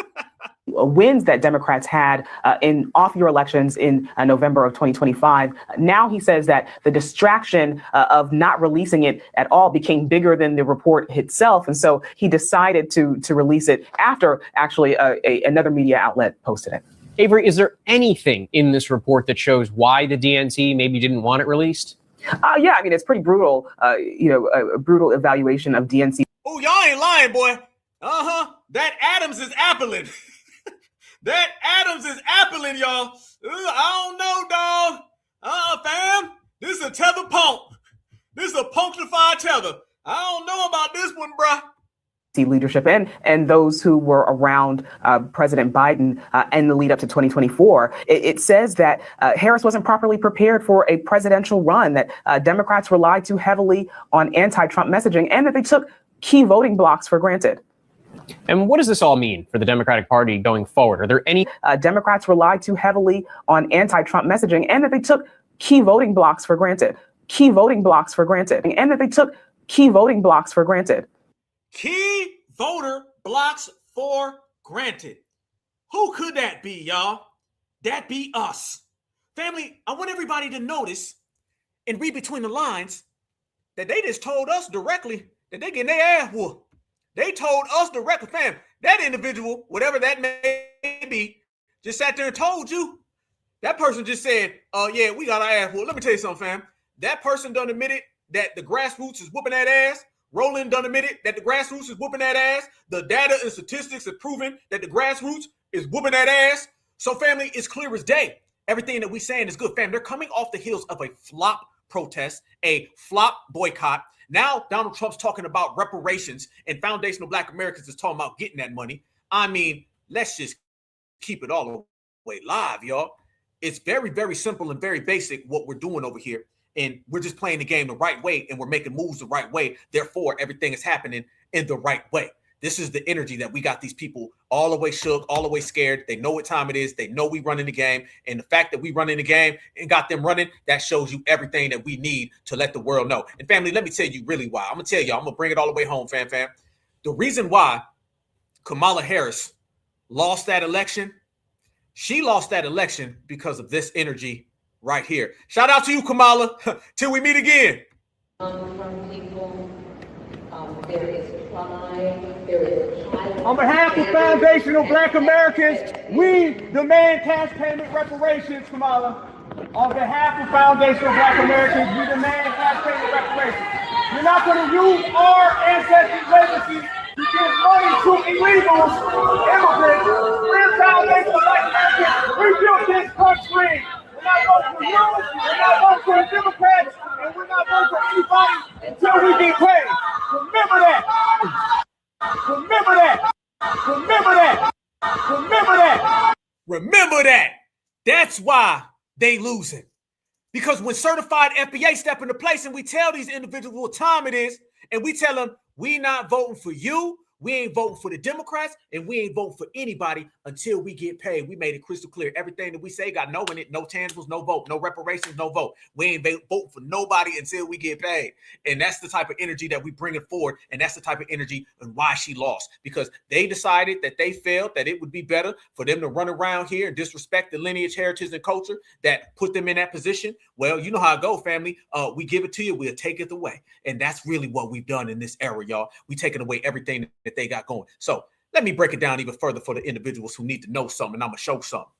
wins that Democrats had in off-year elections in November of 2025. Now he says that the distraction of not releasing it at all became bigger than the report itself. And so he decided to release it after actually another media outlet posted it. Avery, is there anything in this report that shows why the DNC maybe didn't want it released? Yeah, I mean, it's pretty brutal, a brutal evaluation of DNC. Oh, y'all ain't lying, boy. That Adams is appling. That Adams is appling, y'all. I don't know, dog. Fam. This is a tether punk. This is a punctified tether. I don't know about this one, bruh. Leadership and those who were around President Biden in the lead up to 2024. It says that Harris wasn't properly prepared for a presidential run, that Democrats relied too heavily on anti-Trump messaging, and that they took key voting blocks for granted. And what does this all mean for the Democratic Party going forward? Are there any Democrats relied too heavily on anti-Trump messaging, and that they took key voting blocks for granted. Key voting blocks for granted. And that they took key voting blocks for granted. Key voter blocks for granted. Who could that be, y'all? That be us. Family, I want everybody to notice and read between the lines that they just told us directly that they getting their ass whooped. They told us directly, fam, that individual, whatever that may be, just sat there and told you. That person just said, yeah, we got our ass whooped. Let me tell you something, fam. That person done admitted that the grassroots is whooping that ass. Roland done admitted that the grassroots is whooping that ass. The data and statistics have proven that the grassroots is whooping that ass. So, family, it's clear as day. Everything that we saying is good, fam. They're coming off the heels of a flop protest, a flop boycott. Now, Donald Trump's talking about reparations, and foundational Black Americans is talking about getting that money. I mean, let's just keep it all the way live, y'all. It's very, very simple and very basic what we're doing over here. And we're just playing the game the right way, and we're making moves the right way. Therefore, everything is happening in the right way. This is the energy that we got these people all the way shook, all the way scared. They know what time it is. They know we running the game. And the fact that we running the game and got them running, that shows you everything that we need to let the world know. And family, let me tell you really why. I'm going to tell you, I'm going to bring it all the way home, fam. The reason why Kamala Harris lost that election, she lost that election because of this energy right here. Shout out to you, Kamala. Till we meet again. From people, there is pride, there is pride. On behalf of foundational Black Americans, we demand cash payment reparations, Kamala. On behalf of foundational Black Americans, we demand cash payment reparations. You're not going to use our ancestors' legacy to give money to illegals, immigrants. We're foundational Black Americans. We built this country. We're not voting for you, we're not voting for the Democrats, and we're not voting for anybody until we get paid. Remember that. Remember that. Remember that. Remember that. Remember that. That's why they losing. Because when certified FBA step into place and we tell these individuals what time it is, and we tell them we not voting for you, we ain't voting for the Democrats, and we ain't voting for anybody until we get paid. We made it crystal clear. Everything that we say got no in it, no tangibles, no vote, no reparations, no vote. We ain't voting for nobody until we get paid. And that's the type of energy that we bring it forward. And that's the type of energy and why she lost. Because they decided that they felt that it would be better for them to run around here and disrespect the lineage, heritage, and culture that put them in that position. Well, you know how I go, family. We give it to you, we'll take it away. And that's really what we've done in this era, y'all. We taking away everything that they got going. So let me break it down even further for the individuals who need to know something. And I'm going to show something.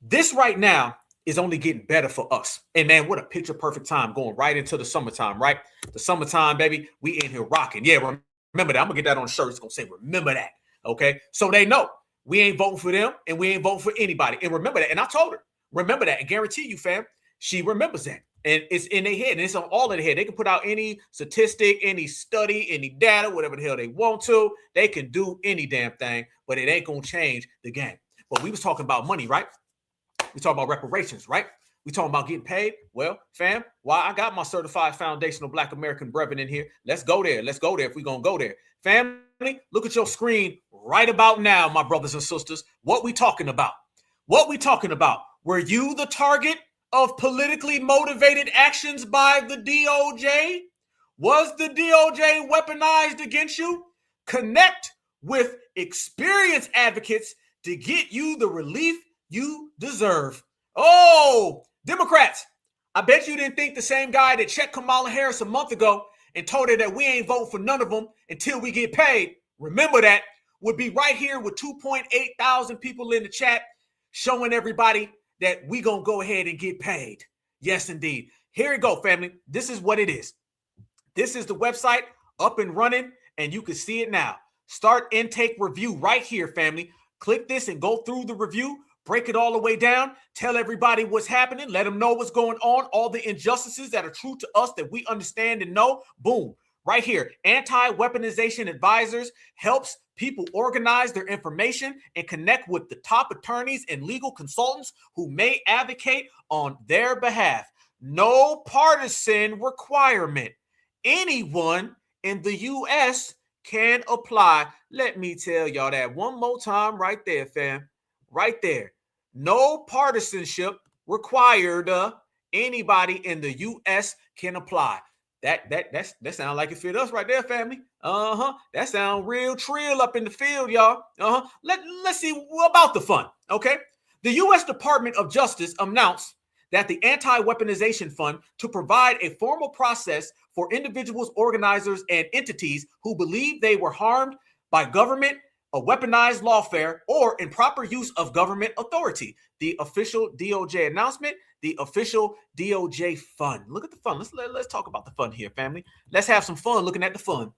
This right now is only getting better for us. And man, what a picture perfect time going right into the summertime, right? The summertime, baby, we in here rocking. Yeah, remember that. I'm going to get that on the shirt. It's going to say, remember that. Okay. So they know we ain't voting for them and we ain't voting for anybody. And remember that. And I told her, remember that, and guarantee you, fam, she remembers that. And it's in their head, and it's on all of their head. They can put out any statistic, any study, any data, whatever the hell they want to. They can do any damn thing, but it ain't going to change the game. But we was talking about money, right? We talking about reparations, right? We talking about getting paid. Well, fam, why I got my certified foundational Black American brethren in here. Let's go there. Let's go there if we're going to go there. Family, look at your screen right about now, my brothers and sisters. What we talking about? What we talking about? Were you the target of politically motivated actions by the DOJ? Was the DOJ weaponized against you? Connect with experienced advocates to get you the relief you deserve. Oh, Democrats, I bet you didn't think the same guy that checked Kamala Harris a month ago and told her that we ain't voting for none of them until we get paid. Remember that. Would be right here with 2.8 thousand people in the chat showing everybody that we gonna go ahead and get paid. Yes, indeed. Here we go, family. This is what it is. This is the website up and running, and you can see it now. Start intake review right here, family. Click this and go through the review. Break it all the way down. Tell everybody what's happening. Let them know what's going on. All the injustices that are true to us that we understand and know. Boom. Right here. Anti-weaponization advisors helps people organize their information and connect with the top attorneys and legal consultants who may advocate on their behalf. No partisan requirement. Anyone in the U.S. can apply. Let me tell y'all that one more time right there, fam. Right there. No partisanship required. Anybody in the U.S. can apply. That sounds like it fit us right there, family. That sound real trill up in the field, y'all. Let's see about the fund. Okay. The U.S. Department of Justice announced that the Anti-Weaponization Fund to provide a formal process for individuals, organizers, and entities who believe they were harmed by government, a weaponized lawfare, or improper use of government authority. The official DOJ announcement, the official DOJ fund. Look at the fund. Let's talk about the fund here, family. Let's have some fun looking at the fund.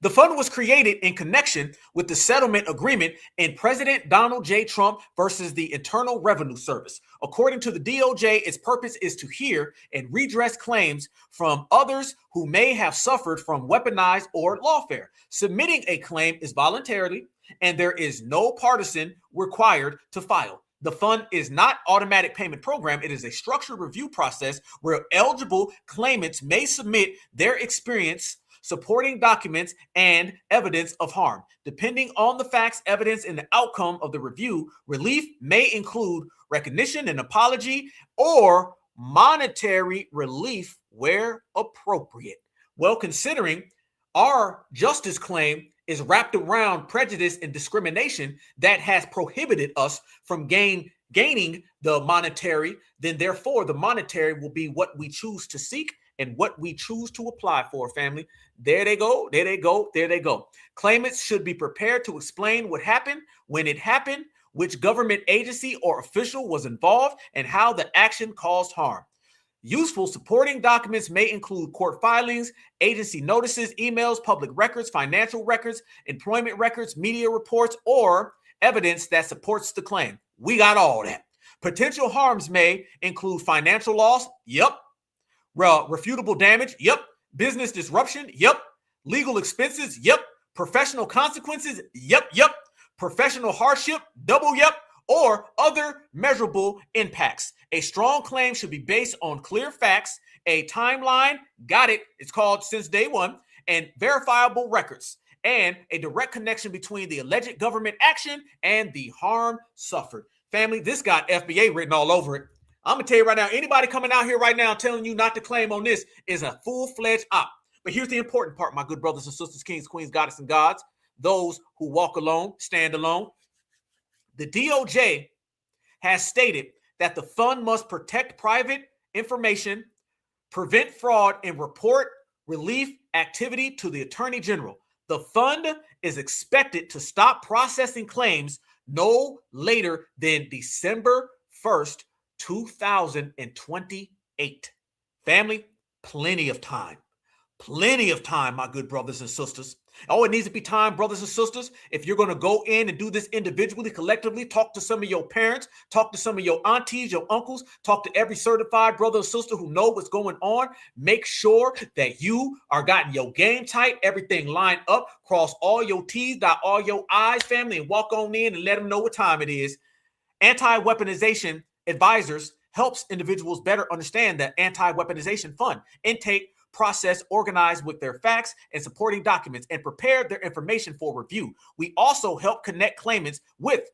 The fund was created in connection with the settlement agreement in President Donald J. Trump versus the Internal Revenue Service. According to the DOJ, its purpose is to hear and redress claims from others who may have suffered from weaponized or lawfare. Submitting a claim is voluntary, and there is no partisan required to file. The fund is not an automatic payment program. It is a structured review process where eligible claimants may submit their experience, supporting documents, and evidence of harm. Depending on the facts, evidence, and the outcome of the review, relief may include recognition and apology or monetary relief where appropriate. Well, considering our justice claim is wrapped around prejudice and discrimination that has prohibited us from gaining the monetary, then therefore the monetary will be what we choose to seek and what we choose to apply for, family. There they go, there they go, there they go. Claimants should be prepared to explain what happened, when it happened, which government agency or official was involved, and how the action caused harm. Useful supporting documents may include court filings, agency notices, emails, public records, financial records, employment records, media reports, or evidence that supports the claim. We got all that. Potential harms may include financial loss. Yep. Refutable damage. Yep. Business disruption. Yep. Legal expenses. Yep. Professional consequences. Yep. Professional hardship. Double yep. Or other measurable impacts. A strong claim should be based on clear facts, a timeline, got it, it's called since day one, and verifiable records, and a direct connection between the alleged government action and the harm suffered. Family, this got FBA written all over it. I'm going to tell you right now, anybody coming out here right now telling you not to claim on this is a full-fledged op. But here's the important part, my good brothers and sisters, kings, queens, goddess, and gods, those who walk alone, stand alone. The DOJ has stated that the fund must protect private information, prevent fraud, and report relief activity to the Attorney General. The fund is expected to stop processing claims no later than December 1st, 2028. Family, plenty of time. Plenty of time, my good brothers and sisters. Oh, it needs to be time, brothers and sisters. If you're going to go in and do this individually, collectively, talk to some of your parents, talk to some of your aunties, your uncles, talk to every certified brother or sister who know what's going on. Make sure that you are gotten your game tight, everything lined up, cross all your T's, dot all your I's, family, and walk on in and let them know what time it is. Anti-weaponization advisors helps individuals better understand the anti-weaponization fund intake process, organized with their facts and supporting documents, and prepare their information for review. We also help connect claimants with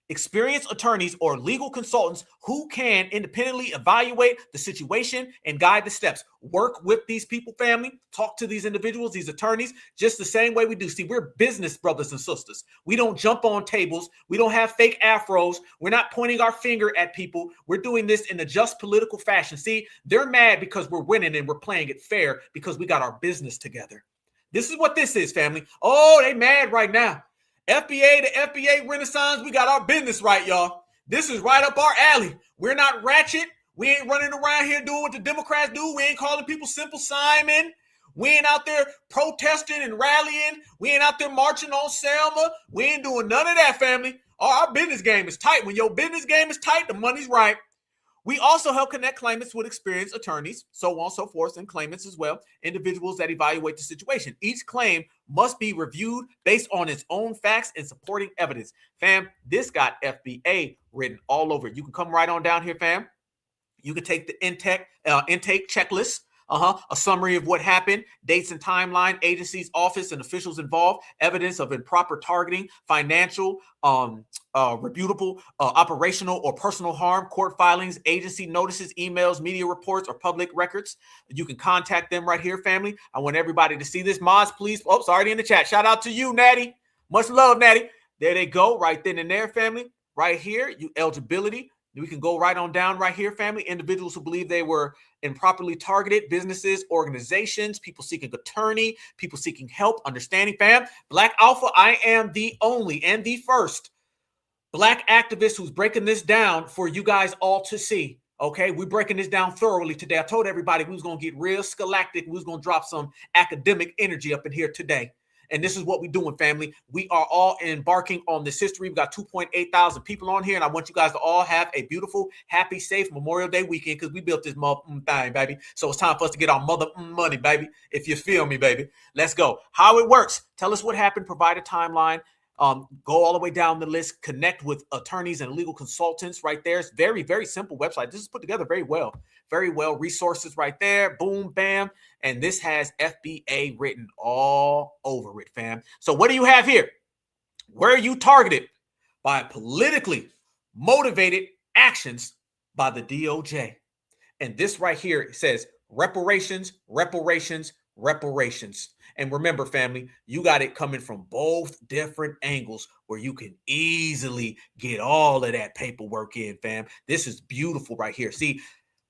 experienced attorneys or legal consultants who can independently evaluate the situation and guide the steps. Work with these people, family. Talk to these individuals, these attorneys, just the same way we do. See, we're business brothers and sisters. We don't jump on tables. We don't have fake afros. We're not pointing our finger at people. We're doing this in a just political fashion. See, they're mad because we're winning and we're playing it fair because we got our business together. This is what this is, family. Oh, they mad right now. FBA, the FBA Renaissance, we got our business right, y'all. This is right up our alley. We're not ratchet. We ain't running around here doing what the Democrats do. We ain't calling people Simple Simon. We ain't out there protesting and rallying. We ain't out there marching on Selma. We ain't doing none of that, family. Our business game is tight. When your business game is tight, the money's right. We also help connect claimants with experienced attorneys, so on and so forth, and claimants as well, individuals that evaluate the situation. Each claim must be reviewed based on its own facts and supporting evidence. Fam, this got FBA written all over it. You can come right on down here, fam. You can take the intake checklist, a summary of what happened, dates and timeline, agencies, office, and officials involved, evidence of improper targeting, financial, reputable, operational, or personal harm, court filings, agency notices, emails, media reports, or public records. You can contact them right here, family. I want everybody to see this. Moz, please. Oh, sorry, in the chat. Shout out to you, Natty. Much love, Natty. There they go, right then and there, family. Right here, you eligibility. We can go right on down right here, family. Individuals who believe they were improperly targeted, businesses, organizations, people seeking attorney, people seeking help, understanding, fam. Black Alpha, I am the only and the first Black activist who's breaking this down for you guys all to see. Okay, we're breaking this down thoroughly today. I told everybody we was going to get real scholastic. We was going to drop some academic energy up in here today. And this is what we're doing, family. We are all embarking on this history. We've got 2.8 thousand people on here, and I want you guys to all have a beautiful, happy, safe Memorial Day weekend because we built this mother thing, baby. So it's time for us to get our mother money, baby, if you feel me, baby. Let's go. How it works. Tell us what happened. Provide a timeline. Go all the way down the list. Connect with attorneys and legal consultants right there. It's very, very simple website. This is put together very well. Very well. Resources right there. Boom, bam. And this has FBA written all over it, fam. So what do you have here? Where are you targeted? By politically motivated actions by the DOJ. And this right here says reparations, reparations, reparations. And remember, family, you got it coming from both different angles where you can easily get all of that paperwork in, fam. This is beautiful right here. See,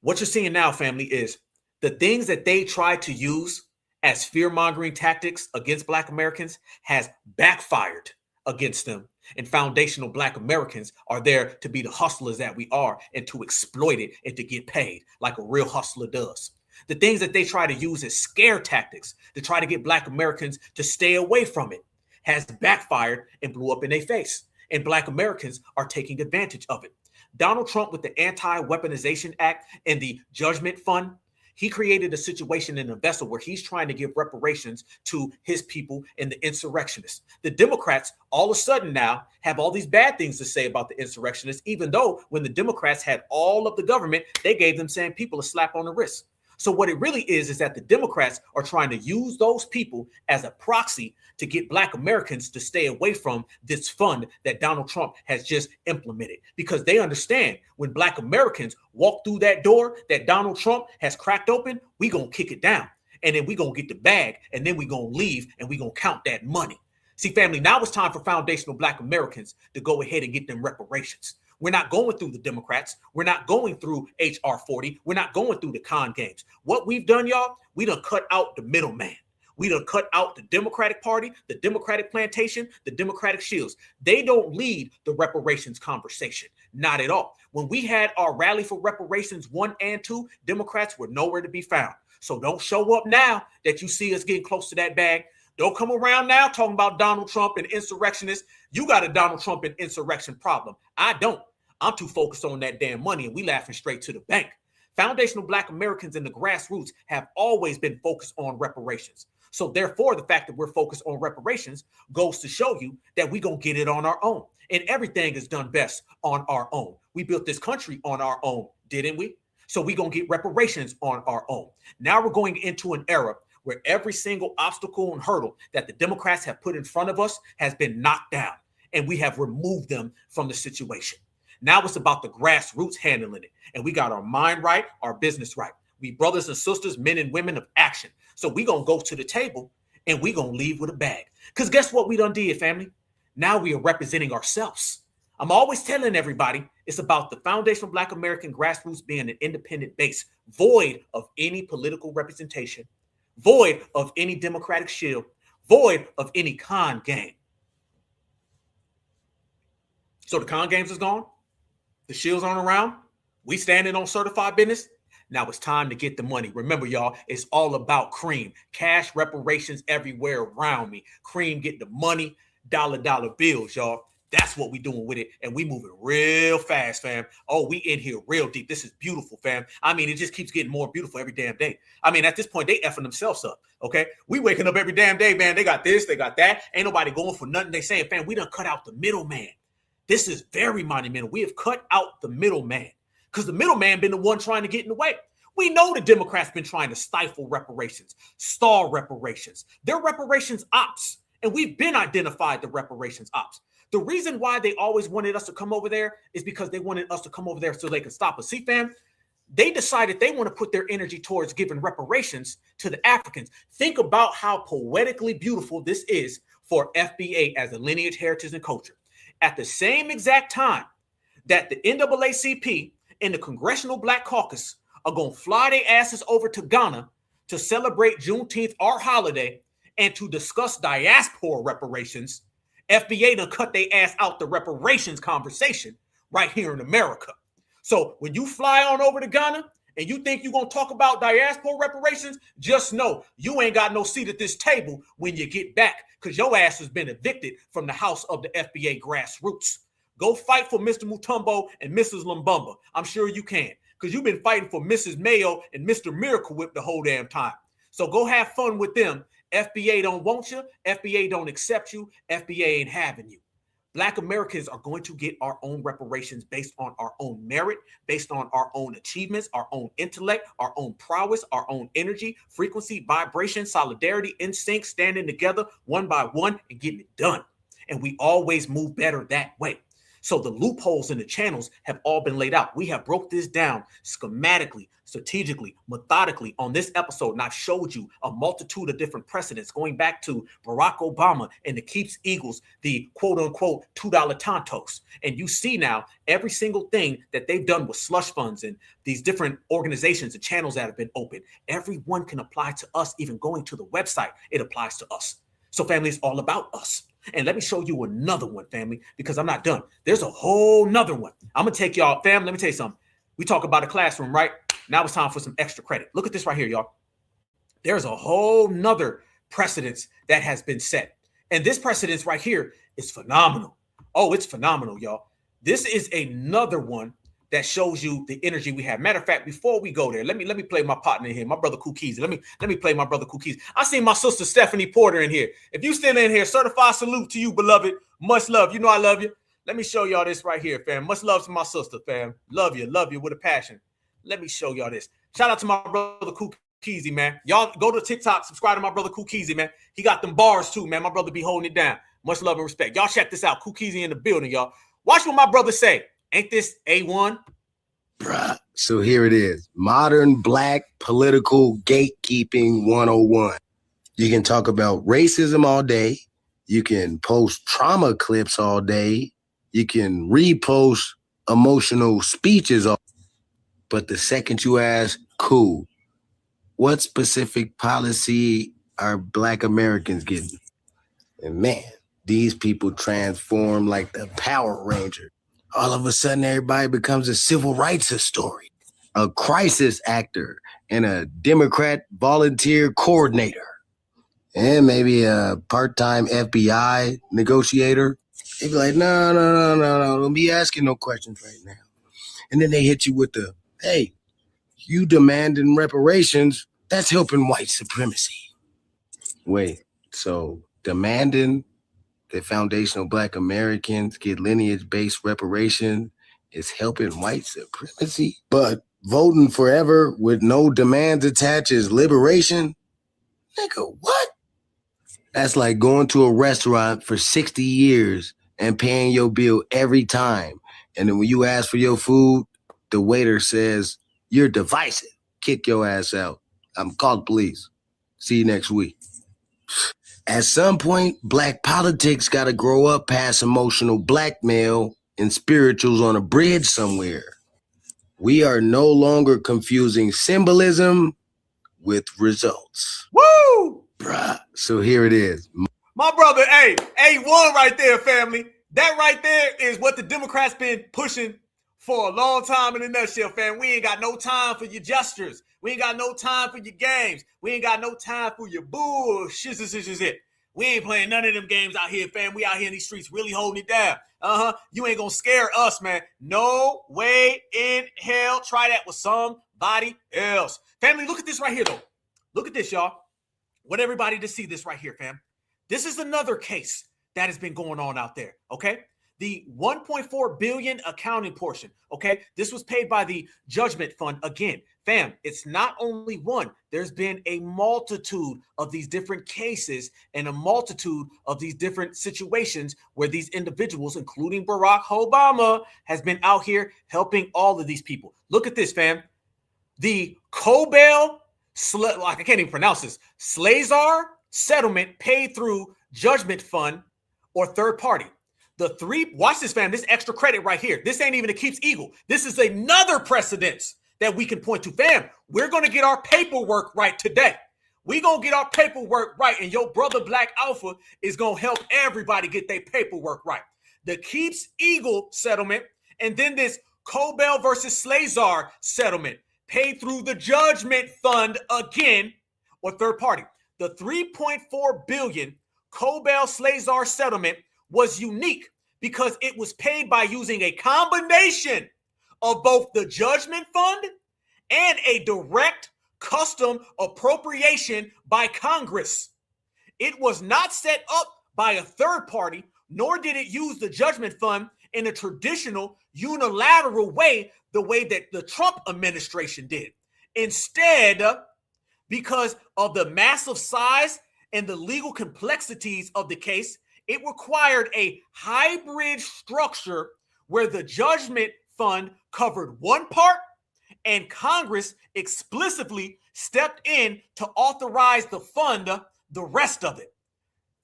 what you're seeing now, family, is the things that they try to use as fear-mongering tactics against Black Americans has backfired against them. And foundational Black Americans are there to be the hustlers that we are and to exploit it and to get paid like a real hustler does. The things that they try to use as scare tactics to try to get Black Americans to stay away from it has backfired and blew up in their face. And Black Americans are taking advantage of it. Donald Trump, with the Anti-Weaponization Act and the Judgment Fund, he created a situation in a vessel where he's trying to give reparations to his people and the insurrectionists. The Democrats all of a sudden now have all these bad things to say about the insurrectionists, even though when the Democrats had all of the government, they gave them same people a slap on the wrist. So what it really is that the Democrats are trying to use those people as a proxy to get Black Americans to stay away from this fund that Donald Trump has just implemented, because they understand when Black Americans walk through that door that Donald Trump has cracked open, we gonna kick it down and then we gonna get the bag and then we gonna leave and we gonna count that money. See, family, now it's time for foundational Black Americans to go ahead and get them reparations. We're not going through the Democrats. We're not going through HR 40. We're not going through the con games. What we've done, y'all, we done cut out the middleman. We done cut out the Democratic Party, the Democratic plantation, the Democratic shields. They don't lead the reparations conversation. Not at all. When we had our rally for reparations 1 and 2, Democrats were nowhere to be found. So don't show up now that you see us getting close to that bag. Don't come around now talking about Donald Trump and insurrectionists. You got a Donald Trump and insurrection problem. I don't. I'm too focused on that damn money and we laughing straight to the bank. Foundational Black Americans in the grassroots have always been focused on reparations. So therefore, the fact that we're focused on reparations goes to show you that we're going to get it on our own. And everything is done best on our own. We built this country on our own, didn't we? So we're going to get reparations on our own. Now we're going into an era where every single obstacle and hurdle that the Democrats have put in front of us has been knocked down. and we have removed them from the situation. Now it's about the grassroots handling it. And we got our mind right, our business right. We brothers and sisters, men and women of action. So we going to go to the table and we going to leave with a bag. Because guess what we done did, family? Now we are representing ourselves. I'm always telling everybody it's about the foundational Black American grassroots being an independent base, void of any political representation, void of any democratic shield, void of any con game. So the con games is gone. The shields aren't around. We standing on certified business. Now it's time to get the money. Remember, y'all, it's all about cream. Cash reparations everywhere around me. Cream get the money, dollar bills, y'all. That's what we doing with it. And we moving real fast, fam. Oh, we in here real deep. This is beautiful, fam. I mean, it just keeps getting more beautiful every damn day. I mean, at this point, they effing themselves up, okay? We waking up every damn day, man. They got this, they got that. Ain't nobody going for nothing. They saying, fam, we done cut out the middleman. This is very monumental. We have cut out the middleman because the middleman been the one trying to get in the way. We know the Democrats been trying to stifle reparations, stall reparations. They're reparations ops, and we've been identified the reparations ops. The reason why they always wanted us to come over there is because they wanted us to come over there so they could stop us. See, fam, they decided they want to put their energy towards giving reparations to the Africans. Think about how poetically beautiful this is for FBA as a lineage, heritage, and culture. At the same exact time that the NAACP and the Congressional Black Caucus are going to fly their asses over to Ghana to celebrate Juneteenth, our holiday, and to discuss diaspora reparations, FBA done cut their ass out the reparations conversation right here in America. So when you fly on over to Ghana and you think you're going to talk about diaspora reparations, just know you ain't got no seat at this table when you get back because your ass has been evicted from the house of the FBA grassroots. Go fight for Mr. Mutombo and Mrs. Lumbumba. I'm sure you can because you've been fighting for Mrs. Mayo and Mr. Miracle Whip the whole damn time. So go have fun with them. FBA don't want you. FBA don't accept you. FBA ain't having you. Black Americans are going to get our own reparations based on our own merit, based on our own achievements, our own intellect, our own prowess, our own energy, frequency, vibration, solidarity, instinct, standing together one by one and getting it done. And we always move better that way. So the loopholes in the channels have all been laid out. We have broke this down schematically, strategically, methodically on this episode. And I've showed you a multitude of different precedents going back to Barack Obama and the Keeps Eagles, the quote unquote $2 Tontos. And you see now every single thing that they've done with slush funds and these different organizations and channels that have been open. Everyone can apply to us, even going to the website, it applies to us. So family, it's all about us. And let me show you another one, family, because I'm not done. There's a whole nother one. I'm going to take y'all, fam, let me tell you something. We talk about a classroom, right? Now it's time for some extra credit. Look at this right here, y'all. There's a whole nother precedence that has been set. And this precedence right here is phenomenal. Oh, it's phenomenal, y'all. This is another one that shows you the energy we have. Matter of fact, before we go there, let me play my partner in here, my brother Kookies. Let me play my brother Kookies. I see my sister Stephanie Porter in here. If you still in here, certified salute to you, beloved. Much love. You know I love you. Let me show y'all this right here, fam. Much love to my sister, fam. Love you with a passion. Let me show y'all this. Shout out to my brother Kookies, man. Y'all go to TikTok, subscribe to my brother Kookies, man. He got them bars too, man. My brother be holding it down. Much love and respect. Y'all check this out. Kookies in the building, y'all. Watch what my brother say. Ain't this A1? Bruh. So here it is. Modern Black political gatekeeping 101. You can talk about racism all day. You can post trauma clips all day. You can repost emotional speeches all day. But the second you ask, cool, what specific policy are Black Americans getting? And man, these people transform like the Power Ranger. All of a sudden, everybody becomes a civil rights historian, a crisis actor, and a Democrat volunteer coordinator, and maybe a part-time FBI negotiator. They be like, no, don't be asking no questions right now. And then they hit you with the, hey, you demanding reparations, that's helping white supremacy. Wait, so demanding that foundational Black Americans get lineage-based reparation is helping white supremacy? But voting forever with no demands attached is liberation? Nigga, what? That's like going to a restaurant for 60 years and paying your bill every time. And then when you ask for your food, the waiter says, "You're divisive. Kick your ass out. I'm called the police. See you next week." At some point, black politics got to grow up past emotional blackmail and spirituals on a bridge somewhere. We are no longer confusing symbolism with results. Woo! Bruh. So here it is. My brother, hey, A1 right there, family. That right there is what the Democrats been pushing for a long time in a nutshell, fam. We ain't got no time for your gestures. We ain't got no time for your games. We ain't got no time for your bullshit. We ain't playing none of them games out here, fam. We out here in these streets really holding it down. You ain't gonna scare us, man. No way in hell. Try that with somebody else. Family, look at this right here, though. Look at this, y'all. Want everybody to see this right here, fam. This is another case that has been going on out there, okay? The 1.4 billion accounting portion, okay? This was paid by the judgment fund. Again, fam, it's not only one. There's been a multitude of these different cases and a multitude of these different situations where these individuals, including Barack Obama, has been out here helping all of these people. Look at this, fam. The Cobell, I can't even pronounce this, Slazar settlement paid through judgment fund or third party. Watch this, fam. This extra credit right here. This ain't even a Keeps Eagle. This is another precedence that we can point to. Fam, we're going to get our paperwork right today. We're going to get our paperwork right, and your brother Black Alpha is going to help everybody get their paperwork right. The Keeps Eagle settlement, and then this Cobell versus Slazar settlement paid through the judgment fund again, or third party. The 3.4 billion Cobell Slazar settlement was unique because it was paid by using a combination of both the judgment fund and a direct custom appropriation by Congress. It was not set up by a third party, nor did it use the judgment fund in a traditional unilateral way, the way that the Trump administration did. Instead, because of the massive size and the legal complexities of the case, it required a hybrid structure where the judgment fund covered one part and Congress explicitly stepped in to authorize the fund the rest of it.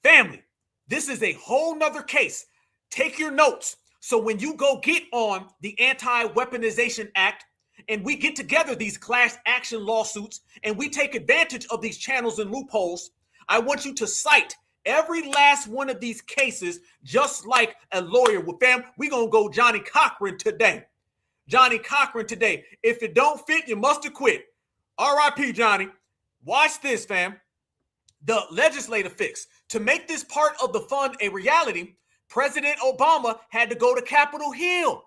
Family, this is a whole nother case. Take your notes. So when you go get on the Anti-Weaponization Act and we get together these class action lawsuits and we take advantage of these channels and loopholes, I want you to cite every last one of these cases just like a lawyer would. Fam, we're going to go Johnny Cochran today. Johnny Cochran today. If it don't fit, you must have quit. R.I.P. Johnny. Watch this, fam. The legislative fix. To make this part of the fund a reality, President Obama had to go to Capitol Hill.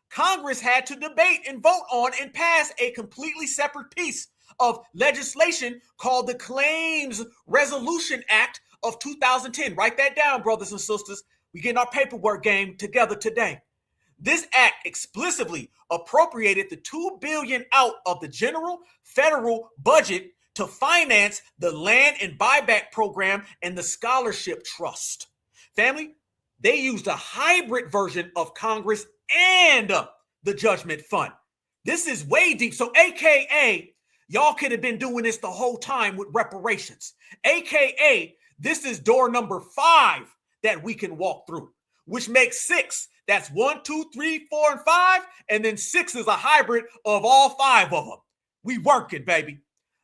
Congress had to debate and vote on and pass a completely separate piece of legislation called the Claims Resolution Act of 2010. Write that down, brothers and sisters. We getting our paperwork game together today. This act explicitly appropriated the $2 billion out of the general federal budget to finance the land and buyback program and the scholarship trust. Family, they used a hybrid version of Congress and the judgment fund. This is way deep. So AKA, y'all could have been doing this the whole time with reparations. AKA, this is door number 5 that we can walk through, which makes 6. That's 1, 2, 3, 4, and 5. And then 6 is a hybrid of all 5 of them. We working, baby.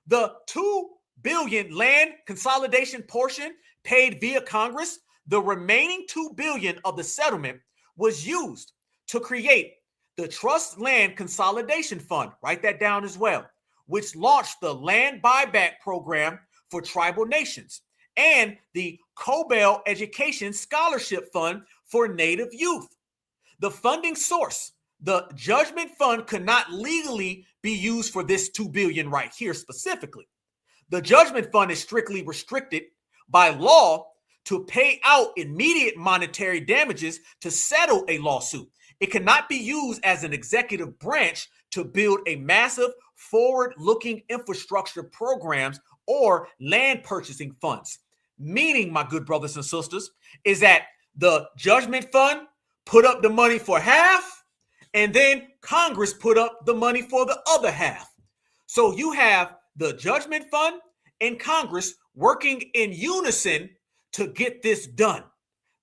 The $2 billion land consolidation portion paid via Congress, the remaining $2 billion of the settlement was used to create the Trust Land Consolidation Fund. Write that down as well, which launched the land buyback program for tribal nations and the Cobell Education Scholarship Fund for Native youth. The funding source, the judgment fund, could not legally be used for this $2 billion right here specifically. The judgment fund is strictly restricted by law to pay out immediate monetary damages to settle a lawsuit. It cannot be used as an executive branch to build a massive forward-looking infrastructure programs or land purchasing funds. Meaning, my good brothers and sisters, is that The judgment fund put up the money for half, and then Congress put up the money for the other half. So you have the judgment fund and Congress working in unison to get this done.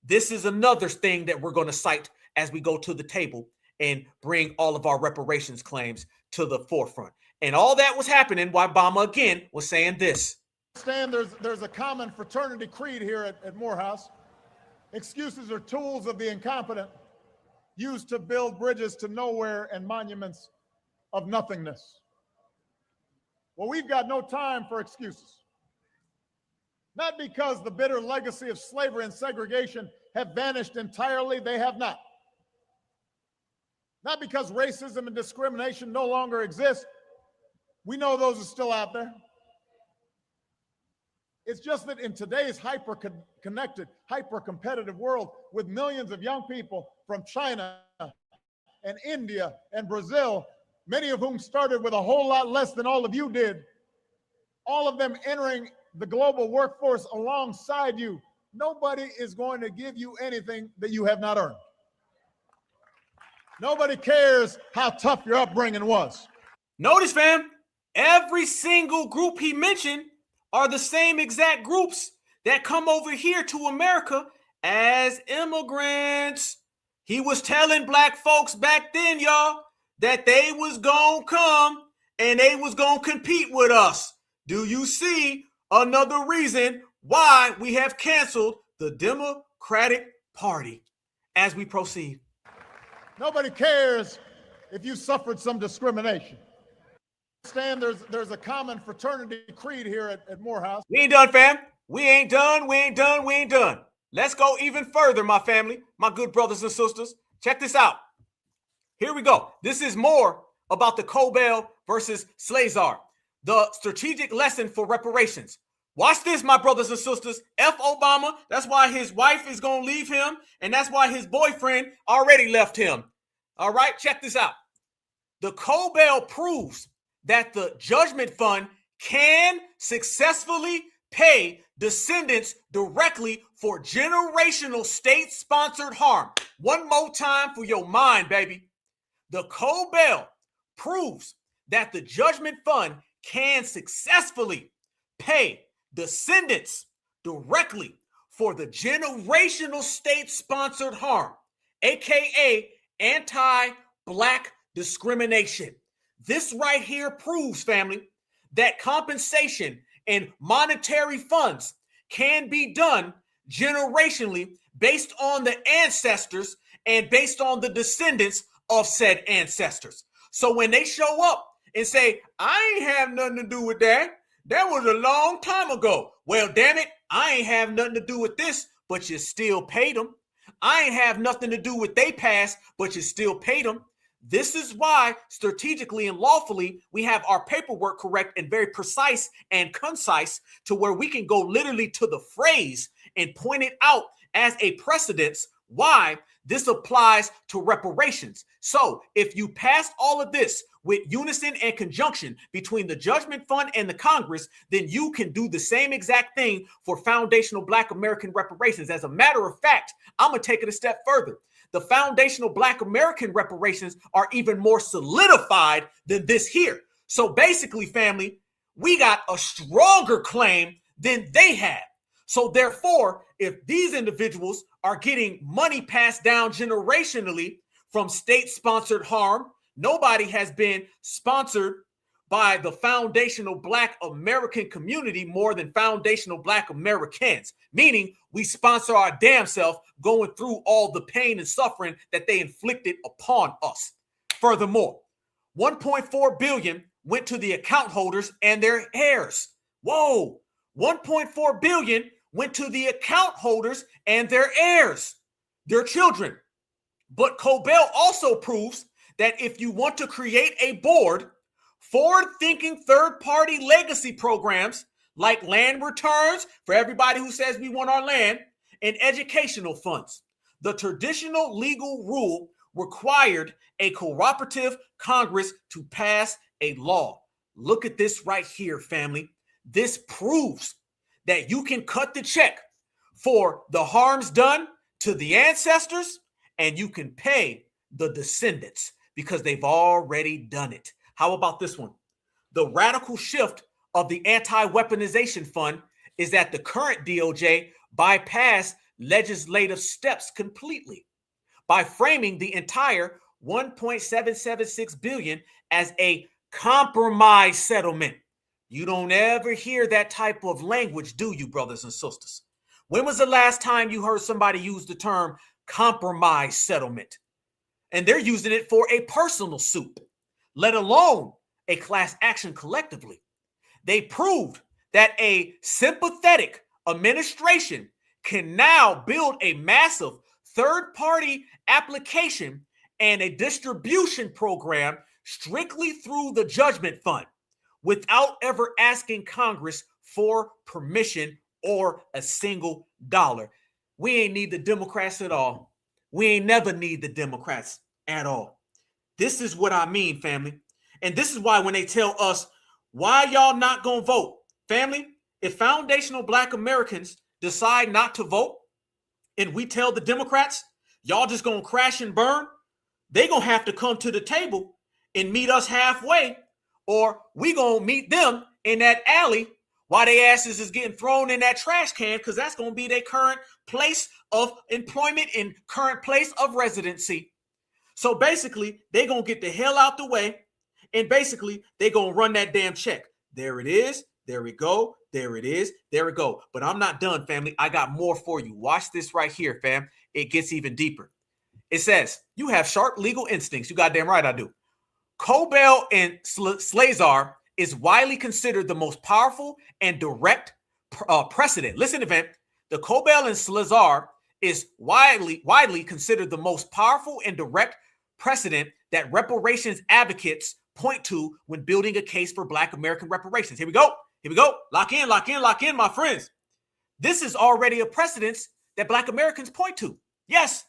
This is another thing that we're going to cite as we go to the table and bring all of our reparations claims to the forefront. And all that was happening while Obama again was saying this. There's a common fraternity creed here at Morehouse. Excuses are tools of the incompetent, used to build bridges to nowhere and monuments of nothingness. Well, we've got no time for excuses. Not because the bitter legacy of slavery and segregation have vanished entirely, they have not. Not because racism and discrimination no longer exist. We know those are still out there. It's just that in today's hyper-connected, hyper-competitive world with millions of young people from China and India and Brazil, many of whom started with a whole lot less than all of you did, all of them entering the global workforce alongside you, nobody is going to give you anything that you have not earned. Nobody cares how tough your upbringing was. Notice, fam, every single group he mentioned are the same exact groups that come over here to America as immigrants. He was telling black folks back then, y'all, that they was gonna come and they was gonna compete with us. Do you see another reason why we have canceled the Democratic Party as we proceed? Nobody cares if you suffered some discrimination. There's a common fraternity creed here at Morehouse. We ain't done, fam. We ain't done. We ain't done. We ain't done. Let's go even further, my family, my good brothers and sisters. Check this out. Here we go. This is more about the Cobell versus Slazar, the strategic lesson for reparations. Watch this, my brothers and sisters. F Obama. That's why his wife is going to leave him, and that's why his boyfriend already left him. All right, check this out. The Cobell proves that the judgment fund can successfully pay descendants directly for generational state-sponsored harm. One more time for your mind, baby. The Cobell proves that the judgment fund can successfully pay descendants directly for the generational state-sponsored harm, aka anti-black discrimination. This right here proves, family, that compensation and monetary funds can be done generationally based on the ancestors and based on the descendants of said ancestors. So when they show up and say, I ain't have nothing to do with that, that was a long time ago. Well, damn it, I ain't have nothing to do with this, but you still paid them. I ain't have nothing to do with they past, but you still paid them. This is why strategically and lawfully we have our paperwork correct and very precise and concise to where we can go literally to the phrase and point it out as a precedence why this applies to reparations. So if you pass all of this with unison and conjunction between the judgment fund and the Congress, then you can do the same exact thing for foundational Black American reparations. As a matter of fact, I'm going to take it a step further. The foundational Black American reparations are even more solidified than this here. So basically, family, we got a stronger claim than they had. So therefore, if these individuals are getting money passed down generationally from state-sponsored harm, nobody has been sponsored by the foundational Black American community more than foundational Black Americans, meaning we sponsor our damn self going through all the pain and suffering that they inflicted upon us. Furthermore, 1.4 billion went to the account holders and their heirs. Whoa, 1.4 billion went to the account holders and their heirs, their children. But Cobell also proves that if you want to create a board, forward-thinking third-party legacy programs like land returns for everybody who says we want our land and educational funds, the traditional legal rule required a cooperative Congress to pass a law. Look at this right here, family. This proves that you can cut the check for the harms done to the ancestors and you can pay the descendants because they've already done it. How about this one? The radical shift of the anti-weaponization fund is that the current DOJ bypassed legislative steps completely by framing the entire $1.776 billion as a compromise settlement. You don't ever hear that type of language, do you, brothers and sisters? When was the last time you heard somebody use the term compromise settlement? And they're using it for a personal suit, let alone a class action collectively. They proved that a sympathetic administration can now build a massive third-party application and a distribution program strictly through the judgment fund without ever asking Congress for permission or a single dollar. We ain't need the Democrats at all. We ain't never need the Democrats at all. This is what I mean, family. And this is why when they tell us, why y'all not gonna vote? Family, if foundational Black Americans decide not to vote and we tell the Democrats, y'all just gonna crash and burn, they gonna have to come to the table and meet us halfway, or we gonna meet them in that alley while their asses is getting thrown in that trash can, because that's gonna be their current place of employment and current place of residency. So basically, they gonna get the hell out the way, and basically, they gonna run that damn check. There it is. There we go. There it is. There we go. But I'm not done, family. I got more for you. Watch this right here, fam. It gets even deeper. It says, you have sharp legal instincts. You goddamn right I do. Cobell and Slazar is widely considered the most powerful and direct precedent. Listen, event. The Cobell and Slazar is widely considered the most powerful and direct precedent that reparations advocates point to when building a case for Black American reparations. Here we go. Here we go. Lock in, lock in, lock in, my friends. This is already a precedence that Black Americans point to. Yes,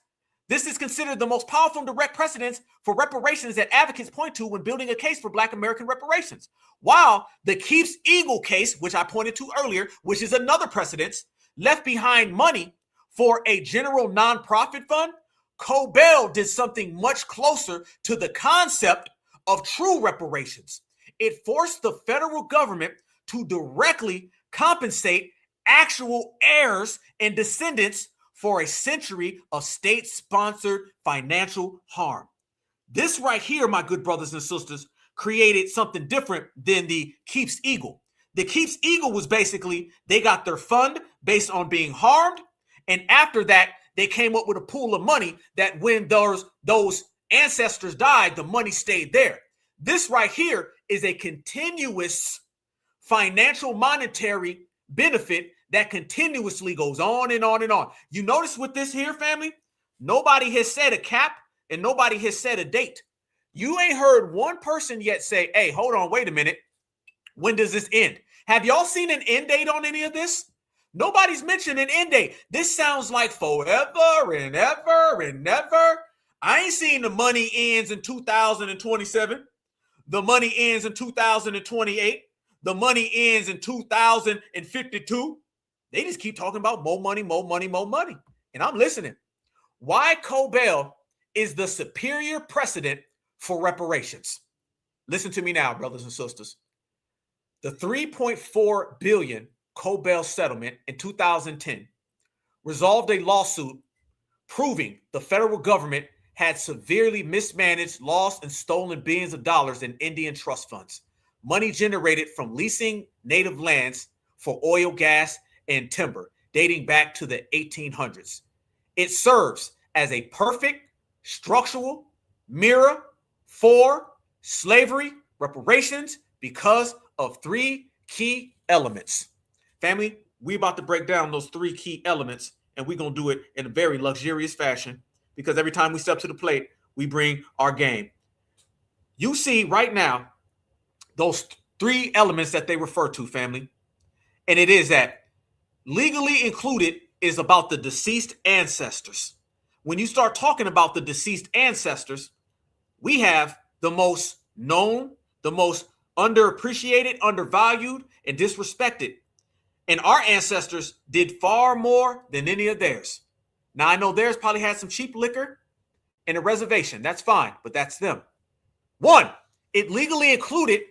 this is considered the most powerful and direct precedence for reparations that advocates point to when building a case for Black American reparations. While the Keeps Eagle case, which I pointed to earlier, which is another precedence, left behind money for a general nonprofit fund, Cobell did something much closer to the concept of true reparations. It forced the federal government to directly compensate actual heirs and descendants for a century of state-sponsored financial harm. This right here, my good brothers and sisters, created something different than the Keeps Eagle. The Keeps Eagle was basically, they got their fund based on being harmed, and after that, they came up with a pool of money that when those ancestors died, the money stayed there. This right here is a continuous financial monetary benefit that continuously goes on and on and on. You notice with this here, family, nobody has said a cap and nobody has said a date. You ain't heard one person yet say, hey, hold on, wait a minute. When does this end? Have y'all seen an end date on any of this? Nobody's mentioned an end date. This sounds like forever and ever and never. I ain't seen the money ends in 2027. The money ends in 2028. The money ends in 2052. They just keep talking about more money, more money, more money. And I'm listening. Why Cobell is the superior precedent for reparations. Listen to me now, brothers and sisters. The $3.4 billion Cobell settlement in 2010 resolved a lawsuit proving the federal government had severely mismanaged, lost, and stolen billions of dollars in Indian trust funds, money generated from leasing native lands for oil, gas, and timber dating back to the 1800s. It serves as a perfect structural mirror for slavery reparations because of three key elements. Family, we about to break down those three key elements, and we're going to do it in a very luxurious fashion because every time we step to the plate, we bring our game. You see right now those three elements that they refer to, family, and it is that legally included is about the deceased ancestors. When you start talking about the deceased ancestors, we have the most known, the most underappreciated, undervalued, and disrespected. And our ancestors did far more than any of theirs. Now, I know theirs probably had some cheap liquor and a reservation. That's fine, but that's them. 1, it legally included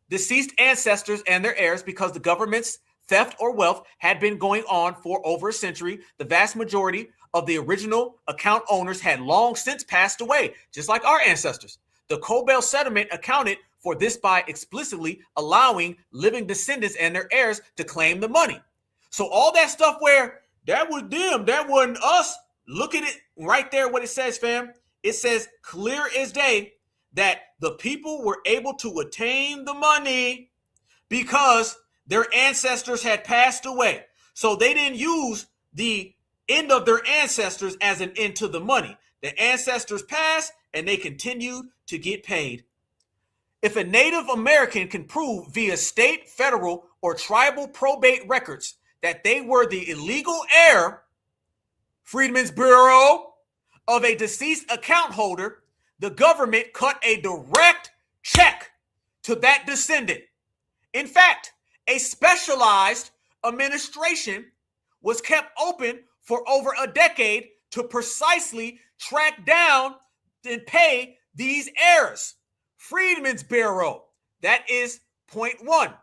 deceased ancestors and their heirs because the government's theft or wealth had been going on for over a century. The vast majority of the original account owners had long since passed away, just like our ancestors. The Cobell settlement accounted for this by explicitly allowing living descendants and their heirs to claim the money. So all that stuff where that was them, that wasn't us, look at it right there, what it says, fam. It says clear as day that the people were able to attain the money because their ancestors had passed away. So they didn't use the end of their ancestors as an end to the money. The ancestors passed and they continued to get paid. If a Native American can prove via state, federal, or tribal probate records that they were the illegal heir, Freedmen's Bureau, of a deceased account holder, the government cut a direct check to that descendant. In fact, a specialized administration was kept open for over a decade to precisely track down and pay these heirs. Freedmen's Bureau. That is point 1.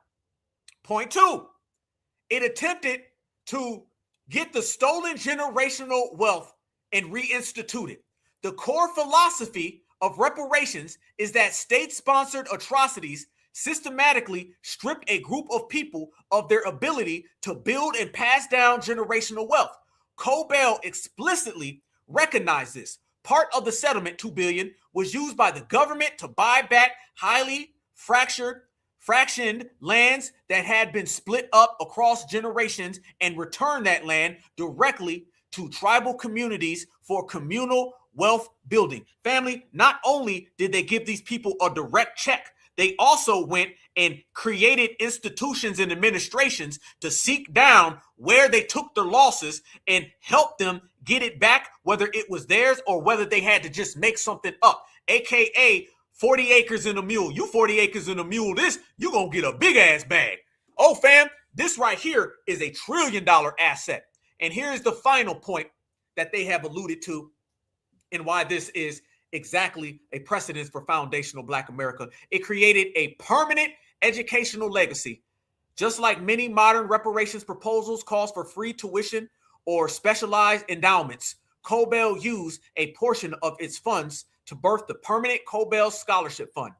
Point 2, it attempted to get the stolen generational wealth and reinstitute it. The core philosophy of reparations is that state-sponsored atrocities systematically stripped a group of people of their ability to build and pass down generational wealth. Cobell explicitly recognized this. Part of the settlement, $2 billion, was used by the government to buy back highly fractioned lands that had been split up across generations and return that land directly to tribal communities for communal wealth building. Family, not only did they give these people a direct check, they also went and created institutions and administrations to seek down where they took their losses and help them get it back, whether it was theirs or whether they had to just make something up, aka 40 acres and a mule. You 40 acres and a mule this, you're going to get a big ass bag. Oh, fam, this right here is $1 trillion asset. And here's the final point that they have alluded to and why this is exactly a precedent for foundational Black America. It created a permanent educational legacy. Just like many modern reparations proposals calls for free tuition or specialized endowments, Cobell used a portion of its funds to birth the permanent Cobell Scholarship Fund,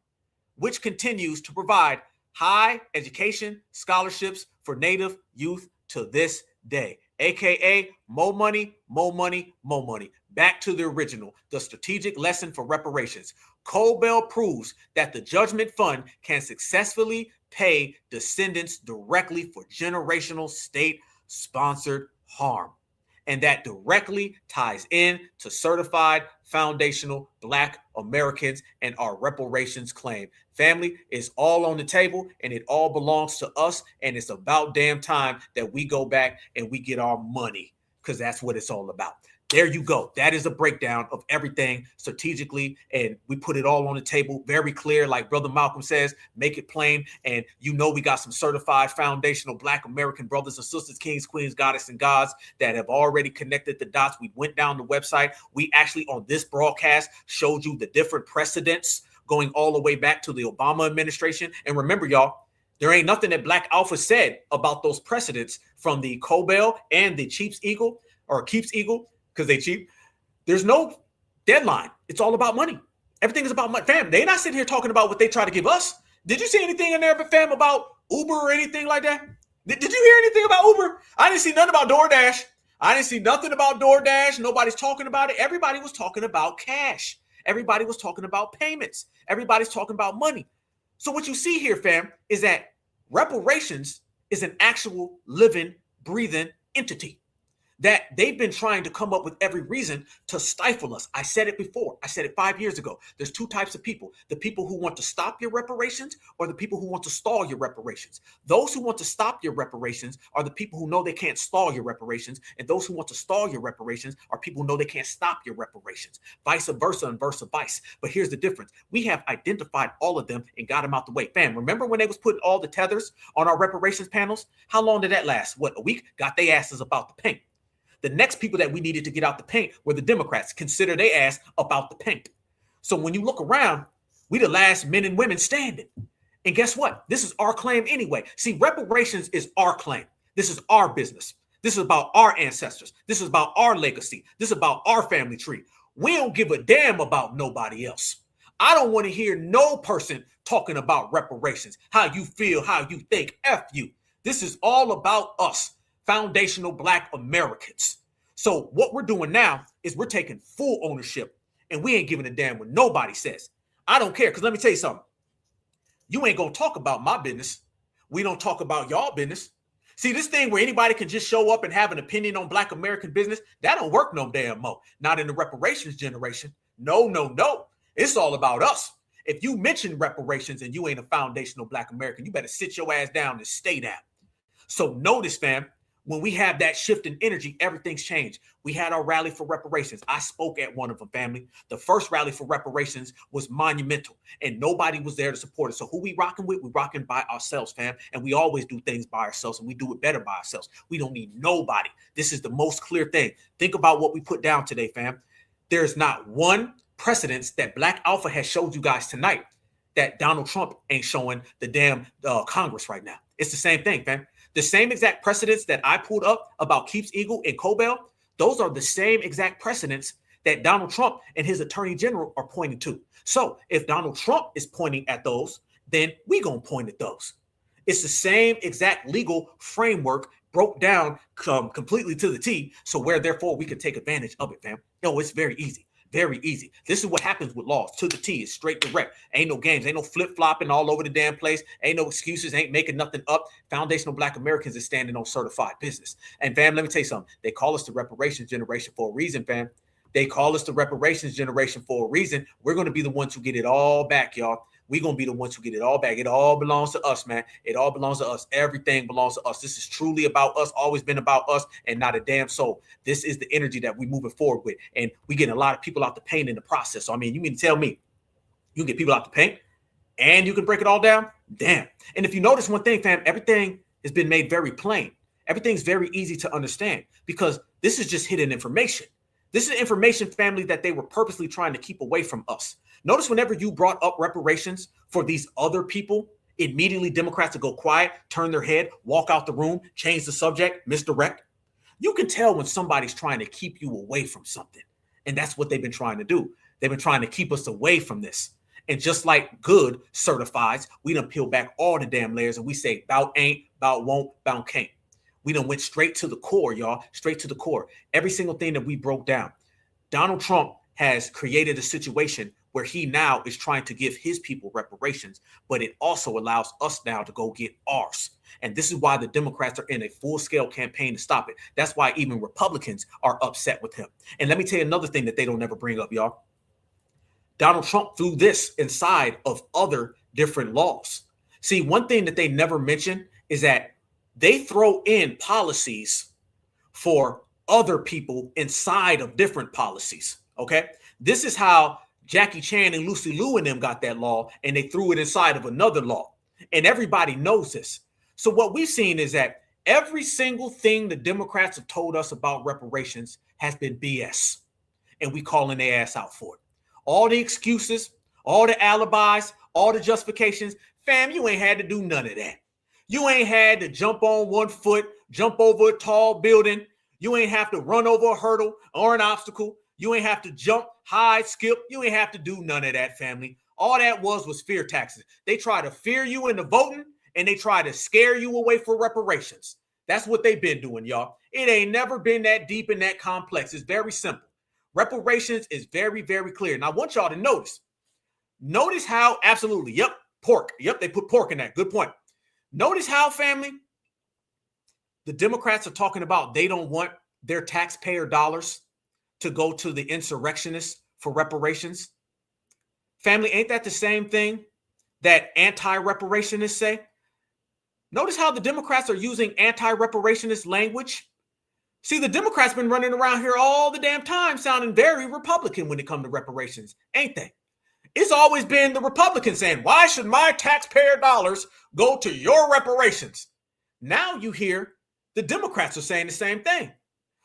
which continues to provide high education scholarships for Native youth to this day, aka more money, more money, more money. Back to the original, the strategic lesson for reparations. Cobell proves that the Judgment Fund can successfully pay descendants directly for generational state-sponsored harm. And that directly ties in to certified foundational Black Americans and our reparations claim. Family, is all on the table and it all belongs to us. And it's about damn time that we go back and we get our money, because that's what it's all about. There you go. That is a breakdown of everything strategically. And we put it all on the table, very clear, like Brother Malcolm says, make it plain. And you know, we got some certified foundational Black American brothers and sisters, kings, queens, goddess, and gods that have already connected the dots. We went down the website. We actually on this broadcast showed you the different precedents going all the way back to the Obama administration. And remember, y'all, there ain't nothing that Black Alpha said about those precedents from the Cobell and the Chiefs Eagle or Keeps Eagle, because they cheap. There's no deadline. It's all about money. Everything is about money. Fam, they're not sitting here talking about what they try to give us. Did you see anything in there, fam, about Uber or anything like that? Did you hear anything about Uber? I didn't see nothing about DoorDash. I didn't see nothing about DoorDash. Nobody's talking about it. Everybody was talking about cash. Everybody was talking about payments. Everybody's talking about money. So what you see here, fam, is that reparations is an actual living, breathing entity that they've been trying to come up with every reason to stifle us. I said it before. I said it 5 years ago. There's two types of people: the people who want to stop your reparations or the people who want to stall your reparations. Those who want to stop your reparations are the people who know they can't stall your reparations. And those who want to stall your reparations are people who know they can't stop your reparations. Vice versa and versa vice. But here's the difference. We have identified all of them and got them out the way. Fam, remember when they was putting all the tethers on our reparations panels? How long did that last? What, a week? Got their asses about the paint. The next people that we needed to get out the paint were the Democrats. Consider they ass about the paint. So when you look around, we the last men and women standing. And guess what? This is our claim anyway. See, reparations is our claim. This is our business. This is about our ancestors. This is about our legacy. This is about our family tree. We don't give a damn about nobody else. I don't want to hear no person talking about reparations, how you feel, how you think. F you. This is all about us, foundational Black Americans. So what we're doing now is we're taking full ownership, and we ain't giving a damn what nobody says. I don't care, because let me tell you something. You ain't going to talk about my business. We don't talk about y'all business. See, this thing where anybody can just show up and have an opinion on Black American business, that don't work no damn mo. Not in the reparations generation. No, no, no. It's all about us. If you mention reparations and you ain't a foundational Black American, you better sit your ass down and stay down. So notice, fam, when we have that shift in energy, everything's changed. We had our rally for reparations. I spoke at one of them, family. The first rally for reparations was monumental, and nobody was there to support it. So who we rocking with? We rocking by ourselves, fam. And we always do things by ourselves, and we do it better by ourselves. We don't need nobody. This is the most clear thing. Think about what we put down today, fam. There's not one precedence that Black Alpha has showed you guys tonight that Donald Trump ain't showing the damn Congress right now. It's the same thing, fam. The same exact precedents that I pulled up about Keeps Eagle and Cobell, those are the same exact precedents that Donald Trump and his attorney general are pointing to. So if Donald Trump is pointing at those, then we gonna point at those. It's the same exact legal framework broke down completely to the T. So where therefore we can take advantage of it, fam. No, it's very easy. Very easy. This is what happens with laws. To the T. It's straight direct. Ain't no games. Ain't no flip-flopping all over the damn place. Ain't no excuses. Ain't making nothing up. Foundational Black Americans is standing on certified business. And fam, let me tell you something. They call us the reparations generation for a reason, fam. They call us the reparations generation for a reason. We're going to be the ones who get it all back, y'all. We're going to be the ones who get it all back. It all belongs to us, man. It all belongs to us. Everything belongs to us. This is truly about us, always been about us, and not a damn soul. This is the energy that we're moving forward with. And we getting a lot of people out the paint in the process. So, I mean, you mean to tell me you can get people out the paint and you can break it all down? Damn. And if you notice one thing, fam, everything has been made very plain. Everything's very easy to understand because this is just hidden information. This is information, family, that they were purposely trying to keep away from us. Notice whenever you brought up reparations for these other people, immediately Democrats would go quiet, turn their head, walk out the room, change the subject, misdirect. You can tell when somebody's trying to keep you away from something. And that's what they've been trying to do. They've been trying to keep us away from this. And just like good certifies, we done peel back all the damn layers and we say, bout ain't, bout won't, bout can't. We done went straight to the core, y'all, straight to the core. Every single thing that we broke down. Donald Trump has created a situation where he now is trying to give his people reparations, but it also allows us now to go get ours. And this is why the Democrats are in a full-scale campaign to stop it. That's why even Republicans are upset with him. And let me tell you another thing that they don't ever bring up, y'all. Donald Trump threw this inside of other different laws. See, one thing that they never mention is that they throw in policies for other people inside of different policies, okay? This is how Jackie Chan and Lucy Liu and them got that law, and they threw it inside of another law. And everybody knows this. So what we've seen is that every single thing the Democrats have told us about reparations has been BS. And we calling their ass out for it. All the excuses, all the alibis, all the justifications. Fam, you ain't had to do none of that. You ain't had to jump on one foot, jump over a tall building. You ain't have to run over a hurdle or an obstacle. You ain't have to jump, hide, skip. You ain't have to do none of that, family. All that was fear taxes. They try to fear you into voting, and they try to scare you away for reparations. That's what they've been doing, y'all. It ain't never been that deep and that complex. It's very simple. Reparations is very, very clear. And I want y'all to notice. Notice how, absolutely, yep, pork. Yep, they put pork in that. Good point. Notice how, family, the Democrats are talking about they don't want their taxpayer dollars to go to the insurrectionists for reparations. Family, ain't that the same thing that anti-reparationists say? Notice how the Democrats are using anti-reparationist language. See, the Democrats been running around here all the damn time sounding very Republican when it comes to reparations, ain't they? It's always been the Republicans saying, why should my taxpayer dollars go to your reparations? Now you hear the Democrats are saying the same thing.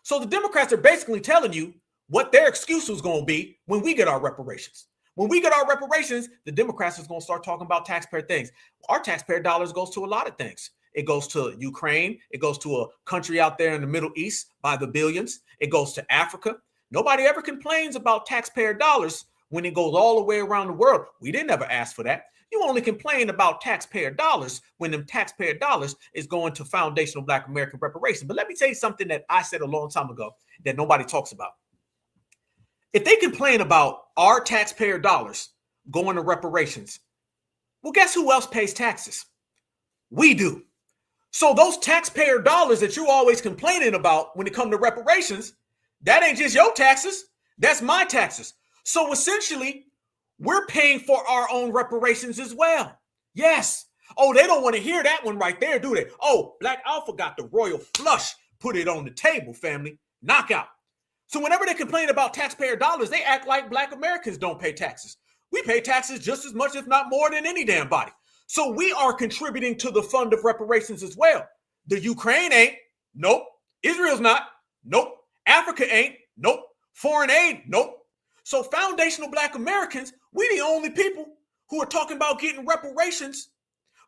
So the Democrats are basically telling you what their excuse was going to be when we get our reparations. When we get our reparations, the Democrats is going to start talking about taxpayer things. Our taxpayer dollars goes to a lot of things. It goes to Ukraine. It goes to a country out there in the Middle East by the billions. It goes to Africa. Nobody ever complains about taxpayer dollars when it goes all the way around the world. We didn't ever ask for that. You only complain about taxpayer dollars when them taxpayer dollars is going to foundational Black American reparations. But let me tell you something that I said a long time ago that nobody talks about. If they complain about our taxpayer dollars going to reparations, well, guess who else pays taxes? We do. So those taxpayer dollars that you're always complaining about when it comes to reparations, that ain't just your taxes. That's my taxes. So essentially, we're paying for our own reparations as well. Yes. Oh, they don't want to hear that one right there, do they? Oh, Black Alpha got the royal flush. Put it on the table, family. Knockout. So whenever they complain about taxpayer dollars, they act like Black Americans don't pay taxes. We pay taxes just as much, if not more, than any damn body. So we are contributing to the fund of reparations as well. The Ukraine ain't. Nope. Israel's not. Nope. Africa ain't. Nope. Foreign aid. Nope. So foundational Black Americans, we the only people who are talking about getting reparations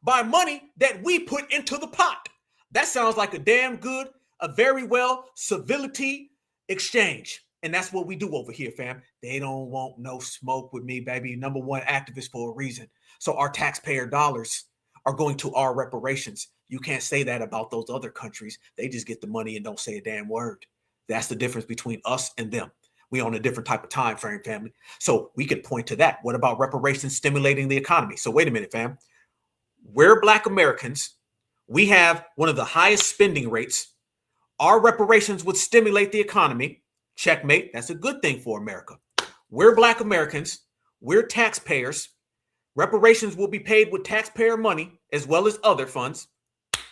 by money that we put into the pot. That sounds like a damn good, a very well civility exchange. And that's what we do over here, fam. They don't want no smoke with me, baby. Number one activist for a reason. So our taxpayer dollars are going to our reparations. You can't say that about those other countries. They just get the money and don't say a damn word. That's the difference between us and them. We on a different type of time frame, family. So we can point to that. What about reparations stimulating the economy? So wait a minute, fam. We're Black Americans. We have one of the highest spending rates. Our reparations would stimulate the economy. Checkmate. That's a good thing for America. We're Black Americans. We're taxpayers. Reparations will be paid with taxpayer money as well as other funds.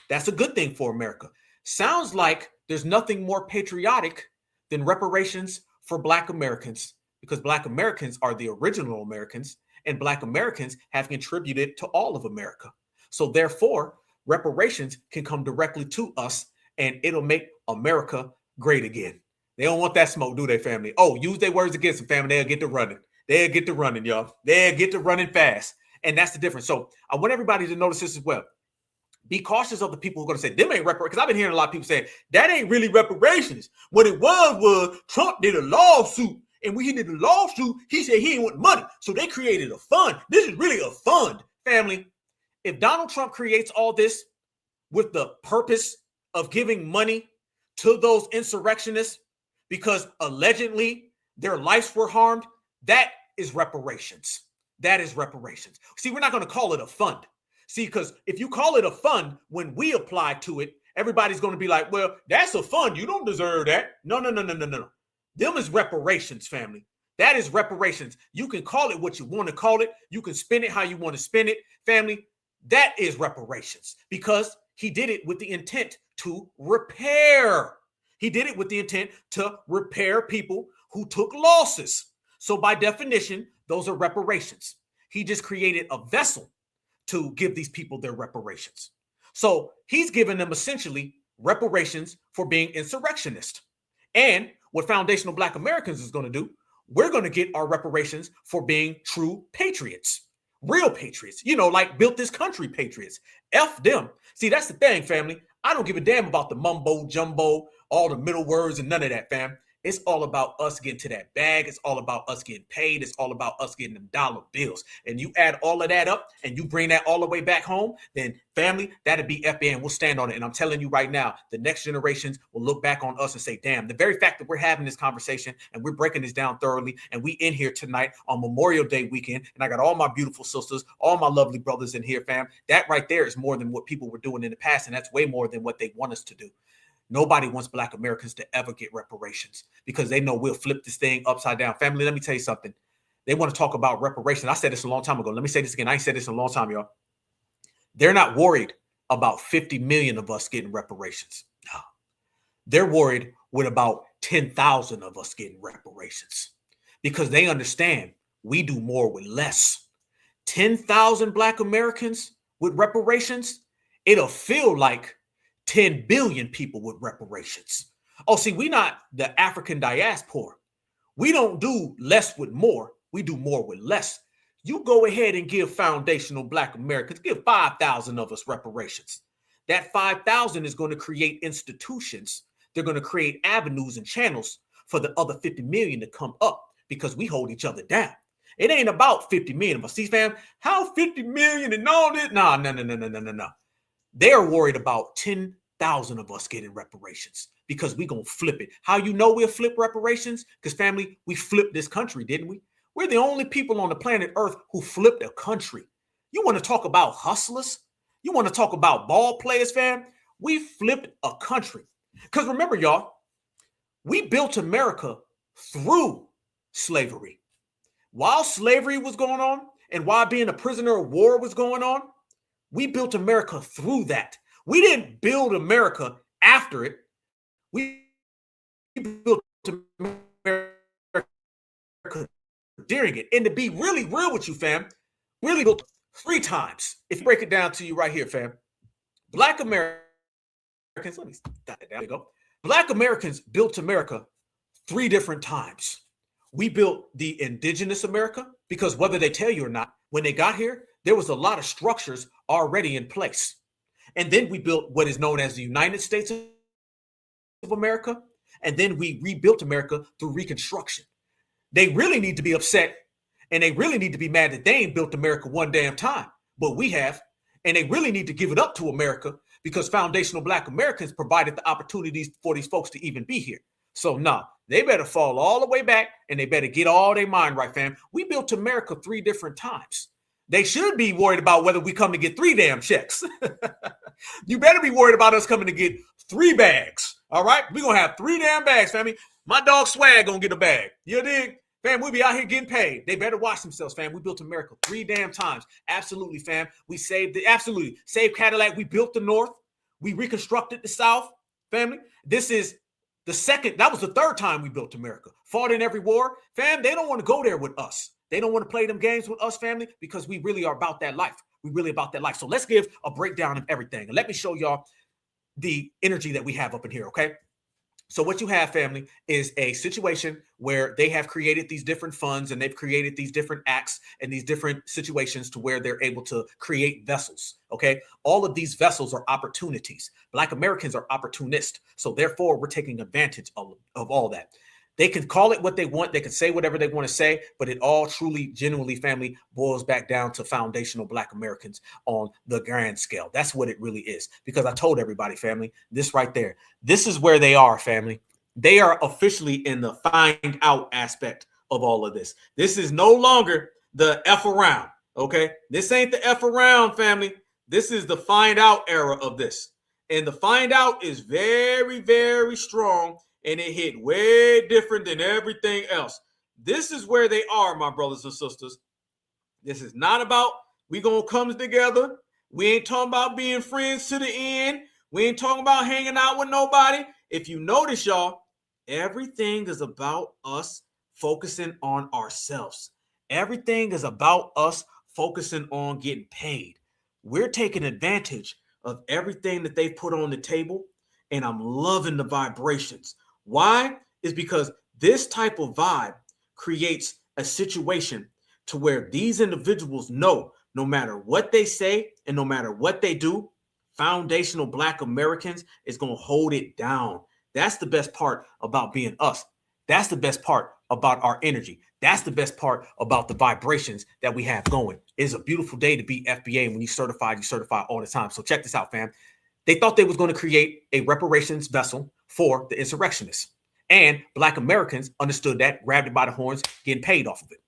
That's a good thing for America. Sounds like there's nothing more patriotic than reparations for Black Americans, because Black Americans are the original Americans and Black Americans have contributed to all of America. So therefore, reparations can come directly to us and it'll make America great again. They don't want that smoke, do they, family? Oh, use their words against them, family. They'll get to running. They'll get to running, y'all. They'll get to running fast. And that's the difference. So I want everybody to notice this as well. Be cautious of the people who are going to say, them ain't reparations. Because I've been hearing a lot of people saying, that ain't really reparations. What it was Trump did a lawsuit. And when he did the lawsuit, he said he didn't want money. So they created a fund. This is really a fund, family. If Donald Trump creates all this with the purpose of giving money to those insurrectionists because allegedly their lives were harmed, that is reparations. That is reparations. See, we're not going to call it a fund. See, because if you call it a fund, when we apply to it, everybody's going to be like, well, that's a fund. You don't deserve that. No. Them is reparations, family. That is reparations. You can call it what you want to call it. You can spin it how you want to spin it, family. That is reparations because he did it with the intent to repair. He did it with the intent to repair people who took losses. So by definition, those are reparations. He just created a vessel to give these people their reparations. So he's given them essentially reparations for being insurrectionists. And what foundational Black Americans is going to do, we're going to get our reparations for being true patriots, real patriots, like built this country patriots. F them. See, that's the thing, family. I don't give a damn about the mumbo jumbo, all the middle words and none of that, fam. It's all about us getting to that bag. It's all about us getting paid. It's all about us getting them dollar bills. And you add all of that up and you bring that all the way back home, then family, that'd be FBA and we'll stand on it. And I'm telling you right now, the next generations will look back on us and say, damn, the very fact that we're having this conversation and we're breaking this down thoroughly and we in here tonight on Memorial Day weekend, and I got all my beautiful sisters, all my lovely brothers in here, fam. That right there is more than what people were doing in the past. And that's way more than what they want us to do. Nobody wants Black Americans to ever get reparations because they know we'll flip this thing upside down. Family, let me tell you something. They want to talk about reparations. I said this a long time ago. Let me say this again. I ain't said this in a long time, y'all. They're not worried about 50 million of us getting reparations. No. They're worried with about 10,000 of us getting reparations because they understand we do more with less. 10,000 Black Americans with reparations, it'll feel like 10 billion people with reparations. Oh, see, we not the African diaspora. We don't do less with more. We do more with less. You go ahead and give foundational Black Americans, give 5,000 of us reparations. That 5,000 is going to create institutions. They're going to create avenues and channels for the other 50 million to come up because we hold each other down. It ain't about 50 million of us. See, fam, how 50 million and all this? No. They're worried about 10,000 of us getting reparations because we going to flip it. How you know we'll flip reparations? Because, family, we flipped this country, didn't we? We're the only people on the planet Earth who flipped a country. You want to talk about hustlers? You want to talk about ball players, fam? We flipped a country. Because remember, y'all, we built America through slavery. While slavery was going on and while being a prisoner of war was going on, we built America through that. We didn't build America after it. We built America during it. And to be really real with you, fam, really built 3 times. If you break it down to you right here, fam, Black Americans, let me stop that down. There you go. Black Americans built America 3 different times. We built the indigenous America because whether they tell you or not, when they got here, there was a lot of structures already in place. And then we built what is known as the United States of America. And then we rebuilt America through Reconstruction. They really need to be upset and they really need to be mad that they ain't built America one damn time, but we have. And they really need to give it up to America because foundational Black Americans provided the opportunities for these folks to even be here. So nah, they better fall all the way back and they better get all their mind right, fam. We built America 3 different times. They should be worried about whether we come to get 3 damn checks. You better be worried about us coming to get 3 bags. All right, we're going to have 3 damn bags, family. My dog Swag going to get a bag. You dig? Fam, we'll be out here getting paid. They better watch themselves, fam. We built America 3 damn times. Absolutely, fam. We saved it. Absolutely. Saved Cadillac. We built the North. We reconstructed the South, family. This is the second. That was the 3rd time we built America. Fought in every war. Fam, they don't want to go there with us. They don't want to play them games with us, family, because we really are about that life. We really about that life. So let's give a breakdown of everything. And let me show y'all the energy that we have up in here, okay? So what you have, family, is a situation where they have created these different funds and they've created these different acts and these different situations to where they're able to create vessels, okay? All of these vessels are opportunities. Black Americans are opportunists. So therefore, we're taking advantage of all that. They can call it what they want. They can say whatever they want to say, but it all truly, genuinely, family, boils back down to foundational Black Americans on the grand scale. That's what it really is. Because I told everybody, family, this right there, this is where they are, family. They are officially in the find out aspect of all of this. This is no longer the F around, okay? This ain't the F around, family. This is the find out era of this. And the find out is very, very strong. And it hit way different than everything else. This is where they are, my brothers and sisters. This is not about we gonna come together. We ain't talking about being friends to the end. We ain't talking about hanging out with nobody. If you notice, y'all, everything is about us focusing on ourselves. Everything is about us focusing on getting paid. We're taking advantage of everything that they've put on the table, and I'm loving the vibrations. Why? Is because this type of vibe creates a situation to where these individuals know no matter what they say and no matter what they do, foundational Black Americans is going to hold it down. That's the best part about being us. That's the best part about our energy. That's the best part about the vibrations that we have going. It's a beautiful day to be FBA. And when you certify all the time. So check this out, fam. They thought they was going to create a reparations vessel for the insurrectionists. And Black Americans understood that, grabbed it by the horns, getting paid off of it.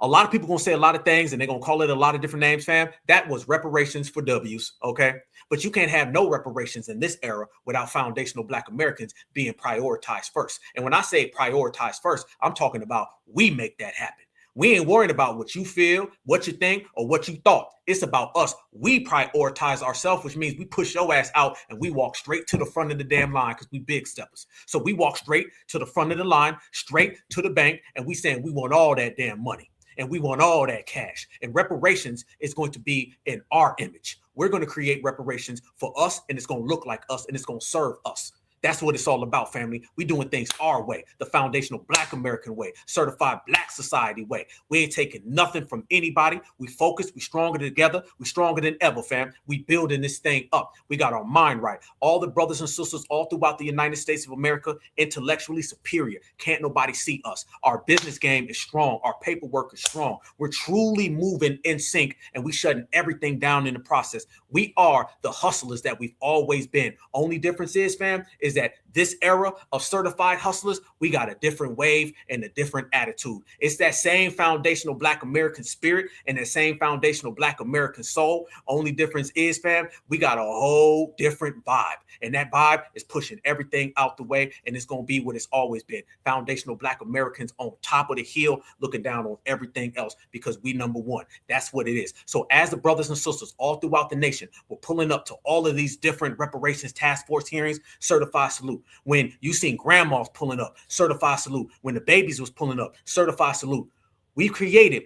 A lot of people going to say a lot of things and they're going to call it a lot of different names, fam. That was reparations for W's, okay? But you can't have no reparations in this era without foundational Black Americans being prioritized first. And when I say prioritized first, I'm talking about we make that happen. We ain't worrying about what you feel, what you think, or what you thought. It's about us. We prioritize ourselves, which means we push your ass out and we walk straight to the front of the damn line because we big steppers. So we walk straight to the front of the line, straight to the bank, and we saying we want all that damn money and we want all that cash. And reparations is going to be in our image. We're going to create reparations for us, and it's going to look like us, and it's going to serve us. That's what it's all about, family. We doing things our way, the foundational Black American way, certified Black society way. We ain't taking nothing from anybody. We focus, we stronger together, we stronger than ever, fam. We building this thing up. We got our mind right. All the brothers and sisters all throughout the United States of America, intellectually superior. Can't nobody see us. Our business game is strong. Our paperwork is strong. We're truly moving in sync, and we shutting everything down in the process. We are the hustlers that we've always been. Only difference is, fam, is that this era of certified hustlers, we got a different wave and a different attitude. It's that same foundational Black American spirit and that same foundational Black American soul. Only difference is, fam, we got a whole different vibe. And that vibe is pushing everything out the way, and it's going to be what it's always been. Foundational Black Americans on top of the hill, looking down on everything else, because we number one. That's what it is. So as the brothers and sisters all throughout the nation, we're pulling up to all of these different reparations task force hearings, certified salute. When you seen grandmas pulling up, certified salute. When the babies was pulling up, certified salute. We created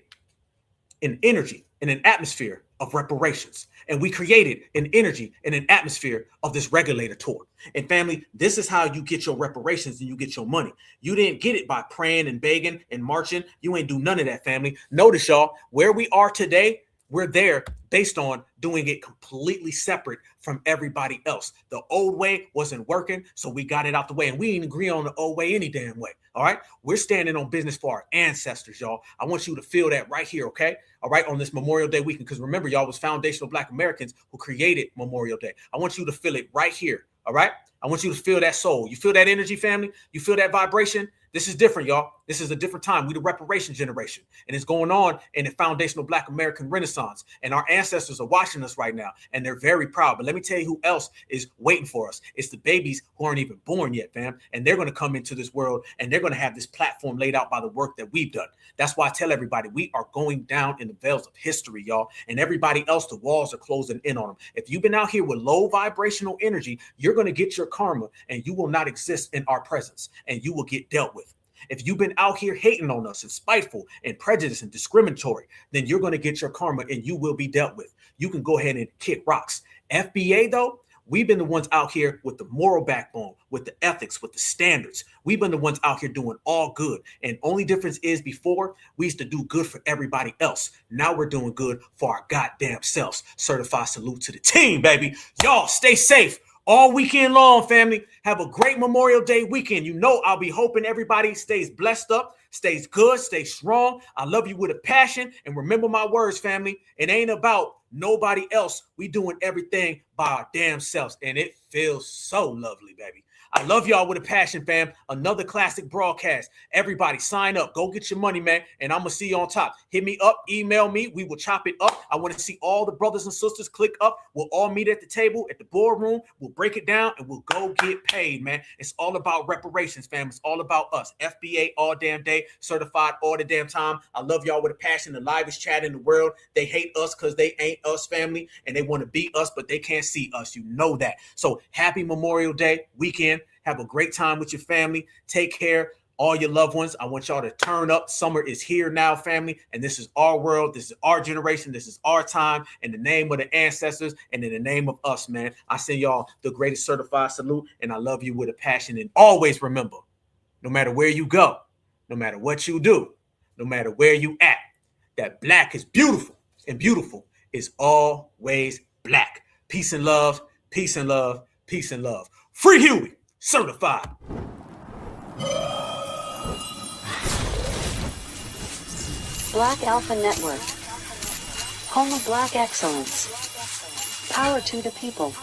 an energy and an atmosphere of reparations. And we created an energy and an atmosphere of this regulator tour. And family, this is how you get your reparations and you get your money. You didn't get it by praying and begging and marching. You ain't do none of that, family. Notice, y'all, where we are today, we're there based on doing it completely separate from everybody else. The old way wasn't working, so we got it out the way. And we didn't agree on the old way any damn way. All right? We're standing on business for our ancestors, y'all. I want you to feel that right here, okay? All right, on this Memorial Day weekend, because remember, y'all was foundational Black Americans who created Memorial Day. I want you to feel it right here, all right? I want you to feel that soul. You feel that energy, family? You feel that vibration? This is different, y'all. This is a different time. We the reparation generation, and it's going on in the foundational Black American Renaissance. And our ancestors are watching us right now, and they're very proud. But let me tell you who else is waiting for us. It's the babies who aren't even born yet, fam. And they're going to come into this world, and they're going to have this platform laid out by the work that we've done. That's why I tell everybody we are going down in the veils of history, y'all. And everybody else, the walls are closing in on them. If you've been out here with low vibrational energy, you're going to get your karma, and you will not exist in our presence, and you will get dealt with. If you've been out here hating on us and spiteful and prejudiced and discriminatory, then you're going to get your karma and you will be dealt with. You can go ahead and kick rocks. FBA, though, we've been the ones out here with the moral backbone, with the ethics, with the standards. We've been the ones out here doing all good. And only difference is before, we used to do good for everybody else. Now we're doing good for our goddamn selves. Certified salute to the team, baby. Y'all stay safe all weekend long, family. Have a great Memorial Day weekend. You know I'll be hoping everybody stays blessed up, stays good, stays strong. I love you with a passion. And remember my words, family. It ain't about nobody else. We doing everything by our damn selves. And it feels so lovely, baby. I love y'all with a passion, fam. Another classic broadcast. Everybody sign up. Go get your money, man. And I'm going to see you on top. Hit me up. Email me. We will chop it up. I want to see all the brothers and sisters click up. We'll all meet at the table, at the boardroom. We'll break it down and we'll go get paid, man. It's all about reparations, fam. It's all about us. FBA all damn day. Certified all the damn time. I love y'all with a passion. The livest chat in the world. They hate us because they ain't us, family. And they want to be us, but they can't see us. You know that. So happy Memorial Day weekend. Have a great time with your family. Take care. All your loved ones. I want y'all to turn up. Summer is here now, family. And this is our world. This is our generation. This is our time. In the name of the ancestors and in the name of us, man, I send y'all the greatest certified salute. And I love you with a passion. And always remember, no matter where you go, no matter what you do, no matter where you at, that Black is beautiful. And beautiful is always Black. Peace and love. Peace and love. Peace and love. Free Huey. Certified. Black Alpha Network. Home of Black excellence. Power to the people.